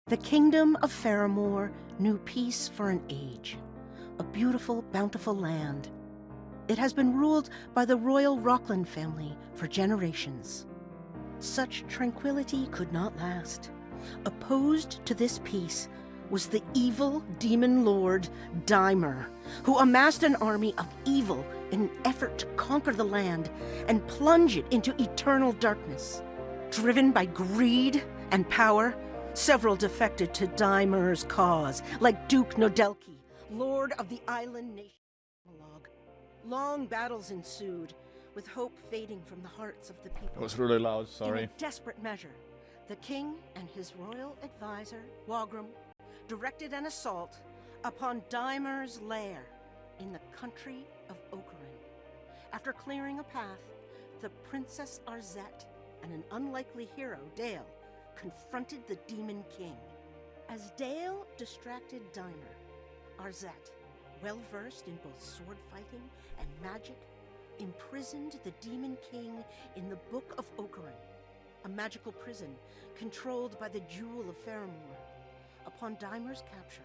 The kingdom of Faramore knew peace for an age, a beautiful, bountiful land. It has been ruled by the royal Rockland family for generations. Such tranquility could not last. Opposed to this peace was the evil demon lord Dimer, who amassed an army of evil in an effort to conquer the land and plunge it into eternal darkness. Driven by greed and power, several defected to Dimer's cause, like Duke Nodelki, lord of the island nation. Long battles ensued, with hope fading from the hearts of the people. It was really loud, sorry. In a desperate measure, the king and his royal advisor, Wagram, directed an assault upon Dimer's lair in the country of Ocarin. After clearing a path, the Princess Arzette and an unlikely hero, Dale, confronted the Demon King. As Dale distracted Dimer, Arzette, well-versed in both sword fighting and magic, imprisoned the Demon King in the Book of Ocarin, a magical prison controlled by the Jewel of Faramore. Upon Dimer's capture,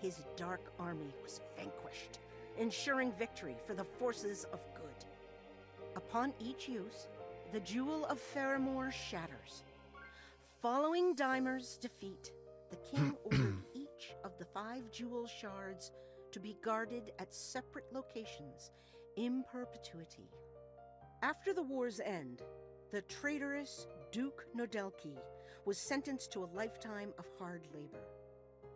his dark army was vanquished, ensuring victory for the forces of good. Upon each use, the Jewel of Faramore shatters. Following Dimer's defeat, the king ordered each of the 5 jewel shards to be guarded at separate locations in perpetuity. After the war's end, the traitorous Duke Nodelki was sentenced to a lifetime of hard labor.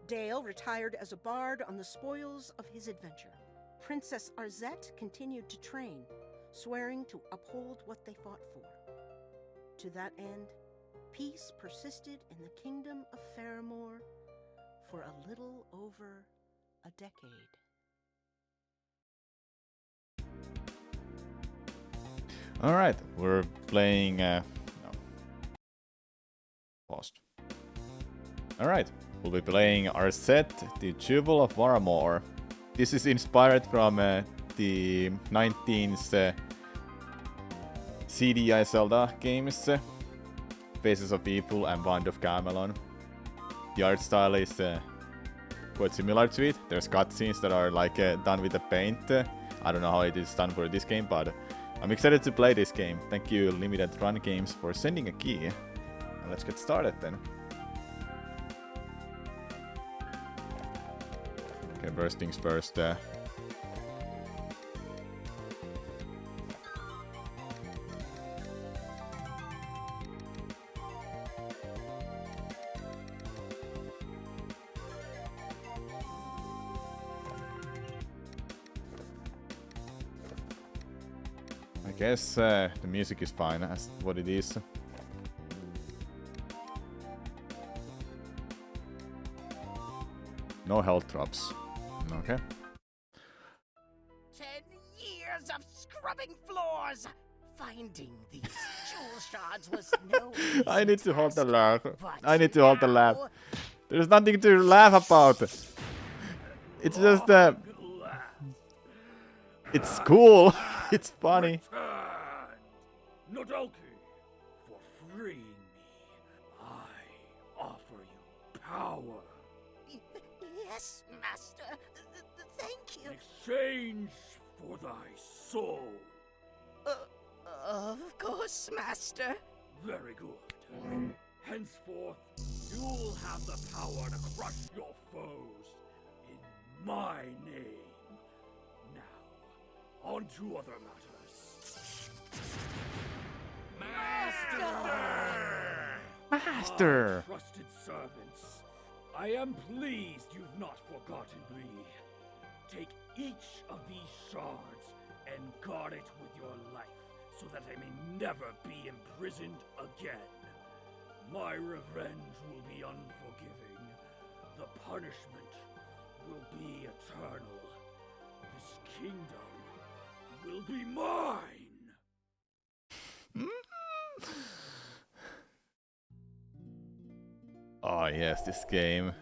Dale retired as a bard on the spoils of his adventure. Princess Arzette continued to train, swearing to uphold what they fought for. To that end, peace persisted in the kingdom of Faramore for a little over a decade. Alright, we're playing... no. Paused. Alright, we'll be playing Arzette, the Jewel of Faramore. This is inspired from the 19th CDI Zelda games, Faces of Evil and Wand of Gamelon. The art style is quite similar to it. There's cutscenes that are like done with the paint. I don't know how it is done for this game, but I'm excited to play this game. Thank you, Limited Run Games, for sending a key. And let's get started then. Okay, first things first. I guess the music is fine as what it is. No health drops. Okay. 10 years of scrubbing floors! Finding these jewel shards was no easy I need to hold the task, laugh. but I need to hold the laugh. now- There's nothing to laugh about. It's just it's cool. It's funny. Nodelki, for freeing me, I offer you power. Yes, Master. Thank you. In exchange for thy soul. Of course, Master. Very good. Henceforth, you'll have the power to crush your foes in my name. Now, on to other matters. Master! Trusted servants, I am pleased you've not forgotten me. Take each of these shards and guard it with your life, so that I may never be imprisoned again. My revenge will be unforgiving. The punishment will be eternal. This kingdom will be mine! Oh yes, this game.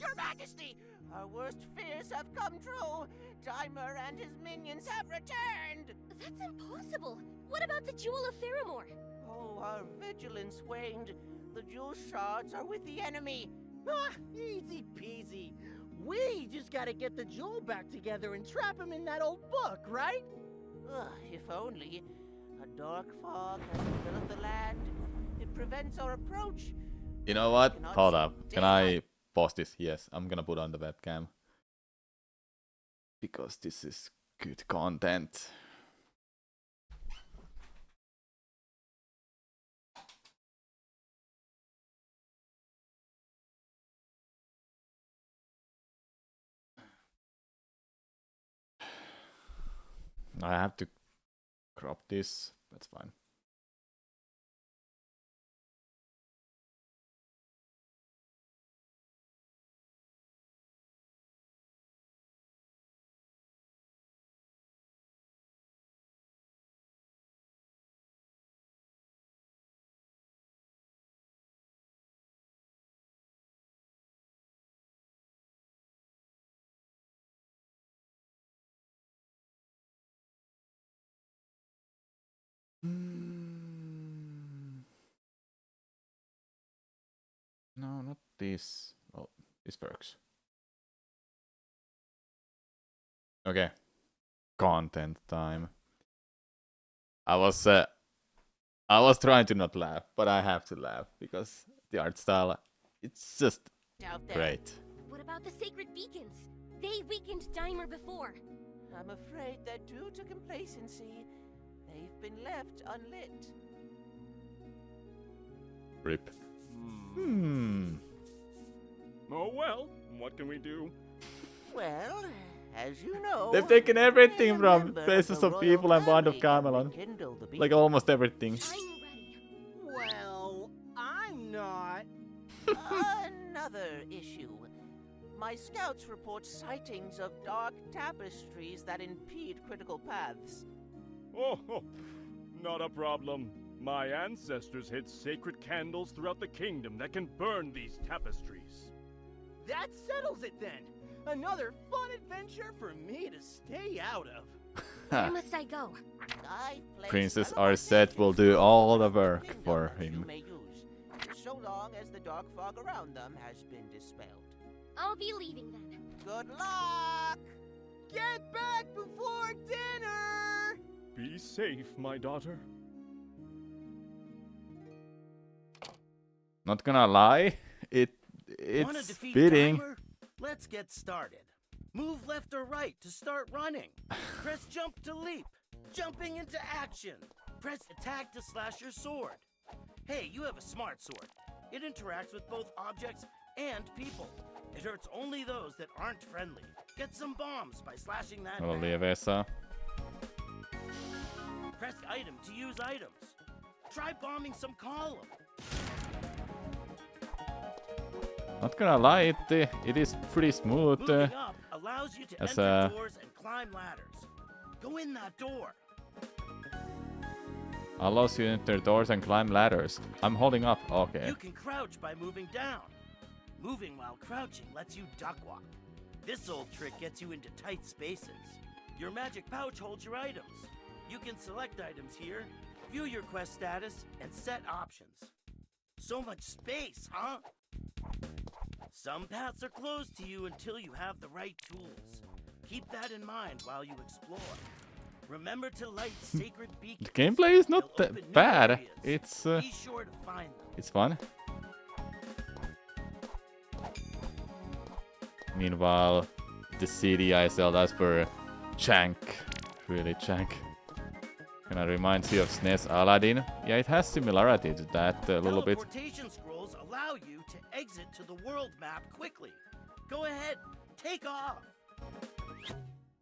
Your Majesty, our worst fears have come true. Dimer and his minions have returned. That's impossible. What about the Jewel of Faramore? Oh, Though our vigilance waned, the jewel shards are with the enemy. Ah, easy peasy. We just gotta get the jewel back together and trap him in that old book, right? If only. A dark fog has enveloped the land. It prevents our approach. You know what? Cannot Hold see up. Can daylight. I pause this? Yes, I'm gonna put on the webcam. Because this is good content. I have to crop this. That's fine. No, not this. Well, this works. Okay. Content time. I was trying to not laugh, but I have to laugh because the art style, it's just Out there. great. What about the sacred beacons? They weakened Dimer before. I'm afraid that due to complacency, they've been left unlit. Rip. Oh well, what can we do? Well, as you know, They've taken everything a from member Faces the of royal People and Bond of family can Camelon. rekindle the Like beacon. almost everything. I'm ready. Well, I'm not. Another issue. My scouts report sightings of dark tapestries that impede critical paths. Oh, not a problem. My ancestors hid sacred candles throughout the kingdom that can burn these tapestries. That settles it then. Another fun adventure for me to stay out of. Where must I go? I place Princess none of my Arzette will agents do all in the the work kingdom for that you him. may use, so long as the dark fog around them has been dispelled. I'll be leaving then. Good luck! Get back before dinner! Be safe, my daughter. Not gonna lie, Wanna it's defeat fitting. Dimer? Let's get started. Move left or right to start running. Press jump to leap. Jumping into action. Press attack to slash your sword. Hey, you have a smart sword. It interacts with both objects and people. It hurts only those that aren't friendly. Get some bombs by slashing that Oli back. Vesa. Press item to use items. Try bombing some column. Not gonna lie, it is pretty smooth. Moving up allows you to as enter a- doors and climb ladders. Go in that door. Allows you to enter doors and climb ladders. I'm holding up. Okay. You can crouch by moving down. Moving while crouching lets you duck walk. This old trick gets you into tight spaces. Your magic pouch holds your items. You can select items here, view your quest status, and set options. So much space, huh? Some paths are closed to you until you have the right tools. Keep that in mind while you explore. Remember to light sacred beacons. The gameplay is not They'll that open new bad. areas. It's Be sure to find them. it's fun. Meanwhile, the CD I sell that's for Chank. Really Chank. Kinda reminds you of SNES Aladdin. Yeah, it has similarity to that a little bit. Teleportation scrolls allow you to exit to the world map quickly. Go ahead, take off.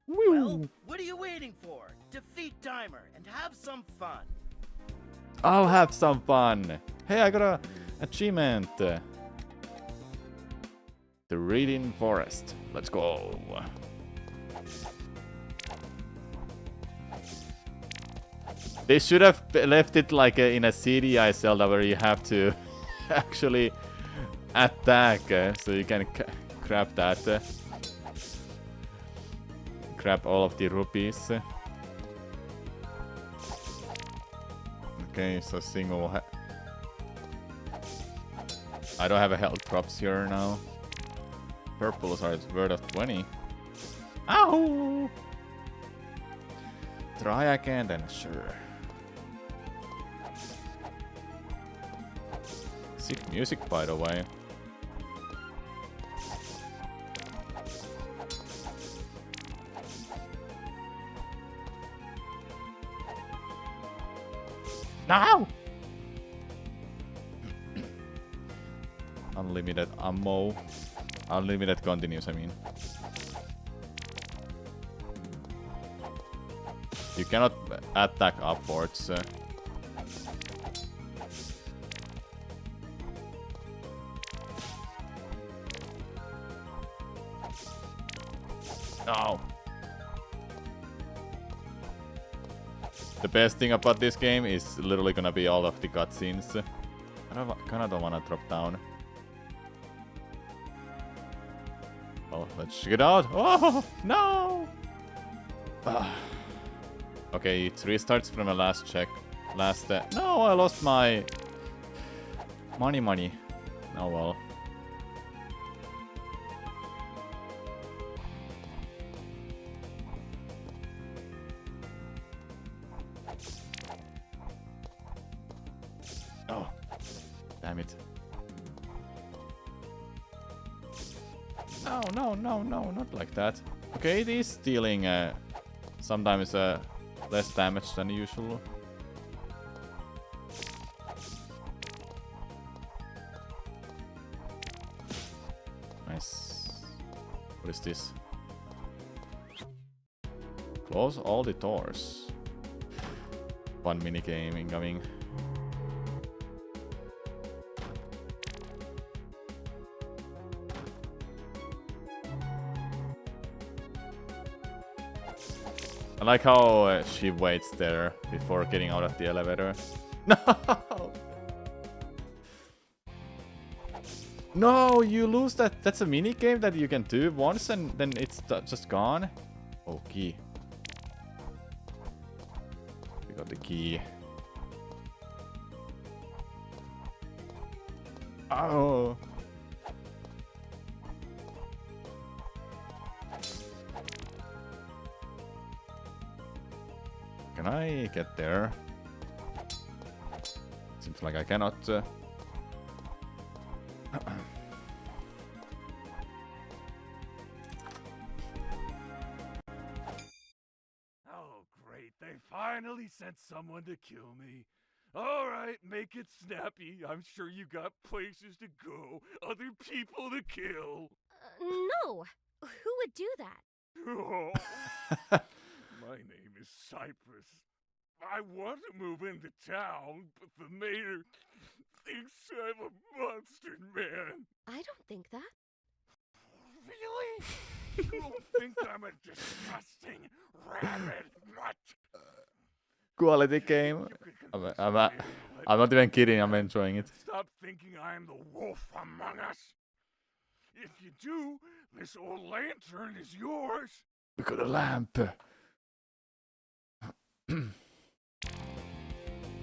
Well, Woo! what are you waiting for? Defeat Dimer and have some fun. I'll have some fun. Hey, I got a achievement. The Reading Forest. Let's go. They should have left it like in a CDI Zelda where you have to actually attack, so you can grab that. Grab all of the rupees. Okay, so single I don't have a health drops here now. Purples are worth of 20. Ow! Try again then, sure. Sick music, by the way. No! Unlimited ammo. Unlimited continues, I mean. You cannot attack upwards. No. The best thing about this game is literally gonna be all of the cutscenes. I kinda don't wanna drop down. Well, let's check it out. Oh no! Okay, it restarts from the last check. No, I lost my money. Oh well. Oh, damn it. No, not like that. Okay, it is dealing sometimes less damage than usual. Nice. What is this? Close all the doors. One minigame incoming. I like how she waits there before getting out of the elevator. No! No, you lose that. That's a mini game that you can do once and then it's just gone. Oh, key. We got the key. Oh. Can I get there? Seems like I cannot. Oh, great. They finally sent someone to kill me. All right, make it snappy. I'm sure you got places to go, other people to kill. No. Who would do that? Oh. My name is Cypress. I want to move into town, but the mayor thinks I'm a monster man. I don't think that. Really? You don't think I'm a disgusting rabid nut? Quality game. I'm not even kidding, I'm enjoying it. Stop thinking I'm the wolf among us. If you do, this old lantern is yours. We got a lamp.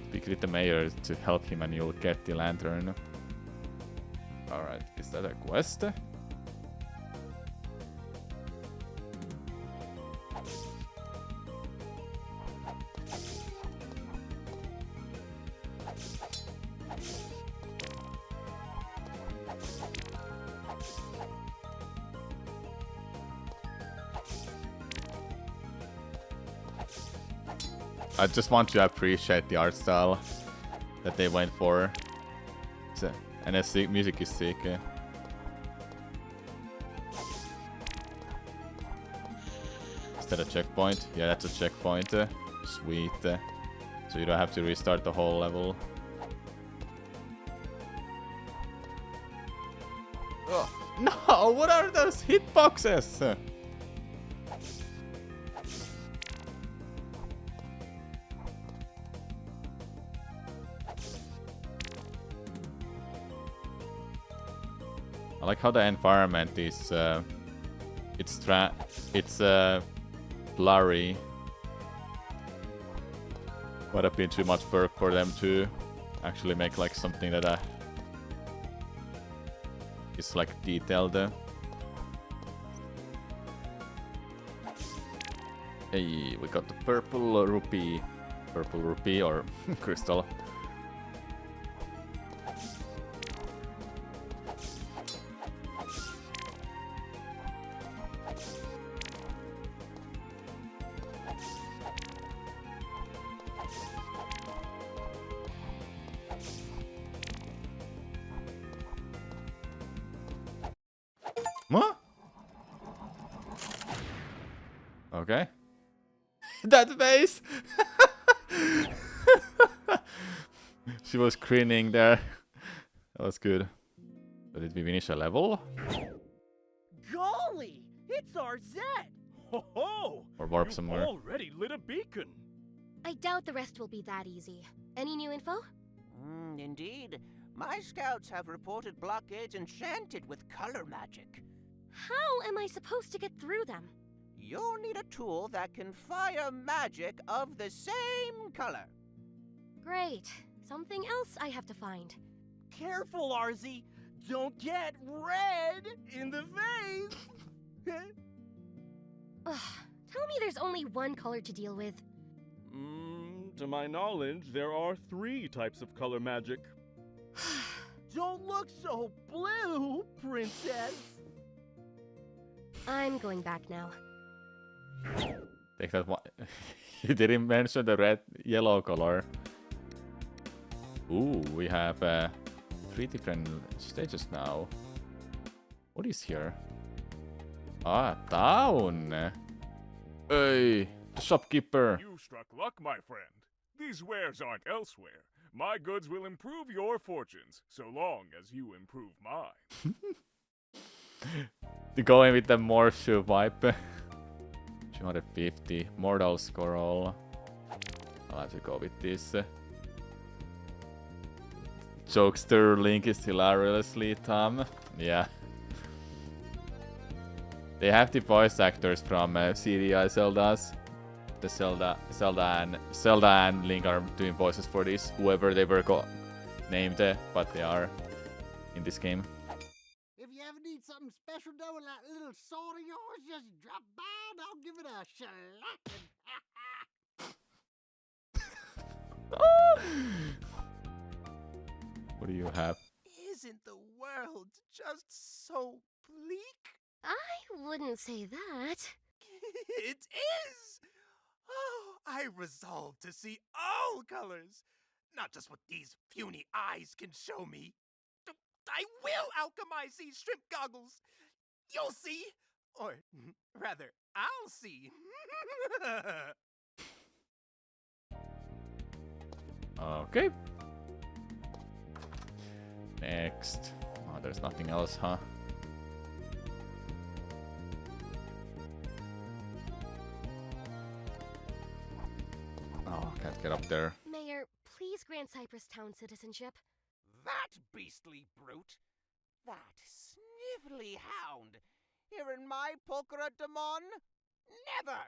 Speak with the mayor to help him and you'll get the lantern. Alright, is that a quest? I just want to appreciate the art style that they went for. And the music is sick. Is that a checkpoint? Yeah, that's a checkpoint. Sweet. So you don't have to restart the whole level. Oh, no! What are those hitboxes? I like how the environment is, it's blurry. Would have been too much work for them to actually make like something that is like detailed. Hey, we got the purple rupee or crystal. What? Okay. That face! She was grinning there. That was good. So did we finish a level? Golly! It's Arzette! Ho ho! Or warp You somewhere? already lit a beacon. I doubt the rest will be that easy. Any new info? Indeed. My scouts have reported blockades enchanted with color magic. How am I supposed to get through them? You'll need a tool that can fire magic of the same color. Great. Something else I have to find. Careful, Arzy! Don't get red in the face! Ugh. Tell me there's only one color to deal with. To my knowledge, there are 3 types of color magic. Don't look so blue, princess! I'm going back now. Take that one. You didn't mention the yellow color. Ooh, we have 3 different stages now. What is here? Ah, town! Hey, the shopkeeper! You struck luck, my friend. These wares aren't elsewhere. My goods will improve your fortunes, so long as you improve mine. Going with the Morshu vibe. 250. Mortal Scroll. I'll have to go with this. Jokester Link is hilariously Tom. Yeah. They have the voice actors from CDI Zeldas. The Zelda and Link are doing voices for this. Whoever they were named, but they are in this game. If you ever need something special done with that little sword of yours, just drop by and I'll give it a shellacking. What do you have? Isn't the world just so bleak? I wouldn't say that. It is! Oh, I resolve to see all colors, not just what these puny eyes can show me. I will alchemize these shrimp goggles. You'll see. Or, rather, I'll see. Okay. Next. Oh, there's nothing else, huh? Oh, can't get up there. Mayor, please grant Cypress Town citizenship. That beastly brute! That snivelly hound! Here in my Pulchra Demon? Never!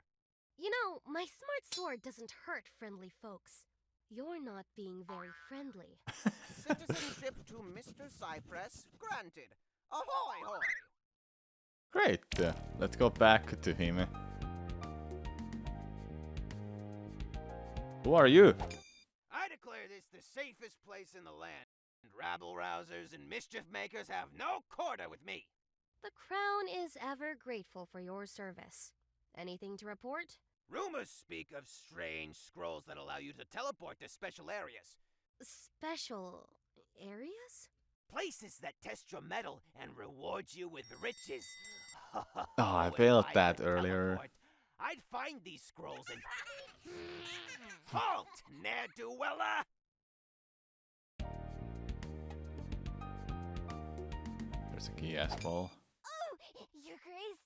You know, my smart sword doesn't hurt friendly folks. You're not being very friendly. Citizenship to Mr. Cypress granted. Ahoy hoy! Great. Let's go back to him. Who are you? I declare this the safest place in the land. Rabble-rousers and mischief-makers have no quarter with me. The Crown is ever grateful for your service. Anything to report? Rumors speak of strange scrolls that allow you to teleport to special areas. Special areas? Places that test your mettle and reward you with riches. Oh, I If failed I that could earlier. teleport, I'd find these scrolls and... Halt, ne'er-do-weller! There's a key as well. Oh, Your Grace.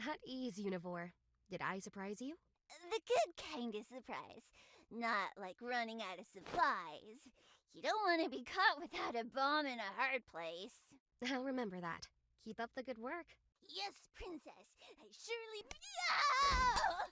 At ease, Univore. Did I surprise you? The good kind of surprise. Not like running out of supplies. You don't want to be caught without a bomb in a hard place. I'll remember that. Keep up the good work. Yes, Princess. I surely... Ah!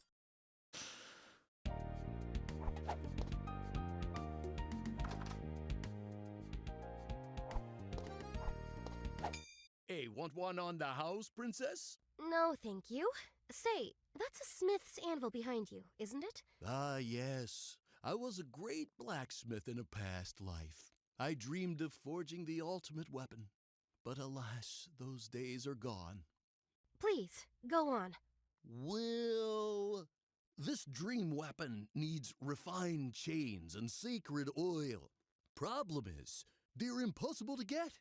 Hey, want one on the house, princess? No, thank you. Say, that's a smith's anvil behind you, isn't it? Ah, yes. I was a great blacksmith in a past life. I dreamed of forging the ultimate weapon. But alas, those days are gone. Please, go on. Well, this dream weapon needs refined chains and sacred oil. Problem is, they're impossible to get.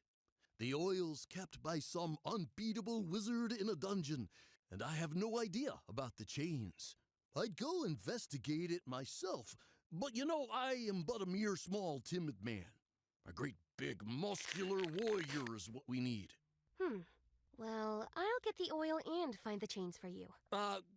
The oil's kept by some unbeatable wizard in a dungeon, and I have no idea about the chains. I'd go investigate it myself, but you know, I am but a mere small, timid man. A great big, muscular warrior is what we need. Well, I'll get the oil and find the chains for you.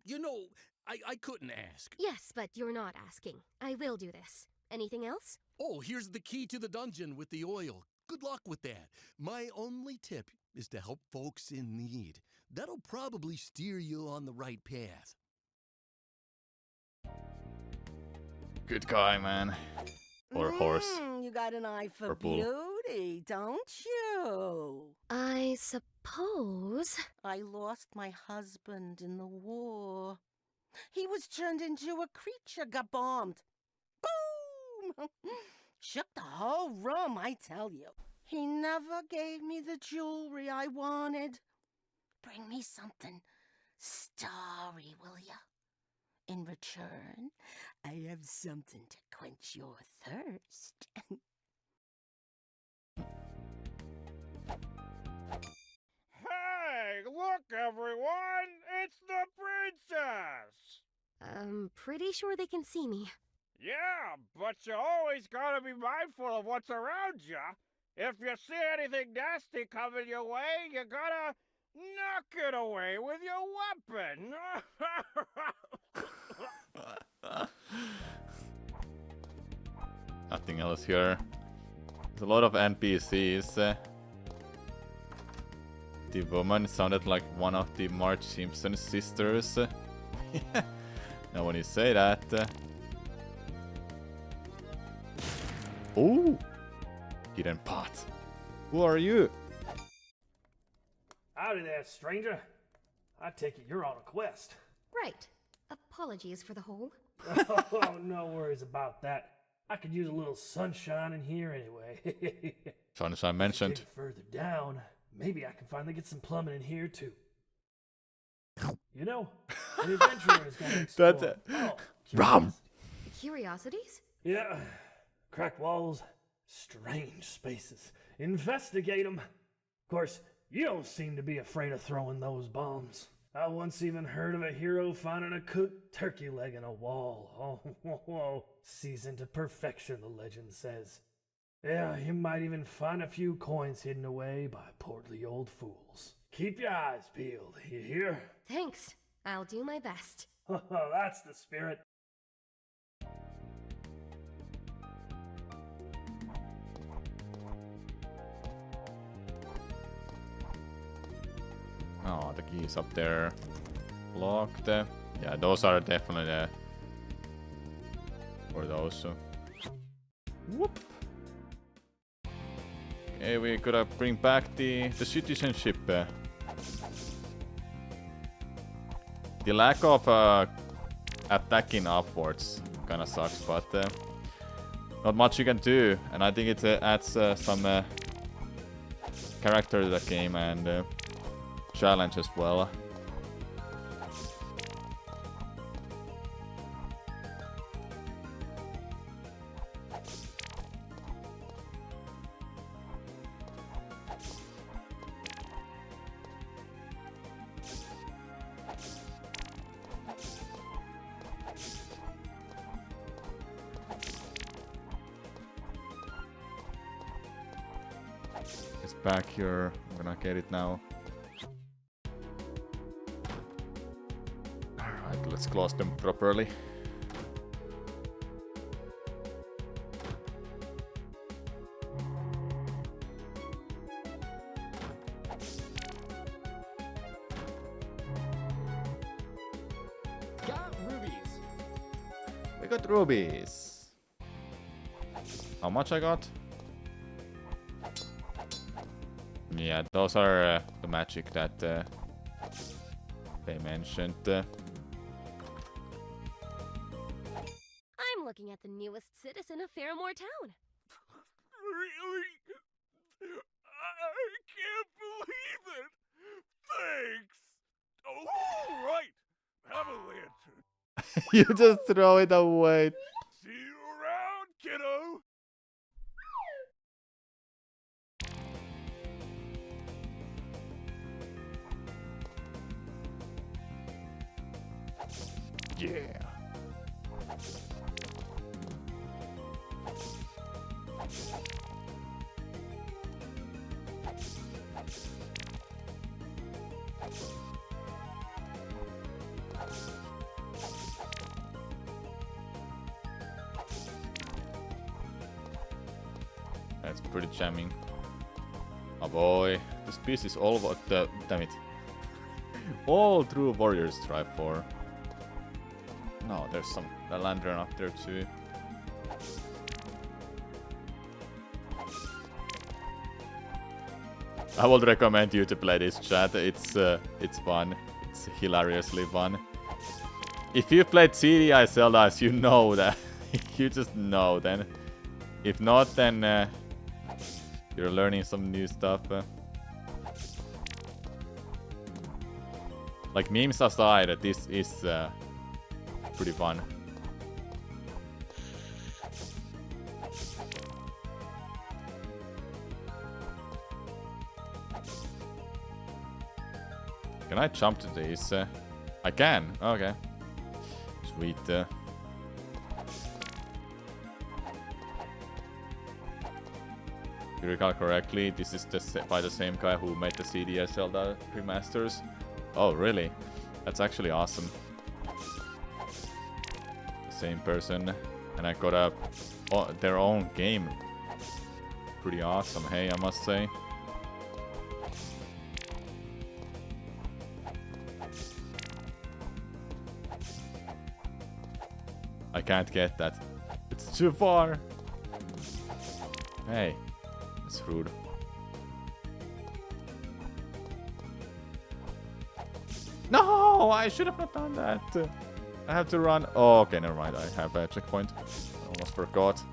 You know, I couldn't ask. Yes, but you're not asking. I will do this. Anything else? Oh, here's the key to the dungeon with the oil. Good luck with that. My only tip is to help folks in need. That'll probably steer you on the right path. Good guy, man. Or horse. You got an eye for Or bull. beauty, don't you? I suppose. I lost my husband in the war. He was turned into a creature, got bombed. Boom! Shook the whole room, I tell you. He never gave me the jewelry I wanted. Bring me something starry, will ya? In return, I have something to quench your thirst. Hey, look, everyone! It's the princess! Pretty sure they can see me. Yeah, but you always gotta be mindful of what's around you. If you see anything nasty coming your way, you gotta knock it away with your weapon. Nothing else here. There's a lot of NPCs. The woman sounded like one of the Marge Simpson sisters. Now when you say that... Ooh! Hidden pot. Who are you? Howdy there, stranger. I take it you're on a quest. Right. Apologies for the hole. Oh, no worries about that. I could use a little sunshine in here anyway. Sunshine mentioned. Dig further down, maybe I can finally get some plumbing in here too. You know, an adventurer is going to explore. That's it. Oh, Rum! Curiosities? yeah, cracked walls, strange spaces. Investigate them. Of course, you don't seem to be afraid of throwing those bombs. I once even heard of a hero finding a cooked turkey leg in a wall. Oh, seasoned to perfection, the legend says. Yeah, you might even find a few coins hidden away by portly old fools. Keep your eyes peeled, you hear? Thanks. I'll do my best. That's the spirit. Oh, the keys up there. Locked. Yeah, those are definitely for those. Whoop. Okay, we gotta bring back the citizenship. The lack of attacking upwards kinda sucks, but not much you can do. And I think it adds some character to the game and challenge as well. It's back here. I'm gonna get it now. Alright, let's close them properly. Got rubies. We got rubies. How much I got? Yeah, those are the magic that they mentioned. I'm looking at the newest citizen of Faramore Town. Really? I can't believe it! Thanks! Oh, right! Have a lantern. You just throw it away. See you around, kiddo! Yeah. That's pretty jamming. Oh boy, this piece is all what the damn it. All true warriors strive for. No, there's some a lantern up there too. I would recommend you to play this, chat. It's fun. It's hilariously fun. If you played CDI Zeldas, you know that. You just know then. If not, then you're learning some new stuff. Like memes aside, this is pretty fun. Can I jump to these? I can. Okay. Sweet. If you recall correctly, this is by the same guy who made the CDS Zelda remasters. Oh, really? That's actually awesome. The same person, and I got their own game. Pretty awesome, hey, I must say. I can't get that. It's too far. Hey, that's rude. No, I should have not done that. I have to run. Oh, okay, never mind. I have a checkpoint. Almost forgot.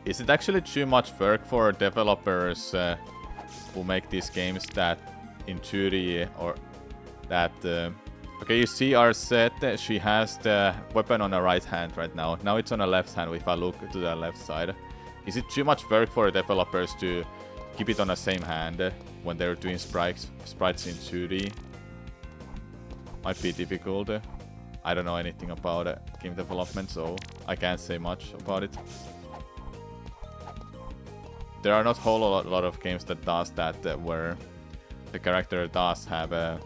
Is it actually too much work for developers who make these games that in 2D or that... okay, you see Arzette, she has the weapon on the right hand right now. Now it's on the left hand if I look to the left side. Is it too much work for developers to keep it on the same hand when they're doing sprites in 2D? Might be difficult. I don't know anything about game development, so I can't say much about it. There are not a whole lot of games that does that, where the character does have the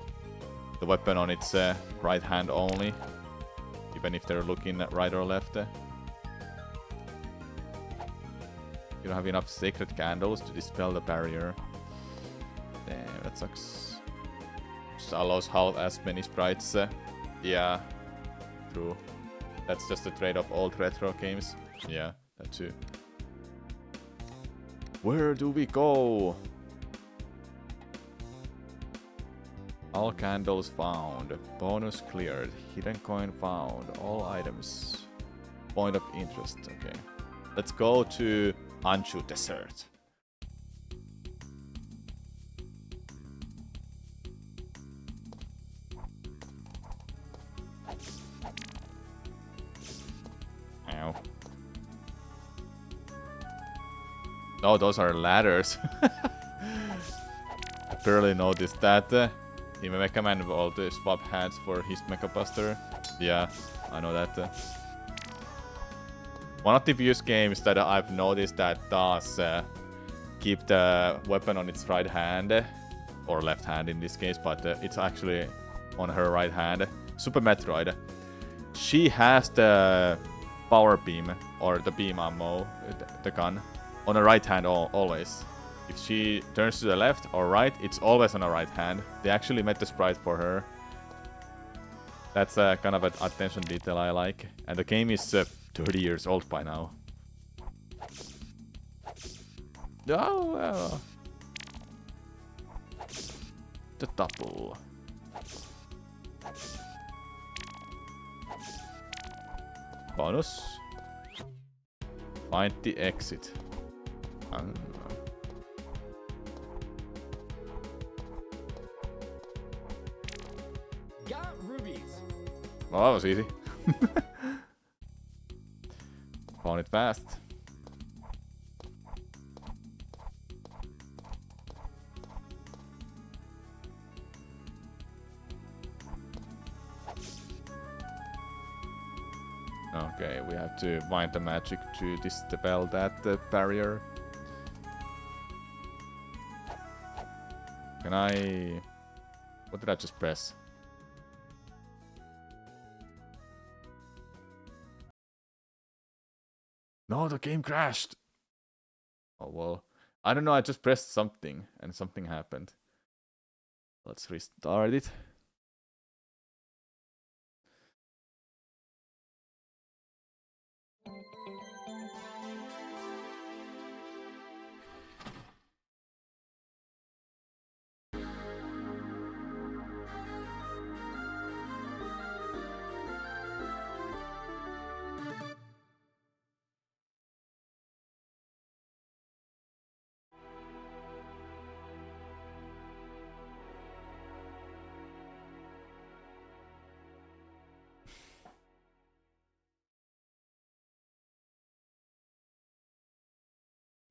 weapon on its right hand only, even if they're looking at right or left. You don't have enough sacred candles to dispel the barrier. Damn, that sucks. Just allows half as many sprites. Yeah, true. That's just the trade of old retro games. Yeah, that too. Where do we go? All candles found. Bonus cleared. Hidden coin found. All items. Point of interest. Okay. Let's go to Anju Desert. Ow. Oh, those are ladders. I barely noticed that. He Mecha Man will always swap hands for his Mecha Buster. Yeah, I know that. One of the few games that I've noticed that does keep the weapon on its right hand, or left hand in this case, but it's actually on her right hand. Super Metroid. She has the power beam, or the beam ammo, the gun, on the right hand always. If she turns to the left or right, it's always on the right hand. They actually made the sprite for her. That's kind of an attention detail I like. And the game is 30 years old by now. Oh, well. The double. Bonus. Find the exit. Got rubies. Well, that was easy. Found it fast. Okay, we have to find the magic to dispel that barrier. Can I... What did I just press? No, the game crashed! Oh well. I don't know, I just pressed something and something happened. Let's restart it.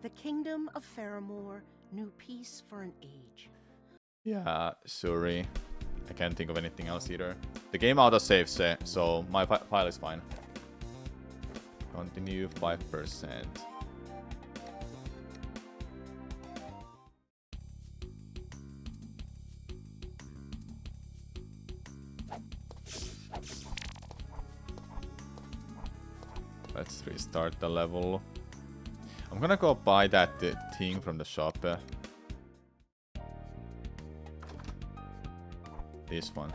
The kingdom of Faramore knew peace for an age. Yeah, sorry. I can't think of anything else either. The game autosaves, so my file is fine. Continue 5%. Let's restart the level. I'm gonna go buy that thing from the shop. This one.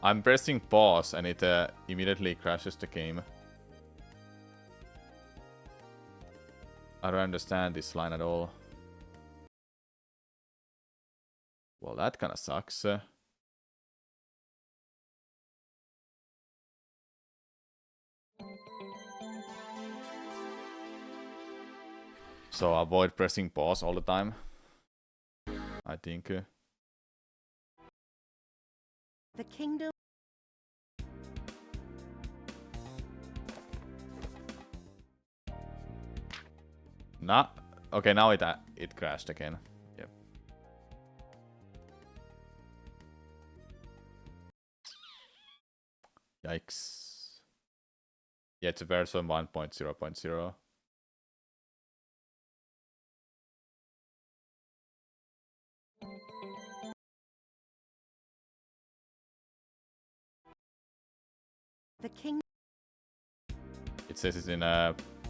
I'm pressing pause and it immediately crashes the game. I don't understand this line at all. Well, that kinda sucks. So avoid pressing pause all the time, I think. The kingdom... Nah. Okay, now it crashed again. Yep. Yikes. Yeah, it's a version 1.0.0. The king... It says it's in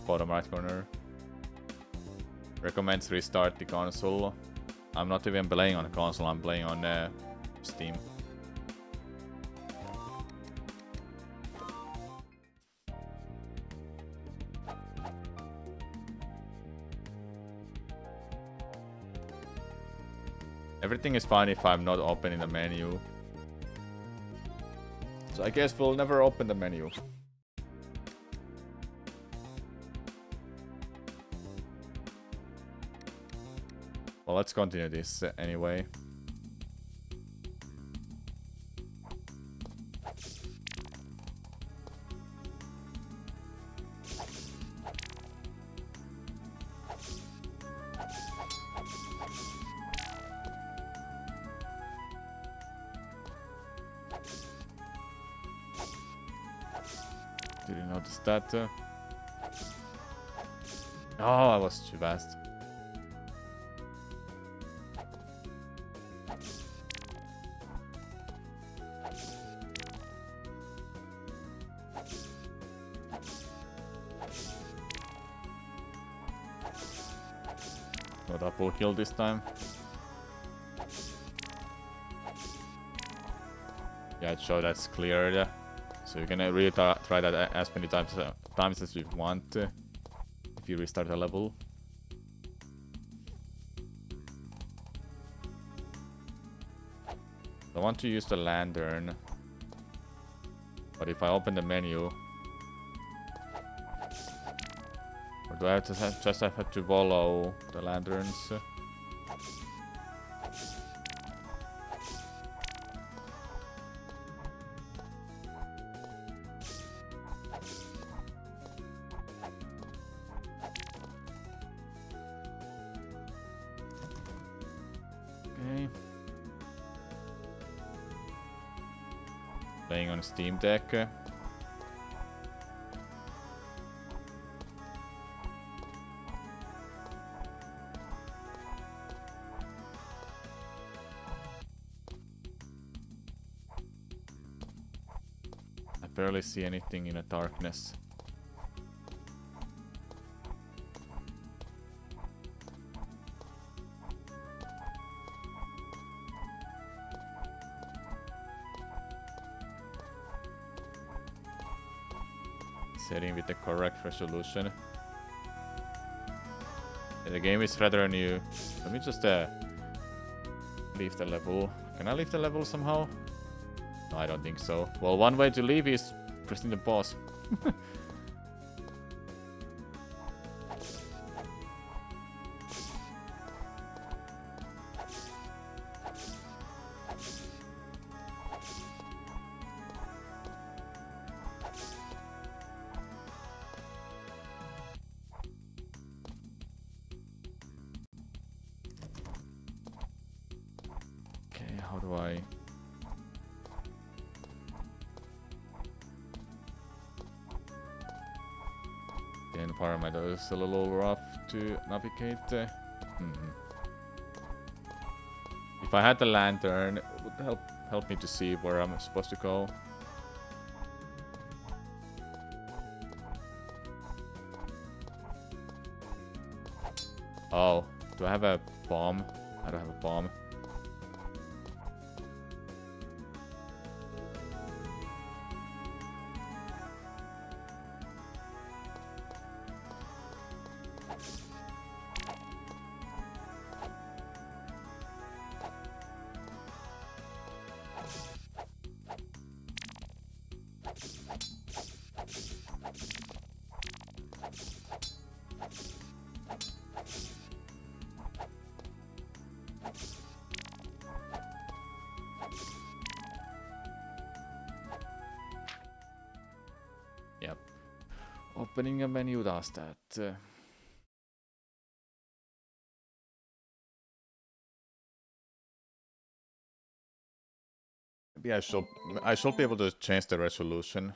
bottom right corner. Recommends restart the console. I'm not even playing on a console, I'm playing on Steam. Everything is fine if I'm not opening the menu. So I guess we'll never open the menu. Well, let's continue this anyway. Did you notice that? Oh, I was too fast. A double kill this time. Yeah, it showed that's cleared. So you can really try that as many times as you want if you restart a level. I want to use the lantern, but if I open the menu, or do I have to just have to follow the lanterns? Okay. Playing on Steam Deck. I barely see anything in the darkness. Setting with the correct resolution. The game is rather new. Let me just leave the level. Can I leave the level somehow? No, I don't think so. Well, one way to leave is pressing the pause. How do I... Again, Faramore is a little rough to navigate. If I had the lantern, it would help me to see where I'm supposed to go. Oh, do I have a bomb? I don't have a bomb. Yep. Opening a menu does that. Maybe I should be able to change the resolution.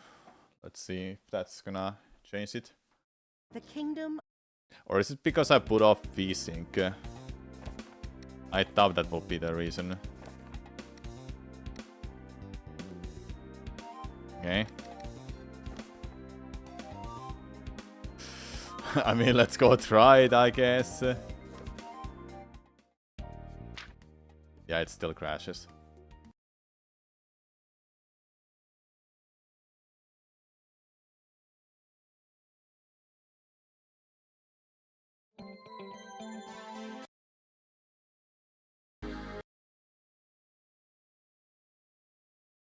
Let's see if that's gonna change it. The kingdom. Or is it because I put off VSync? I thought that would be the reason. Okay. I mean, let's go try it, I guess. Yeah, it still crashes.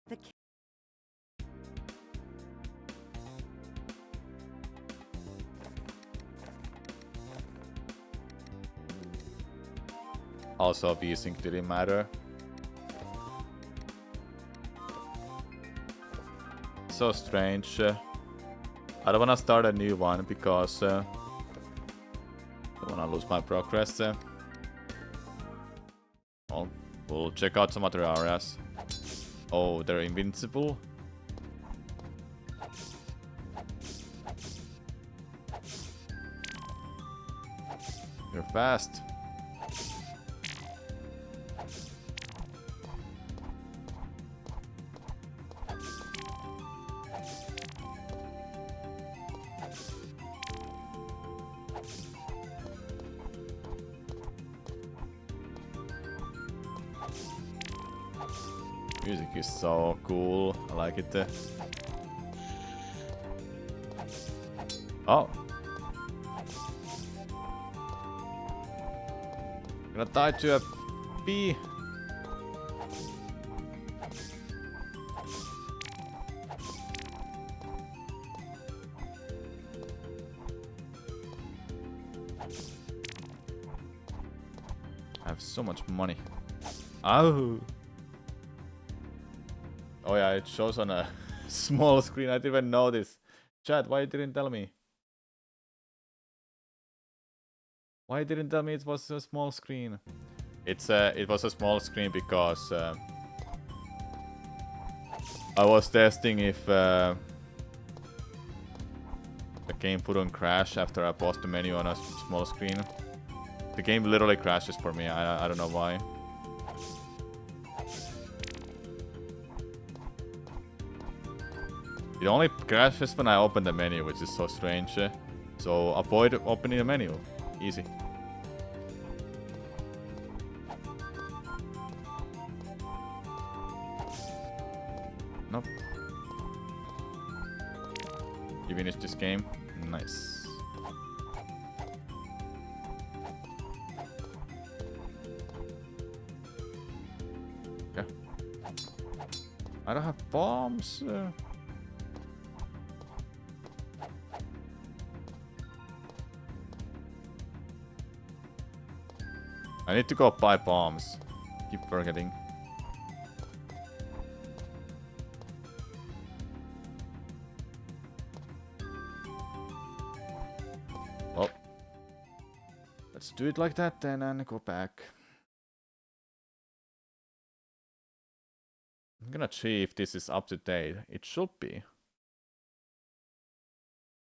The Also, VSync didn't matter. So strange. I don't wanna start a new one because I don't wanna lose my progress. Well, we'll check out some other areas. Oh, they're invincible? You're fast. Music is so cool. I like it. Oh. Gonna tie to a bee. I have so much money. Oh. Oh yeah, it shows on a small screen. I didn't even notice. Chat, why you didn't tell me? Why didn't tell me it was a small screen? It was a small screen because I was testing if the game wouldn't crash after I paused the menu on a small screen. The game literally crashes for me. I don't know why. It only crashes when I open the menu, which is so strange. So avoid opening the menu. Easy. Nope. You finished this game? Nice. Okay. I don't have bombs. I need to go buy bombs. Keep forgetting. Well, let's do it like that then and go back. I'm gonna see if this is up to date. It should be.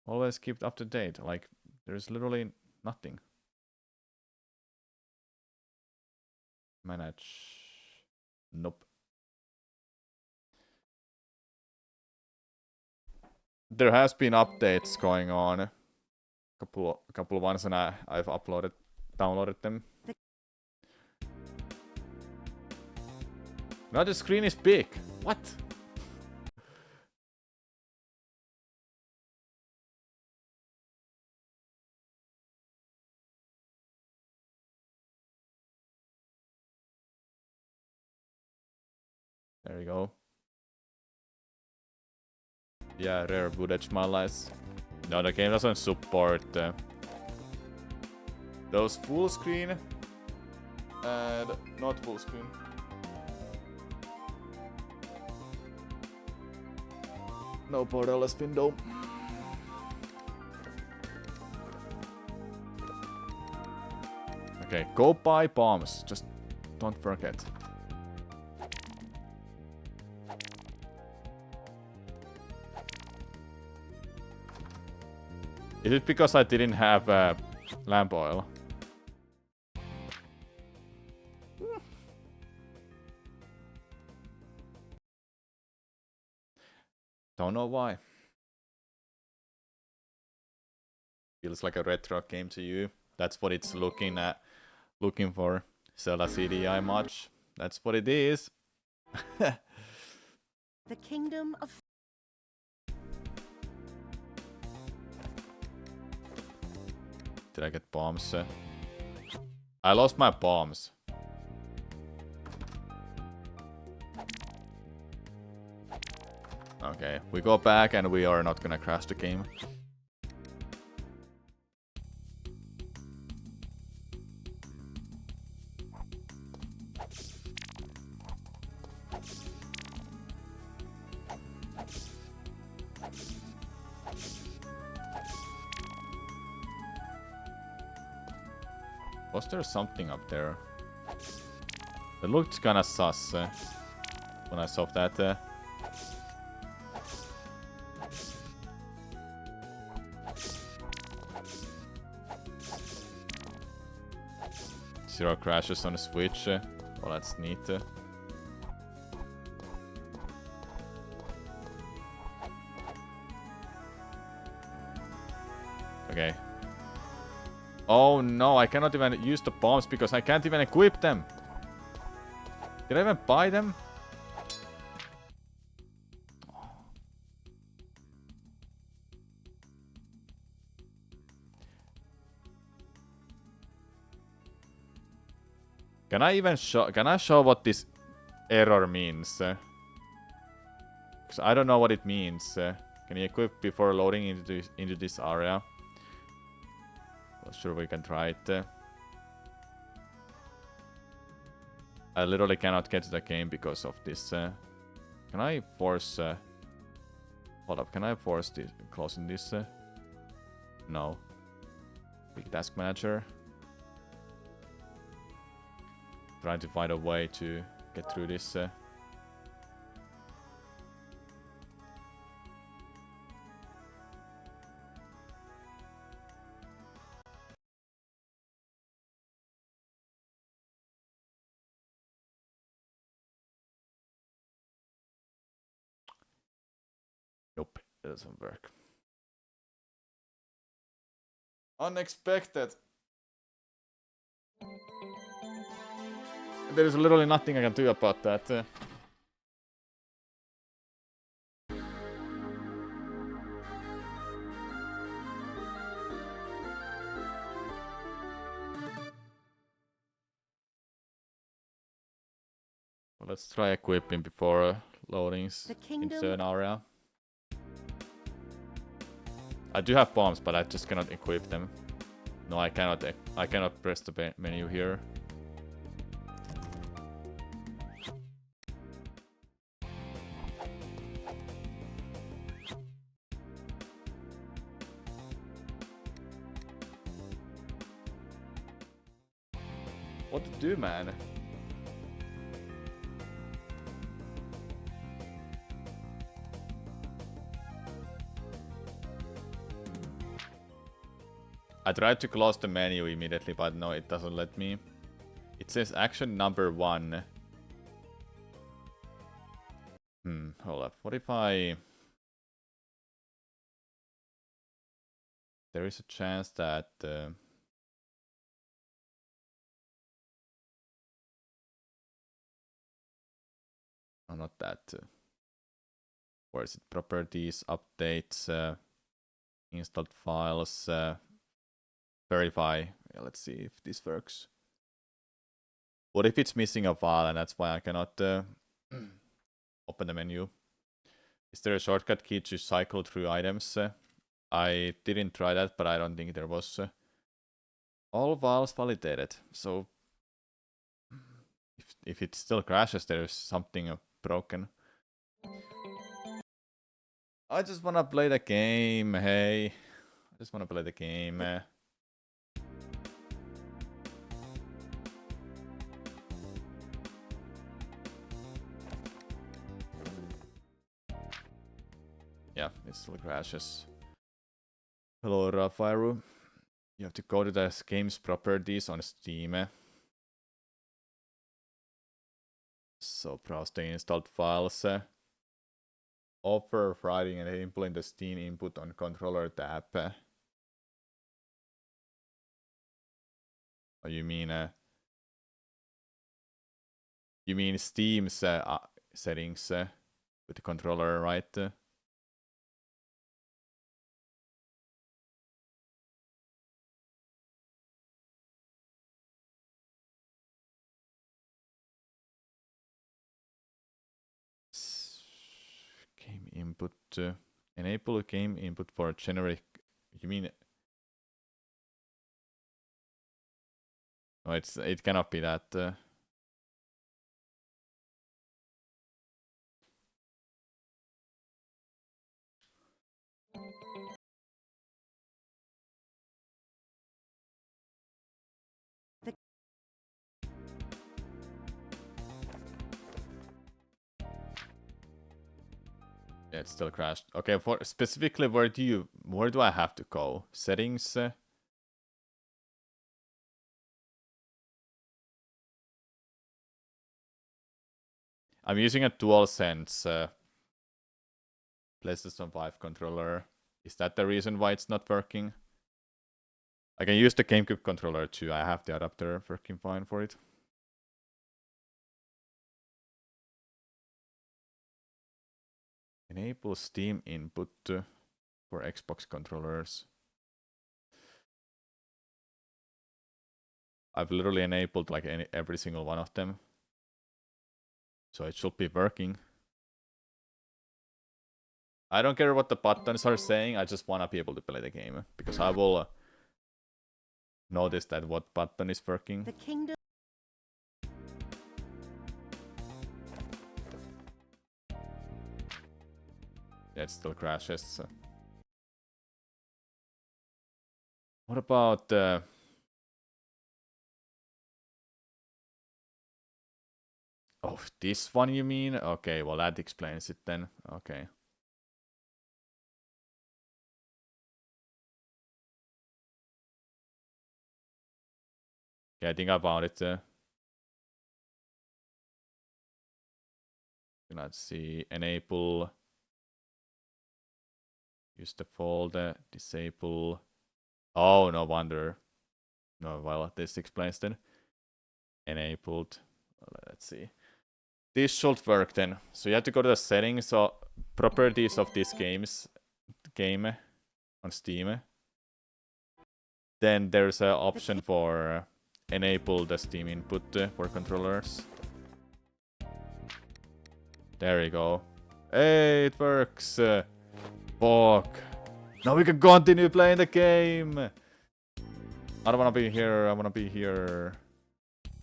Always keep up to date. Like, there's literally nothing. Manage. Nope. There has been updates going on. A couple of ones, and I've downloaded them. Now the screen is big. What? There we go. Yeah, rare footage marlies. No, the game doesn't support those full screen and not full screen. No borderless window. Okay, go buy bombs. Just don't forget. Is it because I didn't have lamp oil? Don't know why. Feels like a retro game to you. That's what it's looking for. Zelda CDI much. That's what it is. The kingdom of... Did I get bombs? I lost my bombs. Okay, we go back and we are not gonna crash the game. Was there something up there? It looked kinda sus when I saw that. Zero crashes on the Switch. Well, that's neat. Okay. Oh no, I cannot even use the bombs because I can't even equip them. Did I even buy them? Can I even show? Can I show what this error means? Because I don't know what it means. Can you equip before loading into this area? Well, sure, we can try it. I literally cannot get to the game because of this. Can I force... hold up, can I force this, closing this? No. Big task manager. Trying to find a way to get through this. Nope, it doesn't work. Unexpected. There is literally nothing I can do about that. Well, let's try equipping before loadings into an area. I do have bombs, but I just cannot equip them. No, I cannot. I cannot press the menu here. What to do, man? I tried to close the menu immediately, but no, it doesn't let me. It says action number 1. Hold up. What if I... There is a chance that... Oh, not that. Where is it? Properties, updates, installed files, verify. Yeah, let's see if this works. What if it's missing a file and that's why I cannot open the menu? Is there a shortcut key to cycle through items? I didn't try that, but I don't think there was. All files validated. So if it still crashes, there's something broken. I just wanna play the game, hey. I just wanna play the game. Yeah, it still crashes. Hello, Rafaru. You have to go to the game's properties on Steam. So browse the installed files. Offer writing and inputting the Steam input on controller tab. Oh, you mean Steam's settings with the controller, right? Game input. Enable game input for generic. You mean? No, it cannot be that. Yeah, it still crashed. Okay, for specifically, where do I have to go? Settings. I'm using a DualSense PlayStation 5 controller. Is that the reason why it's not working? I can use the GameCube controller too. I have the adapter working fine for it. Enable Steam input for Xbox controllers. I've literally enabled like every single one of them. So it should be working. I don't care what the buttons are saying, I just want to be able to play the game. Because I will notice that what button is working. The kingdom. Yeah, it still crashes. So. What about... Oh, this one you mean? Okay, well that explains it then. Okay. Yeah, I think I found it. Let's see. Enable. Use the folder. Disable. Oh, no wonder. No, well, this explains then. Enabled. Let's see. This should work then. So you have to go to the settings. So properties of this game on Steam. Then there's an option for enable the Steam input for controllers. There you go. Hey, it works. Fuck. Now we can continue playing the game. I don't want to be here. I want to be here.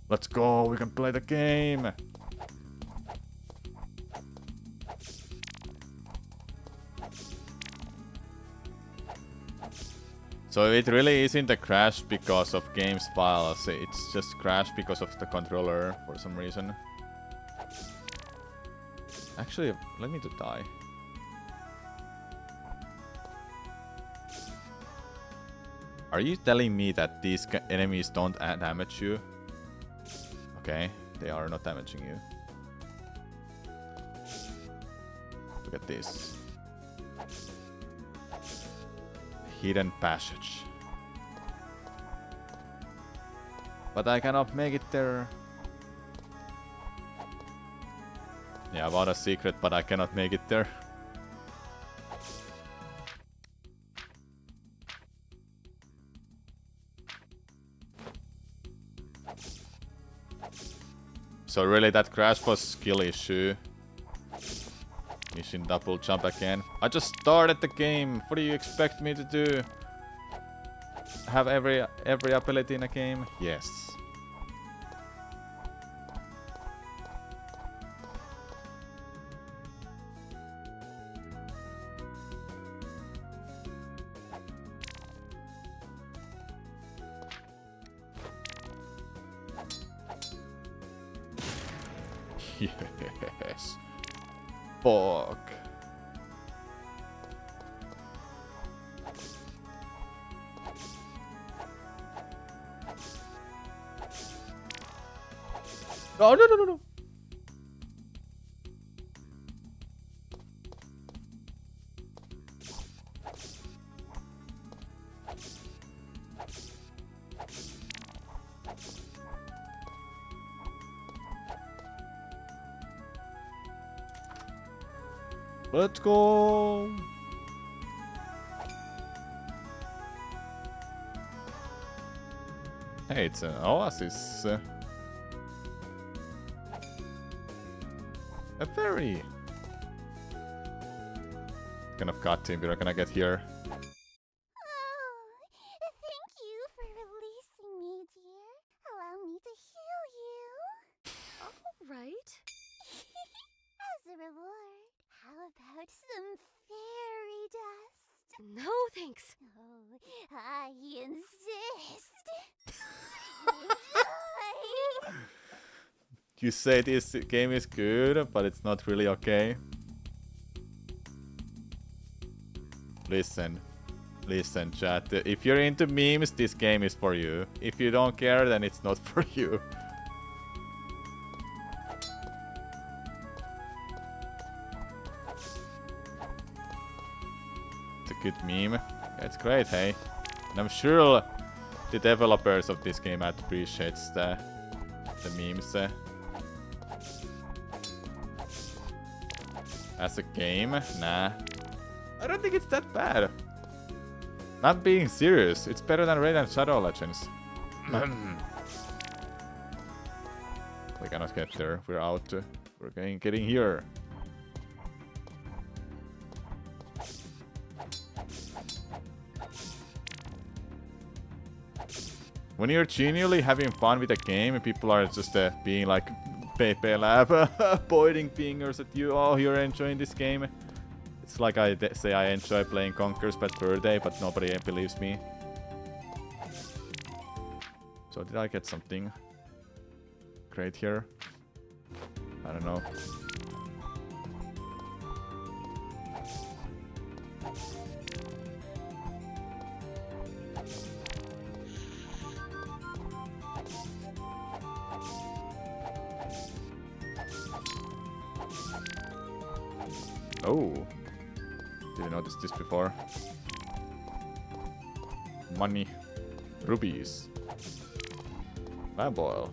Let's go. We can play the game. So it really isn't a crash because of game's files. It's just crashed because of the controller for some reason. Actually, let me to die. Are you telling me that these enemies don't damage you? Okay, they are not damaging you. Look at this. Hidden passage. But I cannot make it there. Yeah, I want a secret, but I cannot make it there. So really that crash was skill issue. Mission double jump again. I just started the game. What do you expect me to do? Have every ability in a game? Yes. Yes. Fuck. Oh, no. Let's go. Hey, it's an oasis. A ferry. Kind of cutscene we're gonna get here. Thank you for releasing me, dear. Allow me to heal you. All right. As a reward, how about some fairy dust? No, thanks. Oh, I insist. You say this game is good, but it's not really okay. Listen, chat. If you're into memes, this game is for you. If you don't care, then it's not for you. It's a good meme. It's great, hey. And I'm sure the developers of this game appreciates the memes. As a game? Nah. I don't think it's that bad. Not being serious, it's better than Raid and Shadow Legends. We cannot get there. We're out. We're getting here. When you're genuinely having fun with a game, people are just being like Pepe laugh, pointing fingers at you. Oh, you're enjoying this game. It's like I say I enjoy playing Conker's Bad Fur Day, but nobody believes me. So did I get something great here? I don't know. Oh, didn't notice this before. Money, rubies, Fanboil.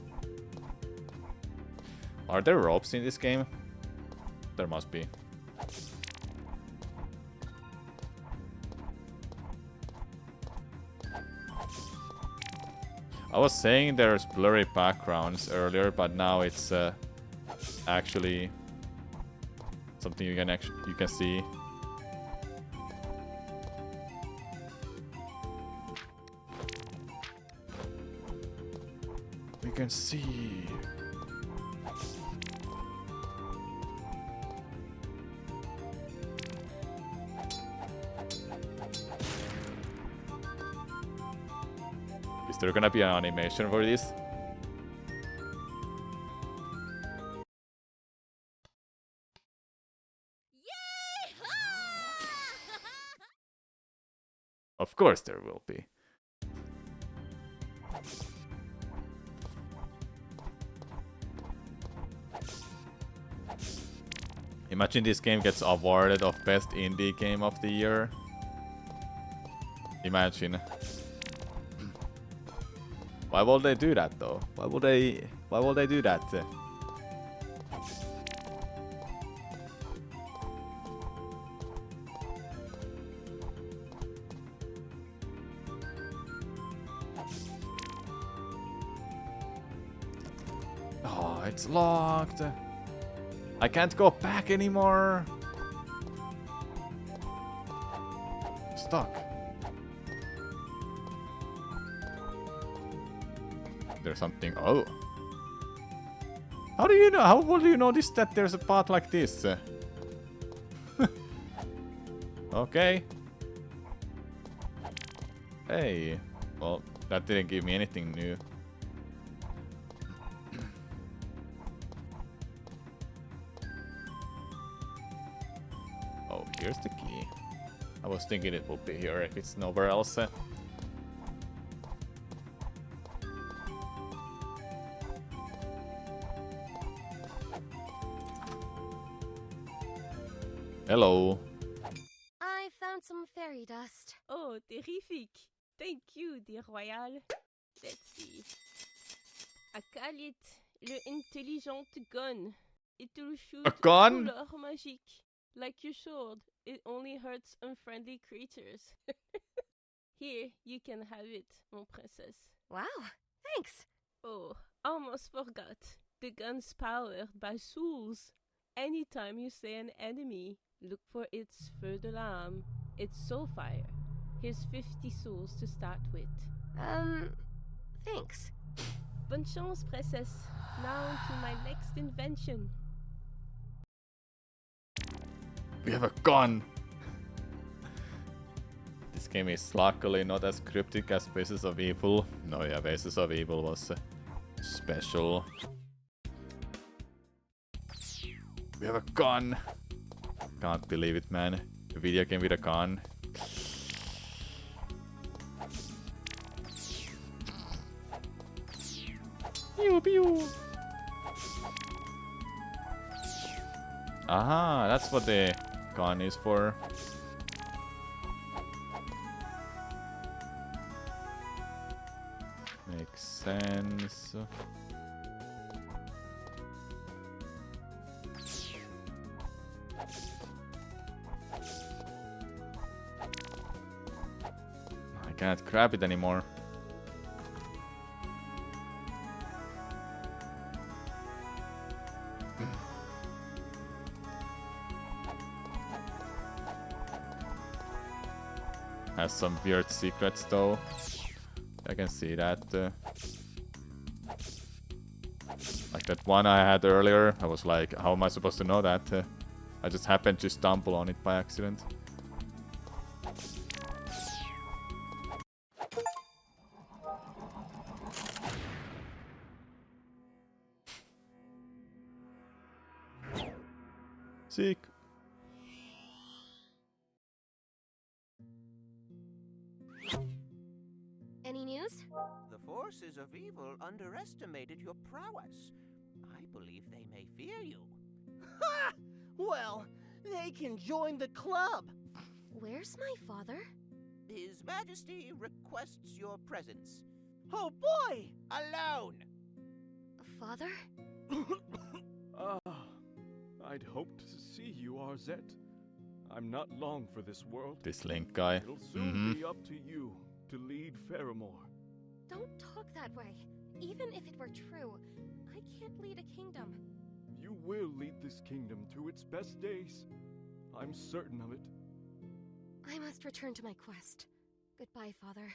Are there ropes in this game? There must be. I was saying there's blurry backgrounds earlier, but now it's actually something you can see. We can see. Is there gonna be an animation for this? Of course there will be. Imagine this game gets awarded of best indie game of the year. Imagine. Why will they do that though? Why will they do that? Oh, it's locked. I can't go back anymore. Stuck. There's something. Oh. How do you know? How will you notice that there's a path like this? Okay. Hey. Well, that didn't give me anything new. Oh, here's the key. I was thinking it would be here if it's nowhere else. Hello. I found some fairy dust. Oh, terrific. Thank you, dear Royal. Let's see. I call it le intelligent gun. It'll shoot A gun? couleur magique. Like your sword. It only hurts unfriendly creatures. Here, you can have it, mon princess. Wow, thanks. Oh, almost forgot. The gun's powered by souls. Anytime you slay an enemy, look for its feu de lame. It's soulfire. Here's 50 souls to start with. Thanks. Bonne chance, princess. Now to my next invention. We have a gun! This game is luckily not as cryptic as Faces of Evil. No, yeah, Faces of Evil was special. We have a gun! Can't believe it, man. A video game with a gun. Pew pew! Aha, that's what the gun is for. Makes sense. I can't grab it anymore. has some weird secrets though. I can see that. Like that one I had earlier, I was like, how am I supposed to know that? I just happened to stumble on it by accident. Sick. Any news? The forces of evil underestimated your prowess. I believe they may fear you. Ha! Well, they can join the club. Where's my father? His Majesty requests your presence. Oh boy! Alone! Father? I'd hoped to see you, Arzette. I'm not long for this world. This Link guy. It'll soon be up to you to lead Faramore. Don't talk that way. Even if it were true, I can't lead a kingdom. You will lead this kingdom to its best days. I'm certain of it. I must return to my quest. Goodbye, Father.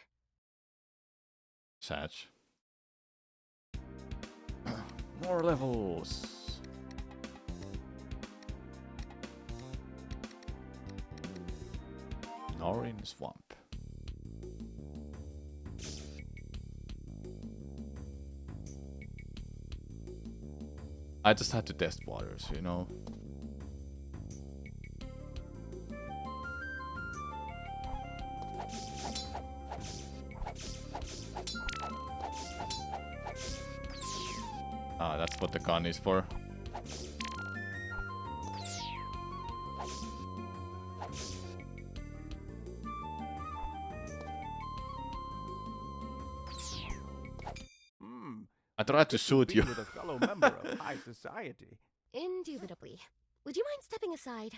Satch. More levels. Norin Swamp. I just had to test waters, you know. Ah, that's what the gun is for. I tried to shoot you. With a fellow member of high society. Indubitably. Would you mind stepping aside?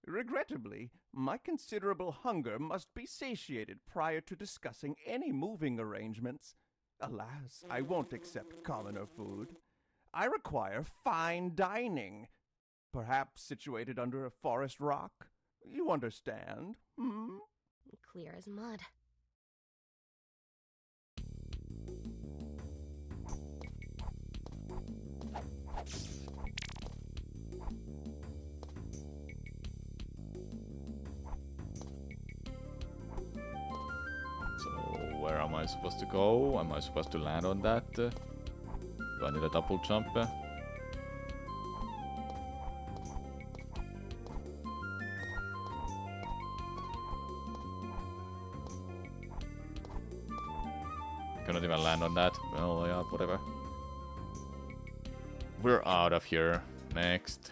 Regrettably, my considerable hunger must be satiated prior to discussing any moving arrangements. Alas, I won't accept commoner food. I require fine dining. Perhaps situated under a forest rock? You understand, hmm? Clear as mud. So, where am I supposed to go? Am I supposed to land on that? Do I need a double jump? Cannot even land on that. Well, yeah, whatever. We're out of here. Next.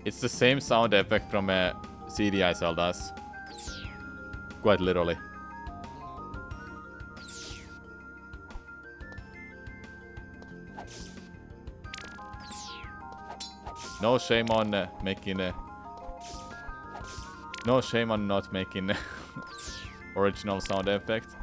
It's the same sound effect from CDI Zeldas. Quite literally. No shame on making no shame on not making original sound effect.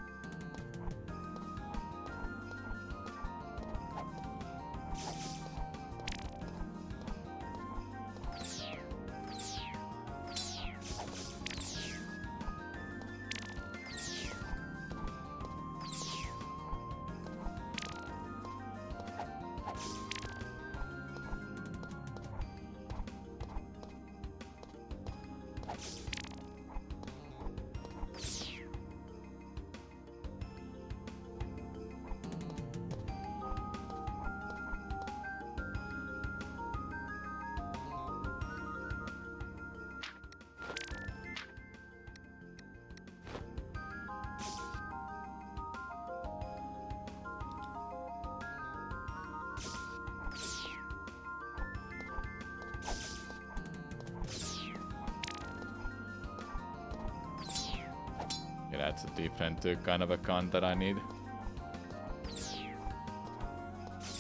Yeah, that's a different kind of a gun that I need.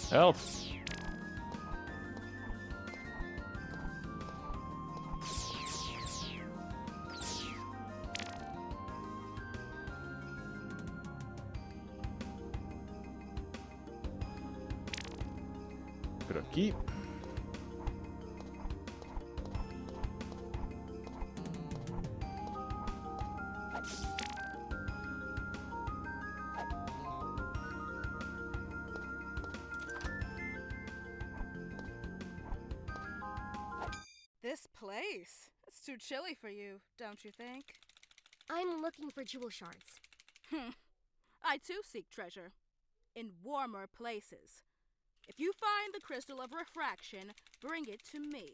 Help! Okie. This place? It's too chilly for you, don't you think? I'm looking for jewel shards. I too seek treasure. In warmer places. If you find the crystal of refraction, bring it to me.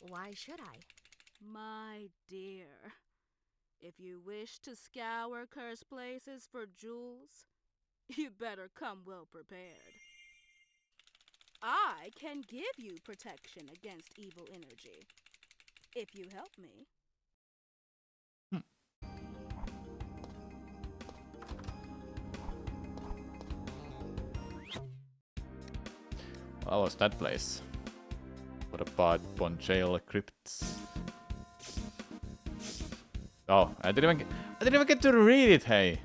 Why should I? My dear, if you wish to scour cursed places for jewels, you better come well prepared. I can give you protection against evil energy, if you help me. What was that place? What about Bonjail Crypts? Oh, I didn't even get to read it, hey!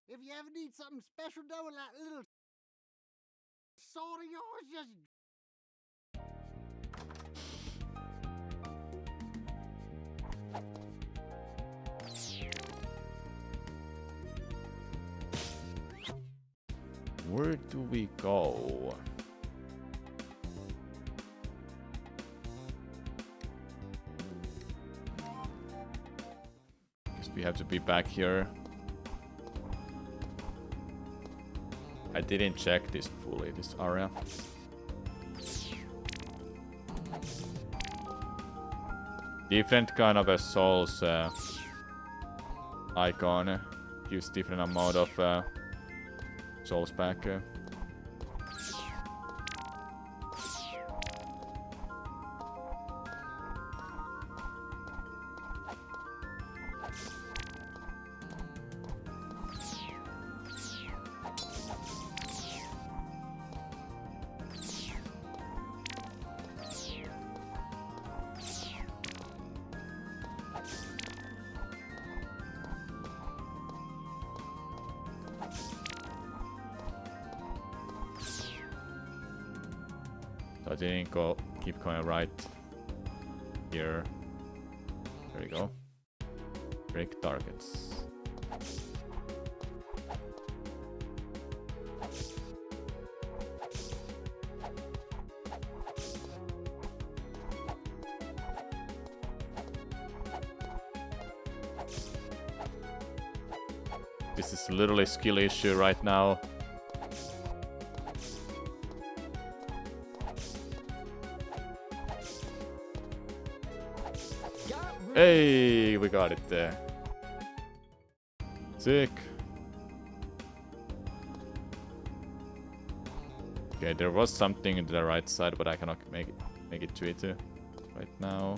If you ever need something special done with that little sword of yours, just... Where do we go? Guess we have to be back here. I didn't check this fully, this area. Different kind of a souls icon gives different amount of souls back. So I didn't keep going right here. There we go. Break targets. This is literally a skill issue right now. Hey, we got it there. Sick. Okay, there was something to the right side, but I cannot make it to it right now.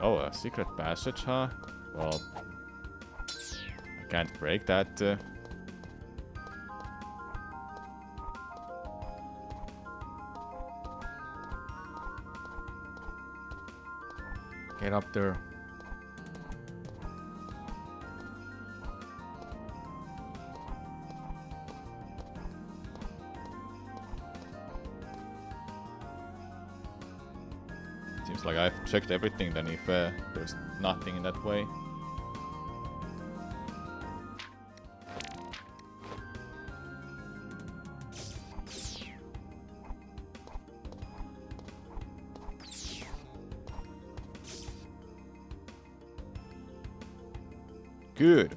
Oh, a secret passage, huh? Well, I can't break that. Get up there. Seems like I've checked everything then if there's nothing in that way. Good.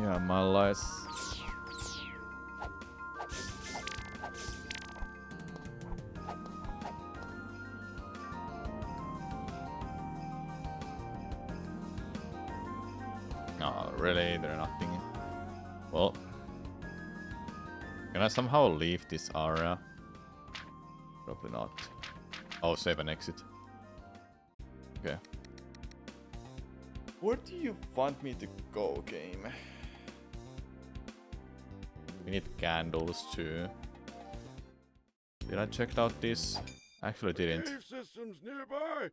Yeah, my lies. Really? There's nothing. Well, can I somehow leave this area? Probably not. Oh, save and exit. Okay. Where do you want me to go, game? We need candles too. Did I check out this? Actually didn't. Cave systems nearby.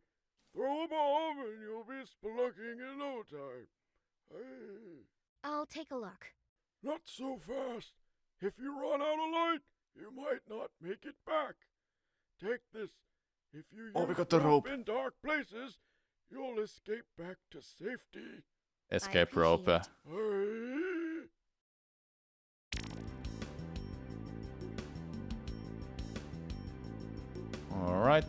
Throw a bomb and you'll be spelunking in no time. I'll take a look. Not so fast. If you run out of light, you might not make it back. Take this. If you Oh, we use got the rope. in dark places, you'll escape back to safety. Escape rope. Alright.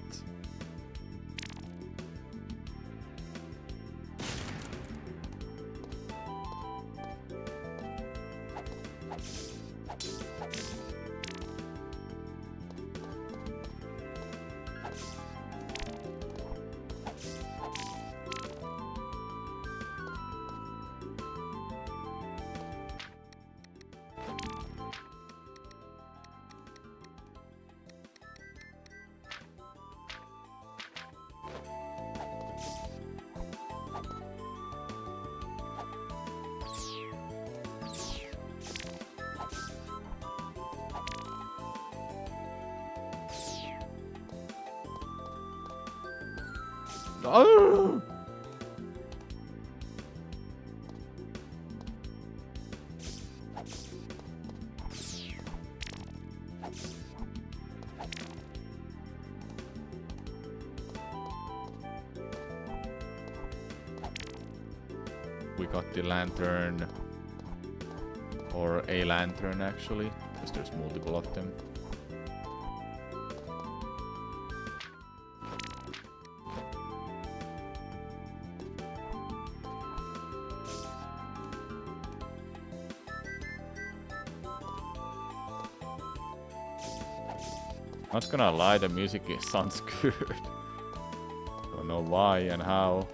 Oh! We got the lantern, or a lantern actually, because there's multiple of them. Not gonna lie, the music sounds good. Don't know why and how.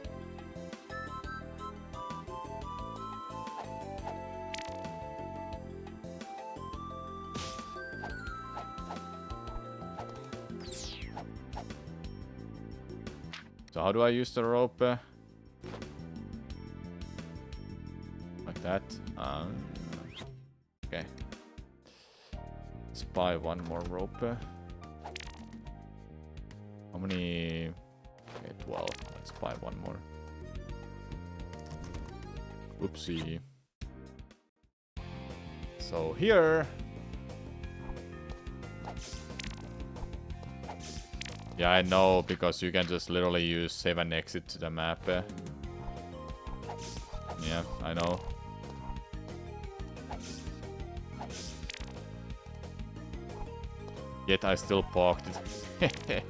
So how do I use the rope? Like that. Okay. Let's buy one more rope. How many? Okay, 12. Let's buy one more. Oopsie. So here. Yeah, I know, because you can just literally use save and exit to the map. Yeah, I know. Yet I still parked it.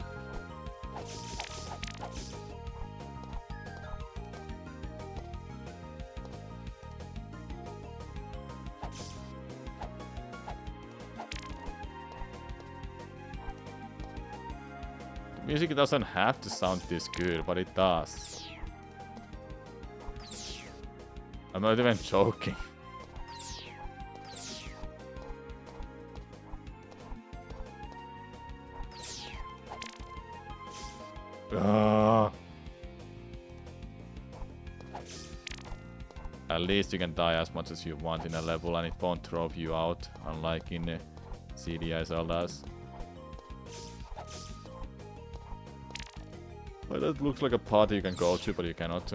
Music doesn't have to sound this good, but it does. I'm not even joking. At least you can die as much as you want in a level and it won't throw you out, unlike in CDI Zeldas. Well, that looks like a party you can go to, but you cannot.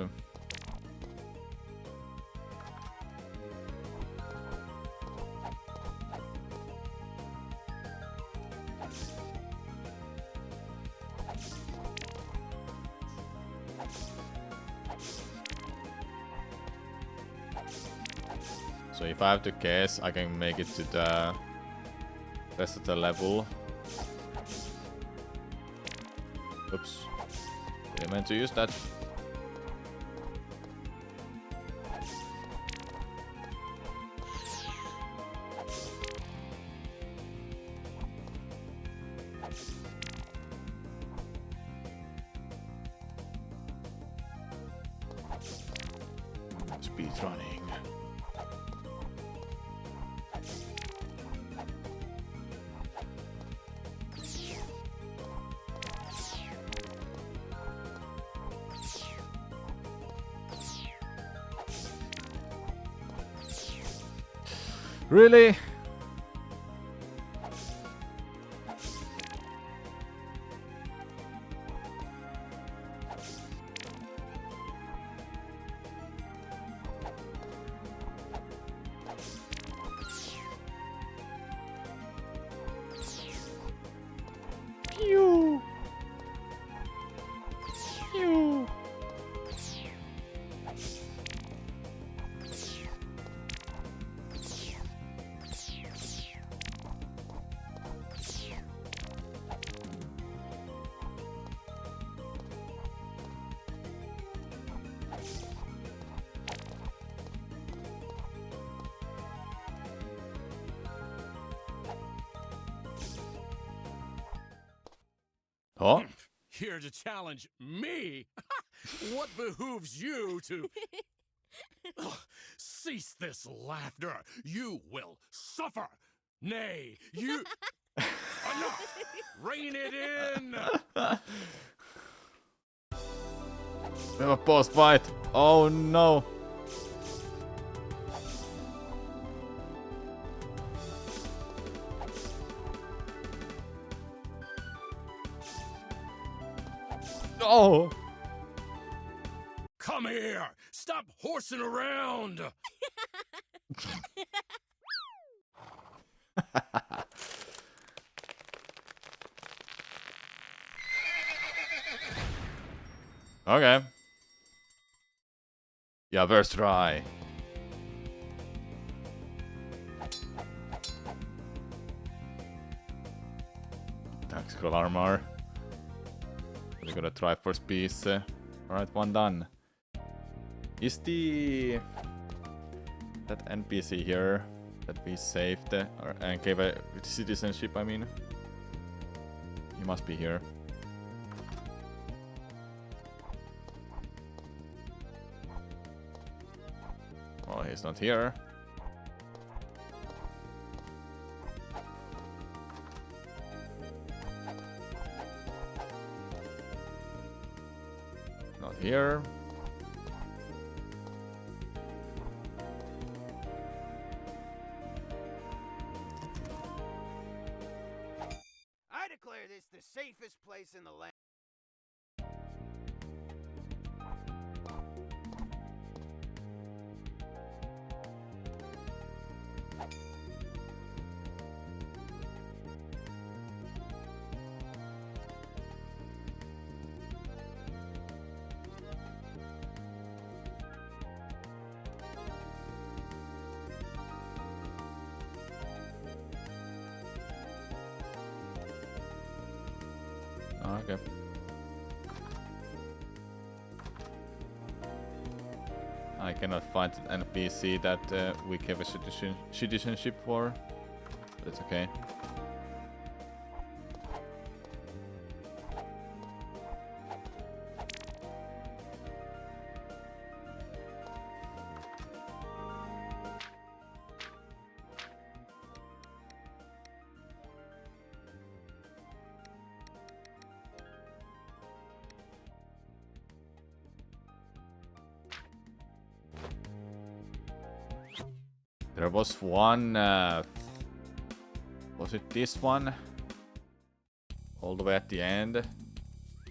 So if I have to guess, I can make it to the rest of the level. Oops. Didn't meant to use that. Speed running. Really? Pew! Pew! Oh. Here to challenge me? What behooves you to... Ugh, cease this laughter. You will suffer. Nay, you... Enough! Rein it in! We have a boss fight. Oh no. Oh. Come here! Stop horsing around! Okay. Yeah, first try. Tactical armor. We're gonna try first piece. Alright, one done. Is the... that NPC here that we saved and gave a citizenship, I mean? He must be here. Well, he's not here. Not here. I declare this the safest place in the land. Okay. I cannot find an NPC that we gave a citizenship for. But it's okay. There was one, was it this one? All the way at the end?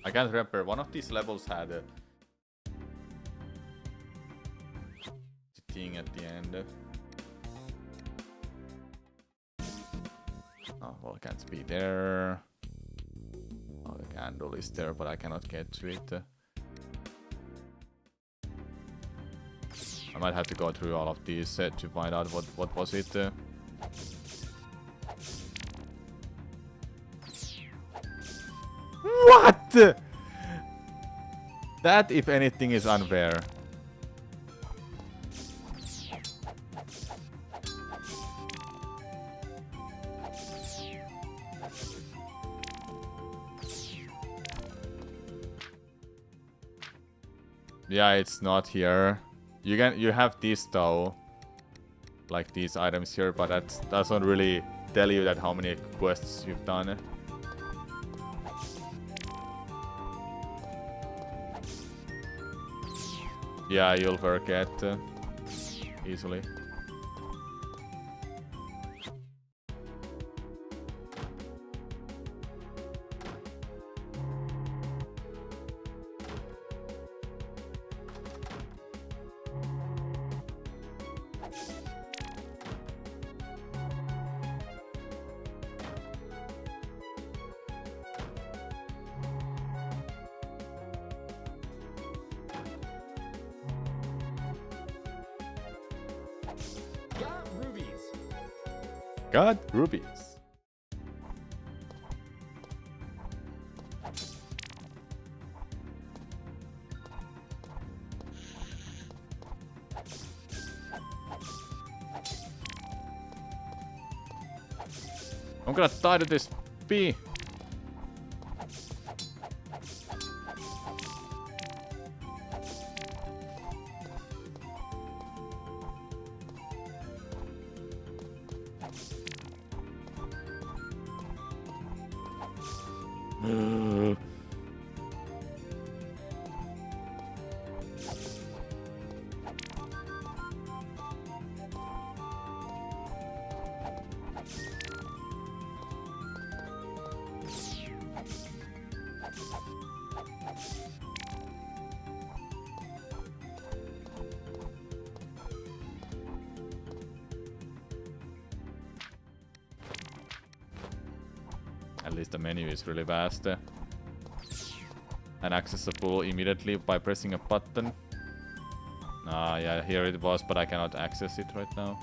I can't remember, one of these levels had a thing at the end. Oh, well, can't be there. Oh, the candle is there, but I cannot get to it. I might have to go through all of these to find out what was it. What? That, if anything, is unfair. Yeah, it's not here. You have this though, like these items here, but that doesn't really tell you that how many quests you've done. Yeah, you'll forget easily. Got rubies. I'm gonna die to this bee. At least the menu is really vast and accessible immediately by pressing a button. Ah, yeah, here it was, but I cannot access it right now.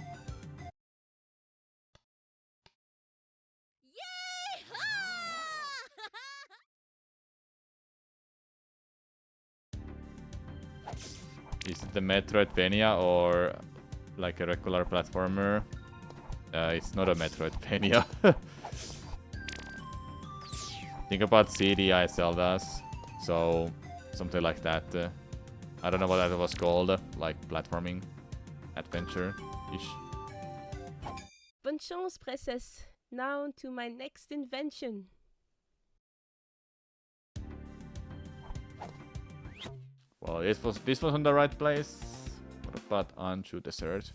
Is it the Metroidvania or like a regular platformer? It's not a Metroidvania. Think about CDI Zeldas, so something like that. I don't know what that was called, like platforming adventure-ish. Bonne chance, princess. Now to my next invention. Well, this was on the right place. What about Anju Desert?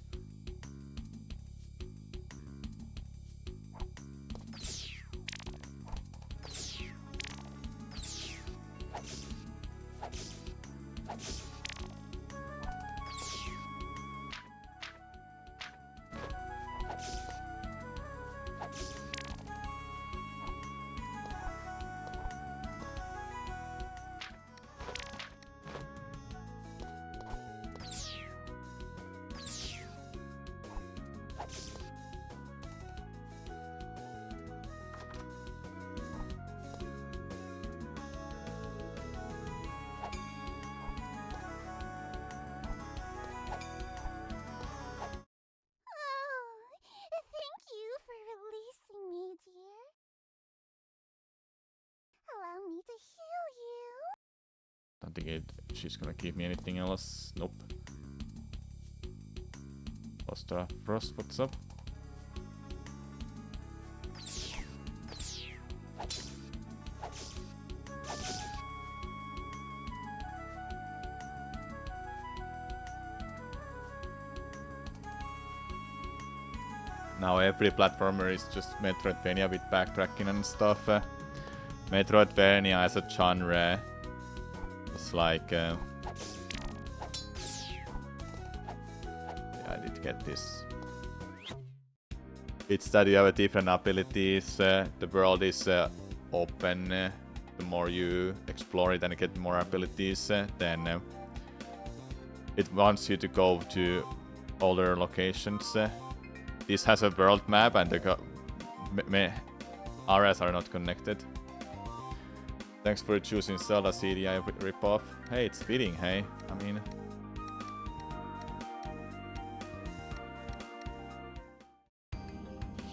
Thank you for releasing me, dear. Allow me to heal you. Don't think she's gonna give me anything else. Nope. Ostra Frost, what's up? Now every platformer is just Metroidvania with backtracking and stuff. Metroidvania as a genre, it's like... yeah, I did get this. It's that you have different abilities, the world is open, the more you explore it and get more abilities, then it wants you to go to older locations. This has a world map and the areas are not connected. Thanks for choosing Zelda CDI ripoff. Hey, it's fitting, hey? I mean...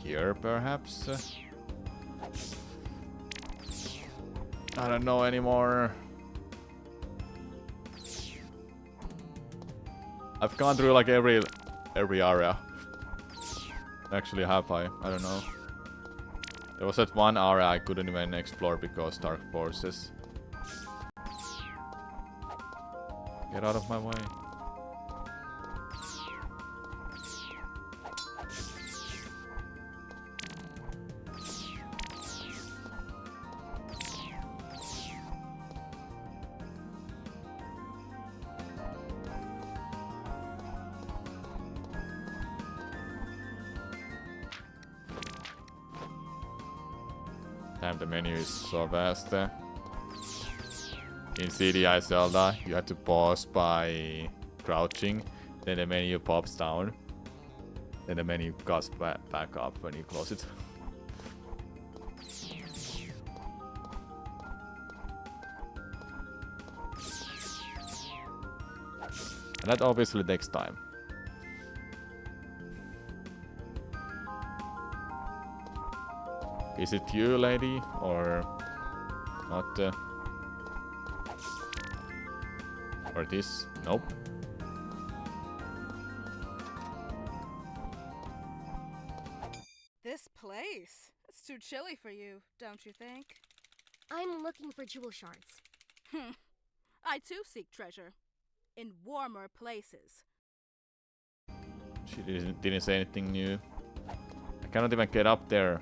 Here, perhaps? I don't know anymore. I've gone through like every area. Actually, have I? I don't know. There was that one area I couldn't even explore because Dark Forces. Get out of my way. Damn, the menu is so vast. In CDI Zelda, you have to pause by crouching, then the menu pops down. Then the menu goes back up when you close it. And that obviously takes time. Is it you, lady, or not? Or this? Nope. This place? It's too chilly for you, don't you think? I'm looking for jewel shards. I too seek treasure. In warmer places. She didn't say anything new. I cannot even get up there.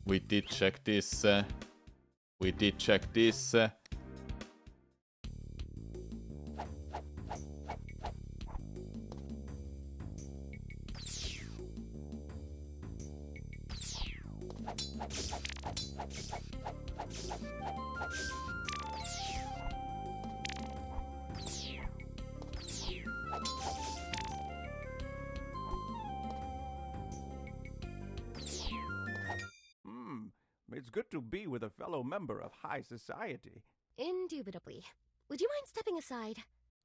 We did check this. We did check this. It's good to be with a fellow member of high society. Indubitably. Would you mind stepping aside?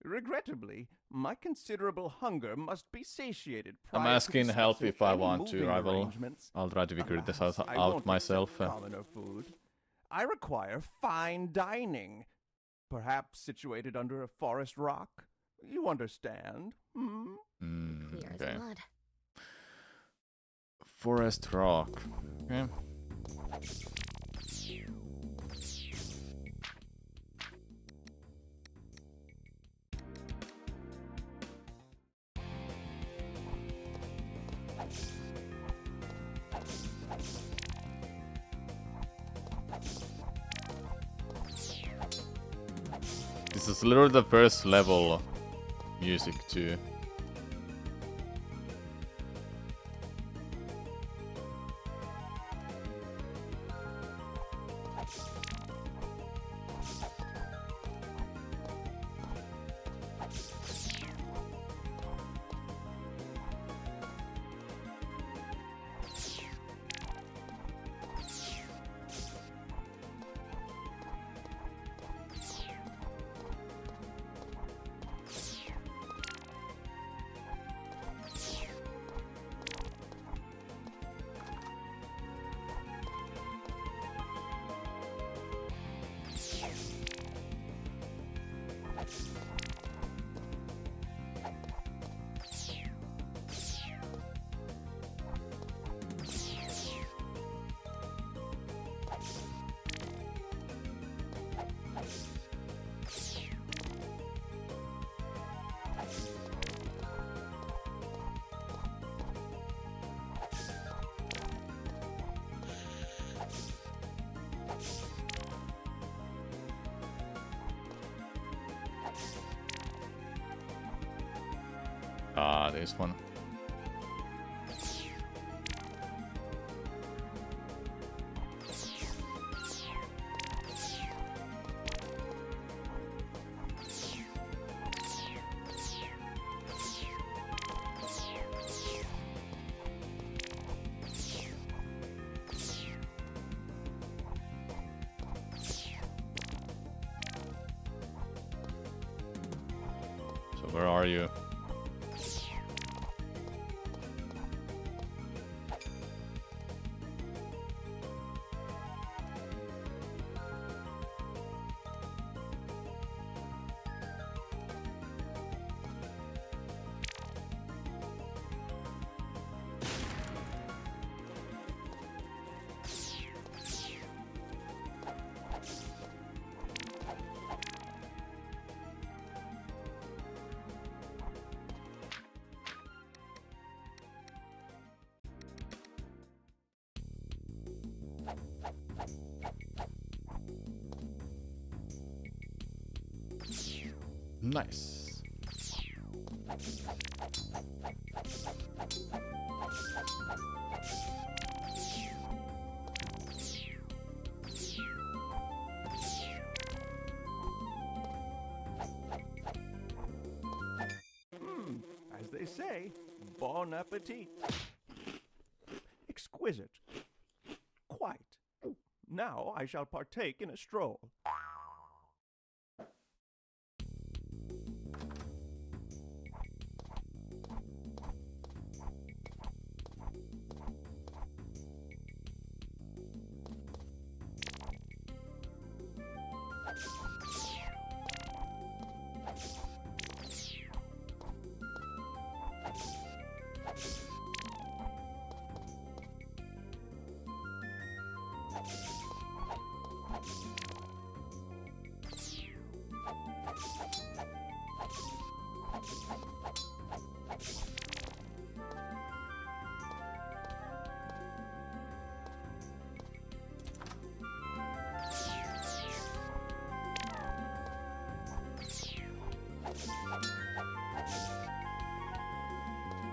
Regrettably, my considerable hunger must be satiated. I'm asking help if I want to. I'll try to figure this out myself. Commoner food. I require fine dining. Perhaps situated under a forest rock. You understand? Clear as mud. Forest rock. Okay. This is literally the first level music too. This one. are you? Nice. As they say, bon appetit. Exquisite. Quite. Now I shall partake in a stroll.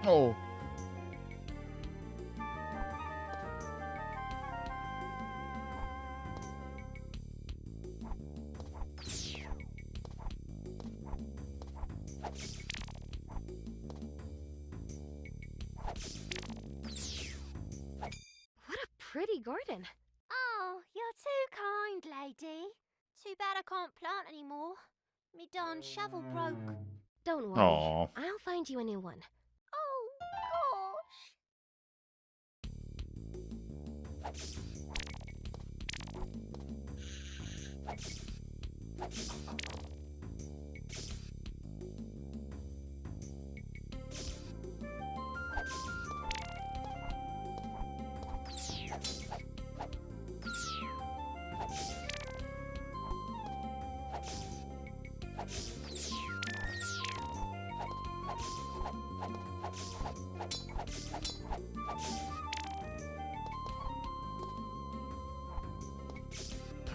Oh. What a pretty garden. Oh, you're too kind, lady. Too bad I can't plant anymore. Me darn shovel broke. Don't worry. Aw. I'll find you a new one. Oh, gosh.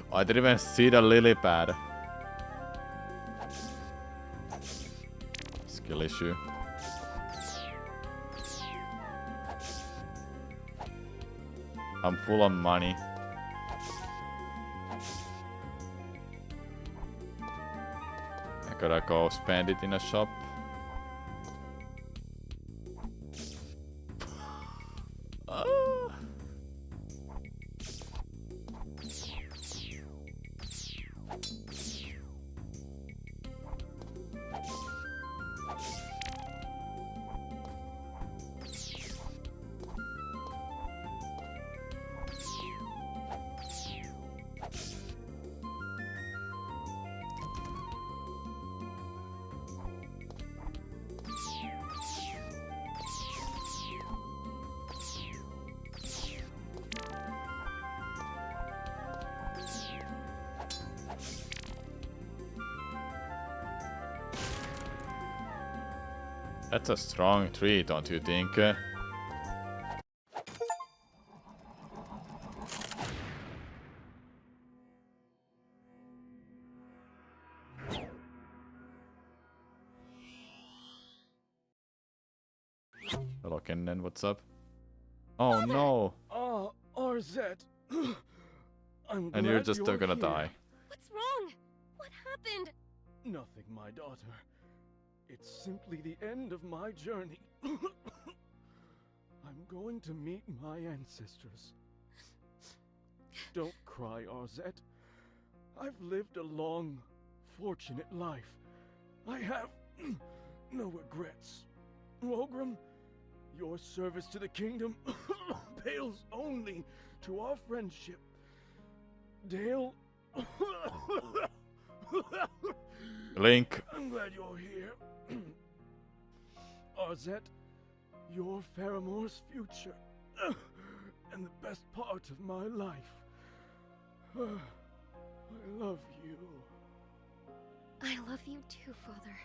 I didn't even see the lily pad. Skill issue. I'm full of money. I gotta go spend it in a shop. That's a strong tree, don't you think? Hello, Kennen, what's up? Oh no! Ah, Arzette. I'm And you're glad just gonna here. die. What's wrong? What happened? Nothing, my daughter. It's simply the end of my journey. I'm going to meet my ancestors. Don't cry, Arzette. I've lived a long, fortunate life. I have no regrets. Walgrim, your service to the kingdom pales only to our friendship. Dale... Link. I'm glad you're here. Arzette, you're Faramore's future. And the best part of my life. I love you. I love you too, Father.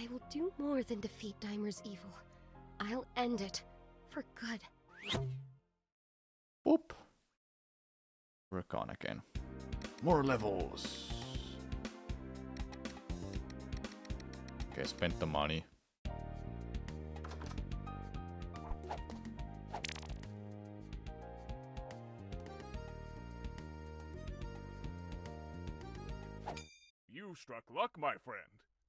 I will do more than defeat Daimer's evil. I'll end it for good. Boop. We're gone again. More levels. Okay, spent the money. You struck luck, my friend.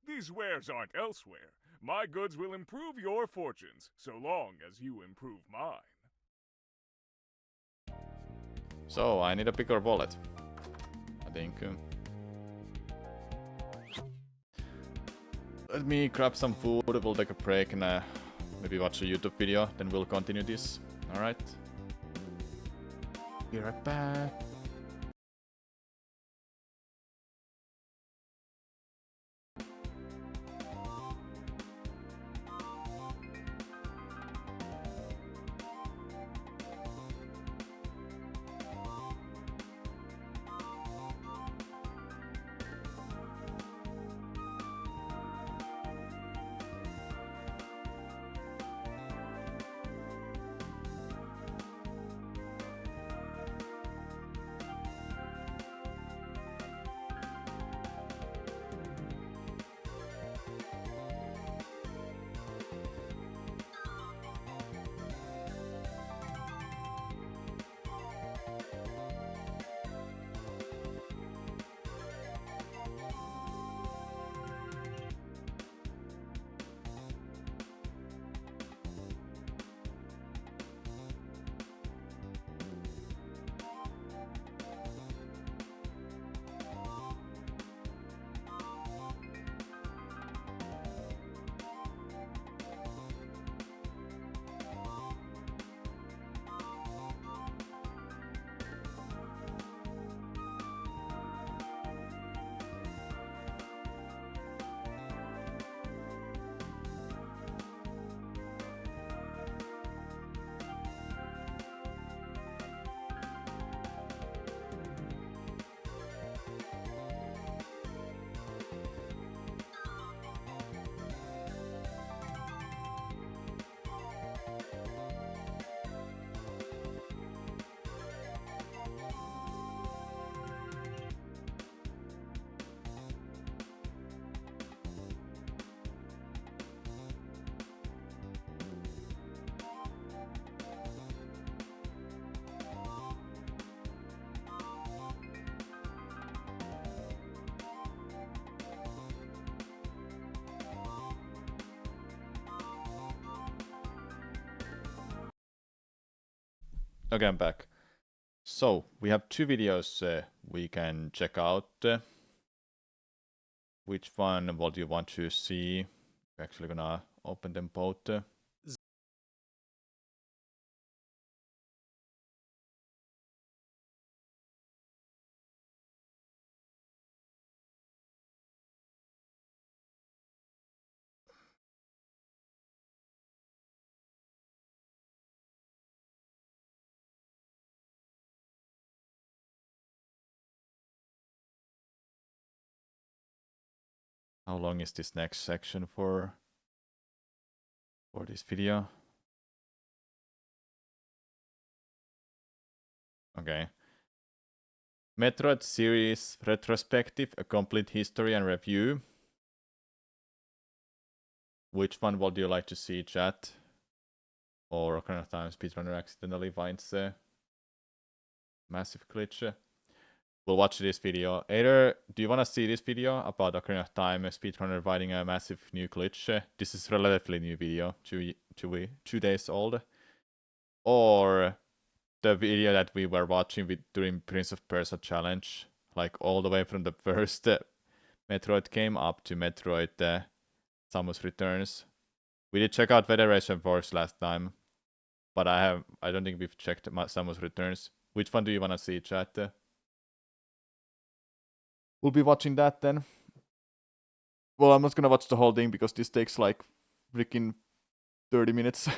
These wares aren't elsewhere. My goods will improve your fortunes, so long as you improve mine. So, I need a bigger wallet. I think. Let me grab some food, we'll take a break and maybe watch a YouTube video, then we'll continue this. Alright. Be right back. Okay, I'm back. So, we have two videos we can check out. Which one would you want to see? We're actually gonna open them both. How long is this next section for this video? Okay. Metroid series retrospective, a complete history and review. Which one would you like to see, chat? Or Ocarina of Time speedrunner accidentally finds a massive glitch? We'll watch this video. Either do you want to see this video about Ocarina of Time speedrunner finding a massive new glitch? This is relatively new video, 2 days old. or the video that we were watching during Prince of Persia Challenge, like all the way from the first Metroid game up to Metroid Samus Returns. We did check out Federation Force last time, but I don't think we've checked Samus Returns. Which one do you want to see, chat? We'll be watching that then. Well, I'm not gonna watch the whole thing because this takes like freaking 30 minutes.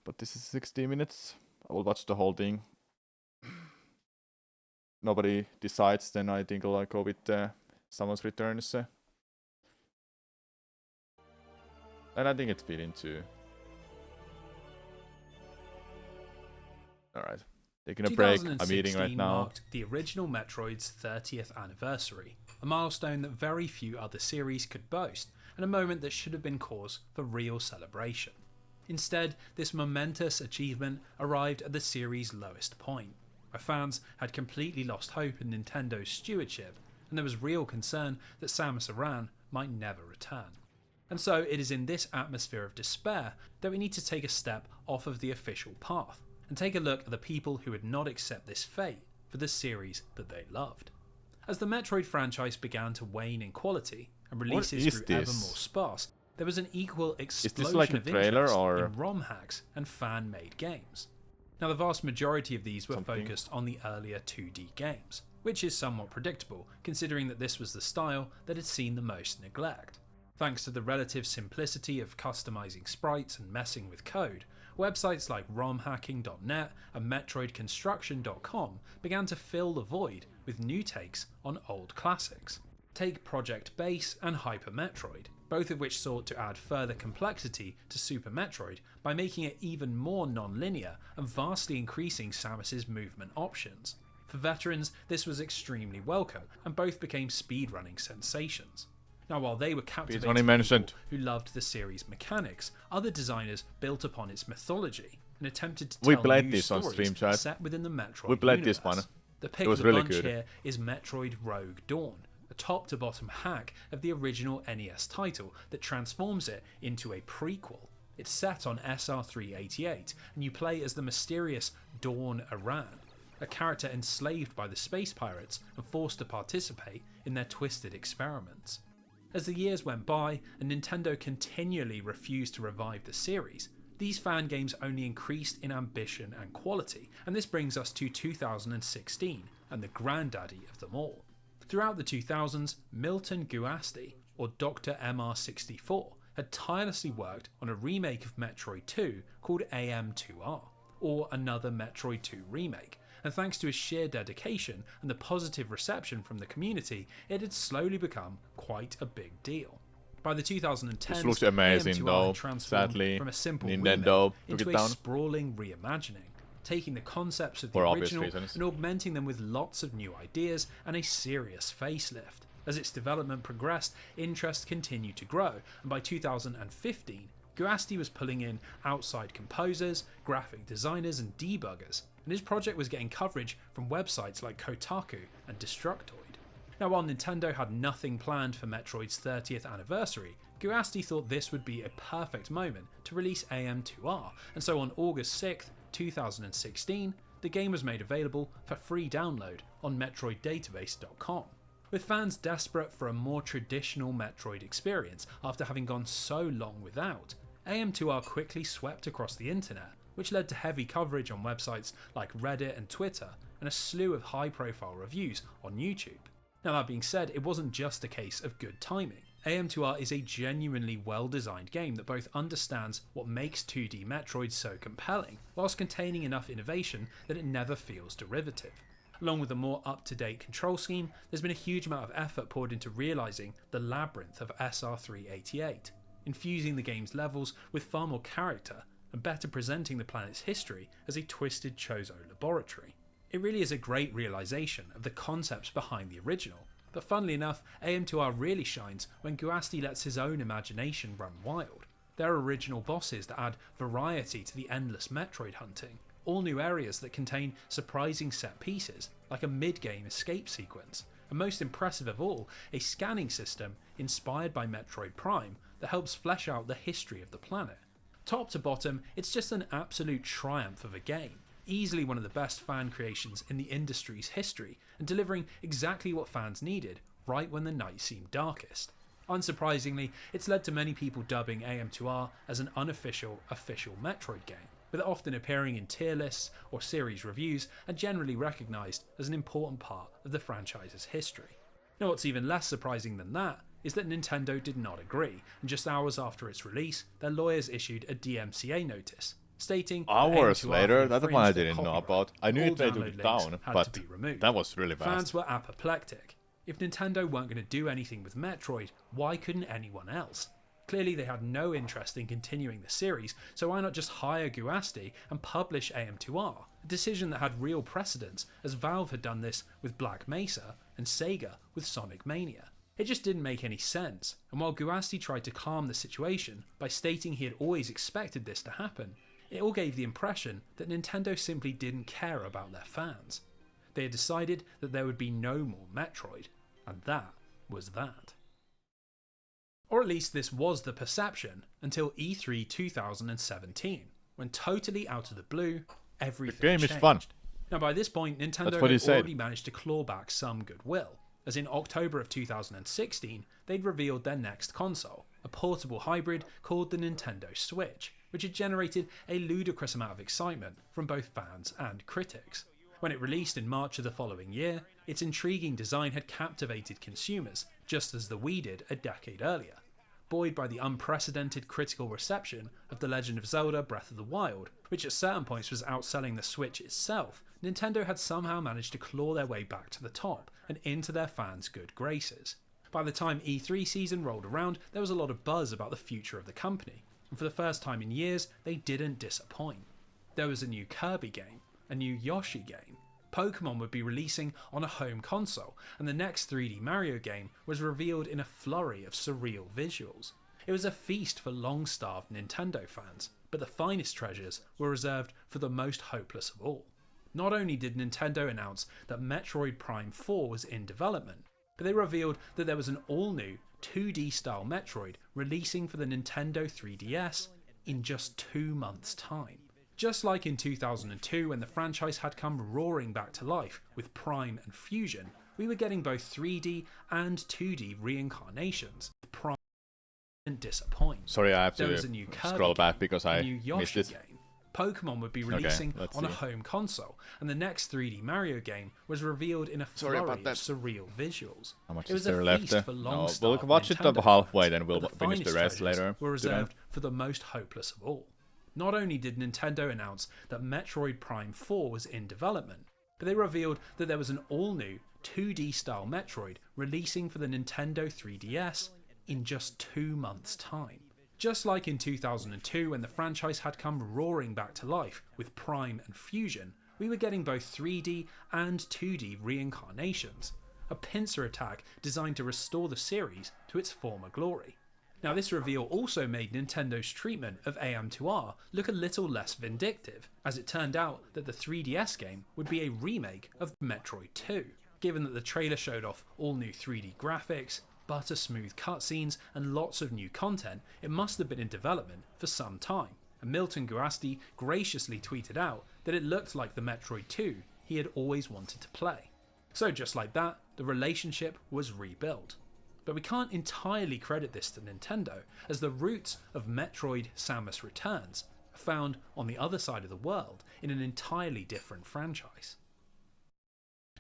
But this is 60 minutes. I will watch the whole thing. Nobody decides, then I think I'll go with Samus Returns. And I think it's fitting too. Alright. Taking a break. I'm eating right now. Marked the original Metroid's 30th anniversary, a milestone that very few other series could boast, and a moment that should have been cause for real celebration. Instead, this momentous achievement arrived at the series' lowest point, where fans had completely lost hope in Nintendo's stewardship, and there was real concern that Samus Aran might never return. And so it is in this atmosphere of despair that we need to take a step off of the official path, and take a look at the people who would not accept this fate for the series that they loved. As the Metroid franchise began to wane in quality, and releases grew ever more sparse, there was an equal explosion like a of trailer interest or in ROM hacks and fan-made games. Now, the vast majority of these were focused on the earlier 2D games, which is somewhat predictable considering that this was the style that had seen the most neglect. Thanks to the relative simplicity of customizing sprites and messing with code, websites like romhacking.net and metroidconstruction.com began to fill the void with new takes on old classics. Take Project Base and Hyper Metroid, both of which sought to add further complexity to Super Metroid by making it even more non-linear and vastly increasing Samus's movement options. For veterans, this was extremely welcome, and both became speedrunning sensations. Now, while they were captivating people who loved the series' mechanics, other designers built upon its mythology and attempted to tell new stories set within the Metroid We played universe. this one. The pick It was of the really bunch good. here is Metroid Rogue Dawn, a top-to-bottom hack of the original NES title that transforms it into a prequel. It's set on SR388, and you play as the mysterious Dawn Aran, a character enslaved by the space pirates and forced to participate in their twisted experiments. As the years went by and Nintendo continually refused to revive the series, these fan games only increased in ambition and quality, and this brings us to 2016 and the granddaddy of them all. Throughout the 2000s, Milton Guasti, or Dr. MR64, had tirelessly worked on a remake of Metroid 2 called AM2R, or another Metroid 2 remake, and thanks to his sheer dedication and the positive reception from the community, it had slowly become quite a big deal. By the 2010s, This looks amazing AM2R though. had transformed Sadly, from a simple Nintendo remake took into it a down. sprawling reimagining, taking the concepts of the For obvious original reasons. and augmenting them with lots of new ideas and a serious facelift. As its development progressed, interest continued to grow, and by 2015, Guasti was pulling in outside composers, graphic designers and debuggers, and his project was getting coverage from websites like Kotaku and Destructoid. Now, while Nintendo had nothing planned for Metroid's 30th anniversary, Guasti thought this would be a perfect moment to release AM2R, and so on August 6th, 2016, the game was made available for free download on MetroidDatabase.com. With fans desperate for a more traditional Metroid experience after having gone so long without, AM2R quickly swept across the internet, which led to heavy coverage on websites like Reddit and Twitter, and a slew of high-profile reviews on YouTube. Now, that being said, it wasn't just a case of good timing. AM2R is a genuinely well-designed game that both understands what makes 2D Metroid so compelling, whilst containing enough innovation that it never feels derivative. Along with a more up-to-date control scheme, there's been a huge amount of effort poured into realising the labyrinth of SR388, infusing the game's levels with far more character and better presenting the planet's history as a twisted Chozo laboratory. It really is a great realisation of the concepts behind the original, but funnily enough, AM2R really shines when Guasti lets his own imagination run wild. There are original bosses that add variety to the endless Metroid hunting, all new areas that contain surprising set pieces, like a mid-game escape sequence, and most impressive of all, a scanning system inspired by Metroid Prime that helps flesh out the history of the planet. Top to bottom, it's just an absolute triumph of a game. Easily one of the best fan creations in the industry's history, and delivering exactly what fans needed right when the night seemed darkest. Unsurprisingly, it's led to many people dubbing AM2R as an unofficial, official Metroid game, with it often appearing in tier lists or series reviews and generally recognised as an important part of the franchise's history. Now, what's even less surprising than that is that Nintendo did not agree, and just hours after its release, their lawyers issued a DMCA notice, stating hours that later, that's the one I infringed their didn't know copyright. about. I knew All they took download it links down, had but to be removed. that was really fast. Fans were apoplectic. If Nintendo weren't going to do anything with Metroid, why couldn't anyone else? Clearly they had no interest in continuing the series, so why not just hire Guasti and publish AM2R? A decision that had real precedence, as Valve had done this with Black Mesa and Sega with Sonic Mania. It just didn't make any sense, and while Guasti tried to calm the situation by stating he had always expected this to happen, it all gave the impression that Nintendo simply didn't care about their fans. They had decided that there would be no more Metroid, and that was that. Or at least this was the perception until E3 2017, when totally out of the blue, everything the game changed. is fun. Now by this point, Nintendo That's what he had said. already managed to claw back some goodwill, as in October of 2016, they'd revealed their next console, a portable hybrid called the Nintendo Switch, which had generated a ludicrous amount of excitement from both fans and critics. When it released in March of the following year, its intriguing design had captivated consumers, just as the Wii did a decade earlier. Buoyed by the unprecedented critical reception of The Legend of Zelda Breath of the Wild, which at certain points was outselling the Switch itself, Nintendo had somehow managed to claw their way back to the top and into their fans' good graces. By the time E3 season rolled around, there was a lot of buzz about the future of the company, and for the first time in years, they didn't disappoint. There was a new Kirby game, a new Yoshi game, Pokemon would be releasing on a home console, and the next 3D Mario game was revealed in a flurry of surreal visuals. It was a feast for long-starved Nintendo fans, but the finest treasures were reserved for the most hopeless of all. Not only did Nintendo announce that Metroid Prime 4 was in development, but they revealed that there was an all-new 2D-style Metroid releasing for the Nintendo 3DS in just 2 months' time. Just like in 2002 when the franchise had come roaring back to life with Prime and Fusion, we were getting both 3D and 2D reincarnations. Prime didn't disappoint. Sorry, I have There to was a new Kirby scroll back game, because a I new missed Yoshi it. game. Pokemon would be Okay, releasing let's on a see. home console, and the next 3D Mario game was revealed in a Sorry flurry about of that. surreal visuals. How much It is was a there left? feast for No, long-starved we'll watch it Nintendo halfway, fans, then we'll but the finish the finest rest treasures later. were If you don't. reserved for the most hopeless of all. Not only did Nintendo announce that Metroid Prime 4 was in development, but they revealed that there was an all-new 2D-style Metroid releasing for the Nintendo 3DS in just 2 months' time. Just like in 2002 when the franchise had come roaring back to life with Prime and Fusion, we were getting both 3D and 2D reincarnations, a pincer attack designed to restore the series to its former glory. Now this reveal also made Nintendo's treatment of AM2R look a little less vindictive, as it turned out that the 3DS game would be a remake of Metroid 2. Given that the trailer showed off all new 3D graphics, butter smooth cutscenes and lots of new content, it must have been in development for some time, and Milton Guasti graciously tweeted out that it looked like the Metroid 2 he had always wanted to play. So just like that, the relationship was rebuilt. But we can't entirely credit this to Nintendo, as the roots of Metroid Samus Returns are found on the other side of the world in an entirely different franchise.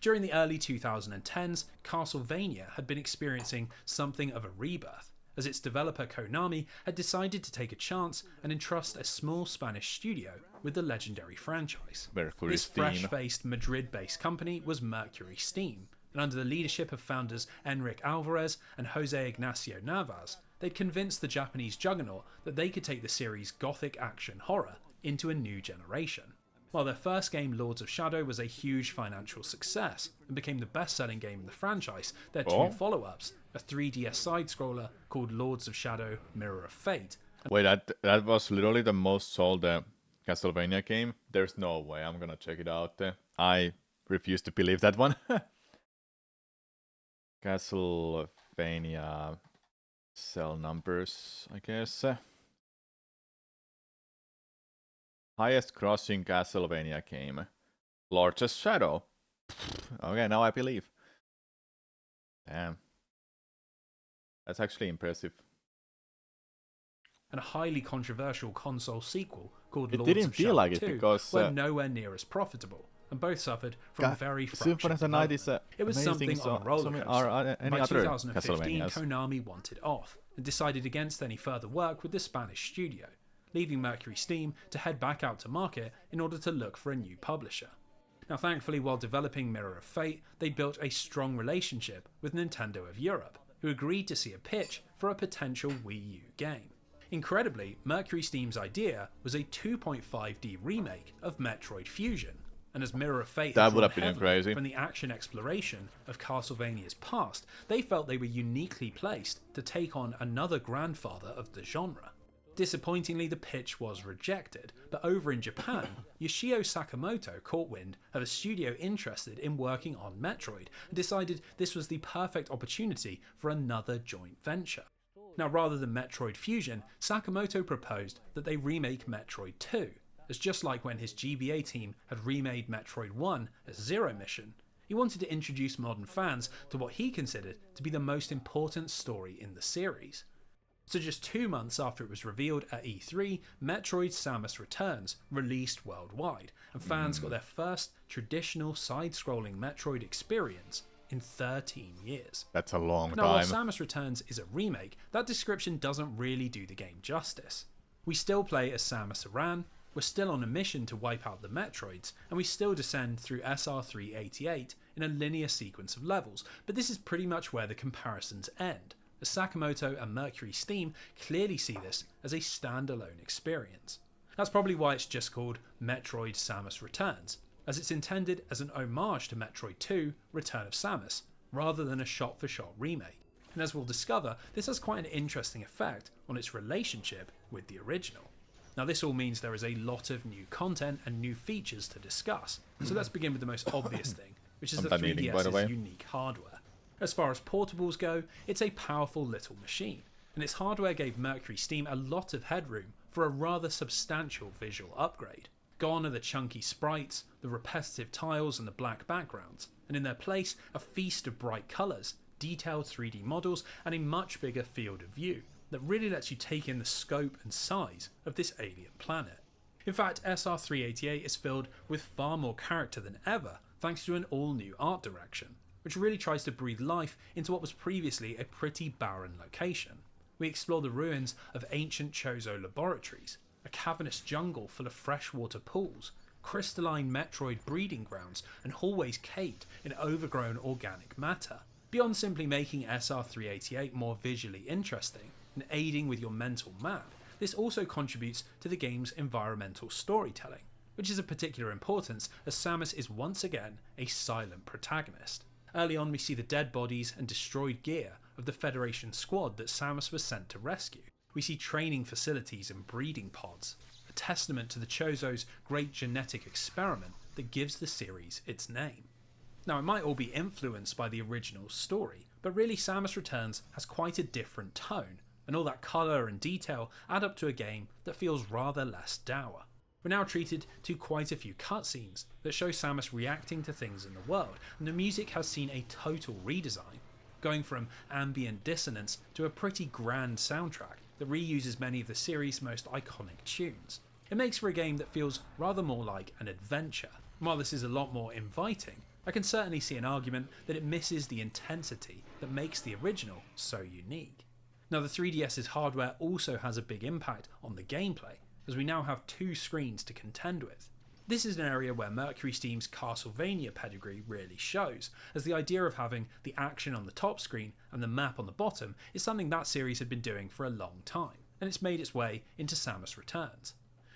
During the early 2010s, Castlevania had been experiencing something of a rebirth, as its developer Konami had decided to take a chance and entrust a small Spanish studio with the legendary franchise. Mercury This Steam. fresh-faced Madrid-based company was Mercury Steam, and under the leadership of founders Enrique Alvarez and Jose Ignacio Navas, they'd convinced the Japanese juggernaut that they could take the series' gothic action horror into a new generation. While their first game, Lords of Shadow, was a huge financial success and became the best-selling game in the franchise, their two follow-ups, a 3DS side-scroller called Lords of Shadow Mirror of Fate. Wait, that was literally the most sold Castlevania game? There's no way I'm gonna check it out. I refuse to believe that one. Castlevania cell numbers, I guess. Highest crossing Castlevania game. Largest shadow. Okay, now I believe. Damn. That's actually impressive. And a highly controversial console sequel called It Lords didn't of feel Shadow like it 2 because, were nowhere near as profitable, and both suffered from very fractured Symphony of the Night is development. It was amazing, something on a so roller many coaster. any By other 2015, Castlevanias. Konami wanted off and decided against any further work with the Spanish studio, leaving Mercury Steam to head back out to market in order to look for a new publisher. Now, thankfully, while developing Mirror of Fate, they built a strong relationship with Nintendo of Europe, who agreed to see a pitch for a potential Wii U game. Incredibly, Mercury Steam's idea was a 2.5D remake of Metroid Fusion, and as Mirror of Fate That had would drawn have been heavily crazy. from the action exploration of Castlevania's past, they felt they were uniquely placed to take on another grandfather of the genre. Disappointingly, the pitch was rejected, but over in Japan, Yoshio Sakamoto caught wind of a studio interested in working on Metroid and decided this was the perfect opportunity for another joint venture. Now, rather than Metroid Fusion, Sakamoto proposed that they remake Metroid 2, as just like when his GBA team had remade Metroid 1 as Zero Mission, he wanted to introduce modern fans to what he considered to be the most important story in the series. So just 2 months after it was revealed at E3, Metroid Samus Returns released worldwide, and fans got their first traditional side-scrolling Metroid experience in 13 years. That's a long Now, while time. Samus Returns is a remake, that description doesn't really do the game justice. We still play as Samus Aran, we're still on a mission to wipe out the Metroids, and we still descend through SR388 in a linear sequence of levels, but this is pretty much where the comparisons end, as Sakamoto and Mercury Steam clearly see this as a standalone experience. That's probably why it's just called Metroid Samus Returns, as it's intended as an homage to Metroid 2 Return of Samus, rather than a shot-for-shot remake. And as we'll discover, this has quite an interesting effect on its relationship with the original. Now, this all means there is a lot of new content and new features to discuss, so let's begin with the most obvious thing, which is the I'm eating, by the way. 3DS's unique hardware. As far as portables go, it's a powerful little machine, and its hardware gave Mercury Steam a lot of headroom for a rather substantial visual upgrade. Gone are the chunky sprites, the repetitive tiles and the black backgrounds, and in their place a feast of bright colours, detailed 3D models and a much bigger field of view that really lets you take in the scope and size of this alien planet. In fact, SR388 is filled with far more character than ever thanks to an all-new art direction, which really tries to breathe life into what was previously a pretty barren location. We explore the ruins of ancient Chozo laboratories, a cavernous jungle full of freshwater pools, crystalline Metroid breeding grounds, and hallways caked in overgrown organic matter. Beyond simply making SR388 more visually interesting and aiding with your mental map, this also contributes to the game's environmental storytelling, which is of particular importance as Samus is once again a silent protagonist. Early on, we see the dead bodies and destroyed gear of the Federation squad that Samus was sent to rescue. We see training facilities and breeding pods, a testament to the Chozo's great genetic experiment that gives the series its name. Now, it might all be influenced by the original story, but really Samus Returns has quite a different tone, and all that colour and detail add up to a game that feels rather less dour. We're now treated to quite a few cutscenes that show Samus reacting to things in the world, and the music has seen a total redesign, going from ambient dissonance to a pretty grand soundtrack that reuses many of the series' most iconic tunes. It makes for a game that feels rather more like an adventure. And while this is a lot more inviting, I can certainly see an argument that it misses the intensity that makes the original so unique. Now, the 3DS's hardware also has a big impact on the gameplay, as we now have 2 screens to contend with. This is an area where Mercury Steam's Castlevania pedigree really shows, as the idea of having the action on the top screen and the map on the bottom is something that series had been doing for a long time, and it's made its way into Samus Returns.